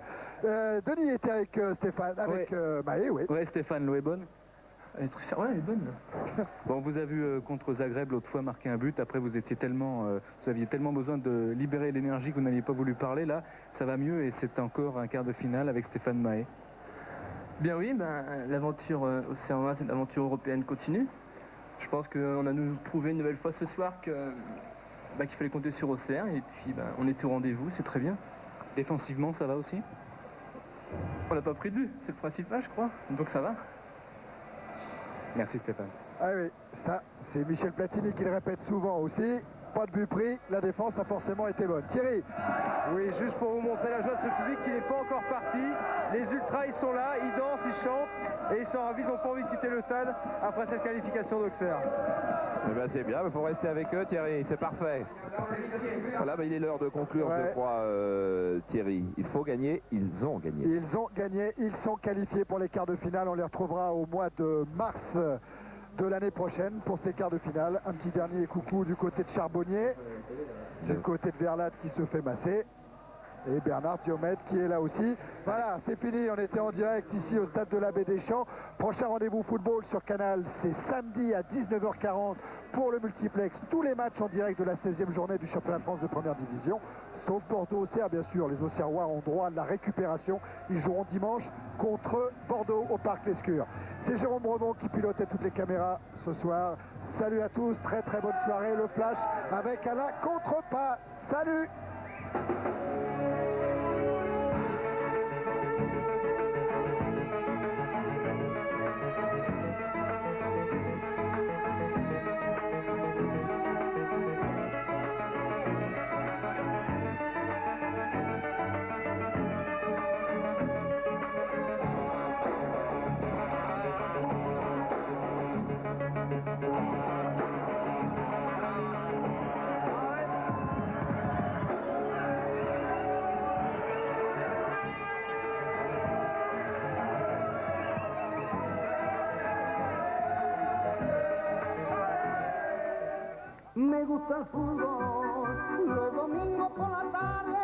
S2: Denis était avec Stéphane, avec Maé, oui.
S9: Ouais, Stéphane, l'eau est bonne. Elle est bonne. Bon, vous avez vu contre Zagreb l'autre fois marquer un but. Après, vous aviez tellement besoin de libérer l'énergie que vous n'aviez pas voulu parler. Là, ça va mieux et c'est encore un quart de finale avec Stéphane Mahé.
S10: Bien oui, l'aventure Océan 1, cette aventure européenne continue. Je pense qu'on a nous prouvé une nouvelle fois ce soir qu'il fallait compter sur Océan et puis on était au rendez-vous, c'est très bien.
S9: Défensivement, ça va aussi?
S10: On n'a pas pris de but, c'est le principal, je crois. Donc ça va.
S9: Merci Stéphane.
S2: Ah oui, ça, c'est Michel Platini qui le répète souvent aussi. Pas de but pris, la défense a forcément été bonne. Thierry.
S3: Oui, juste pour vous montrer la joie de ce public qui n'est pas encore parti. Les ultras, ils sont là, ils dansent, ils chantent et ils sont ravis, ils n'ont pas envie de quitter le stade après cette qualification d'Auxerre.
S7: Eh ben c'est bien, il faut rester avec eux, Thierry, c'est parfait. Voilà, il est l'heure de conclure, je crois, Thierry. Il faut gagner, ils ont gagné.
S2: Ils ont gagné, ils sont qualifiés pour les quarts de finale. On les retrouvera au mois de mars de l'année prochaine pour ces quarts de finale. Un petit dernier coucou du côté de Charbonnier, du côté de Verlat qui se fait masser. Et Bernard Diomède qui est là aussi. Voilà, c'est fini, on était en direct ici au stade de l'Abbé Deschamps. Prochain rendez-vous football sur Canal, c'est samedi à 19h40 pour le multiplex. Tous les matchs en direct de la 16e journée du championnat de France de première division. Sauf Bordeaux-Auxerre, bien sûr. Les Auxerrois ont droit à la récupération. Ils joueront dimanche contre Bordeaux au Parc Lescure. C'est Jérôme Bremont qui pilotait toutes les caméras ce soir. Salut à tous, très très bonne soirée. Le flash avec Alain Contrepas. Salut!
S6: Me gusta el fútbol, los domingos por la tarde.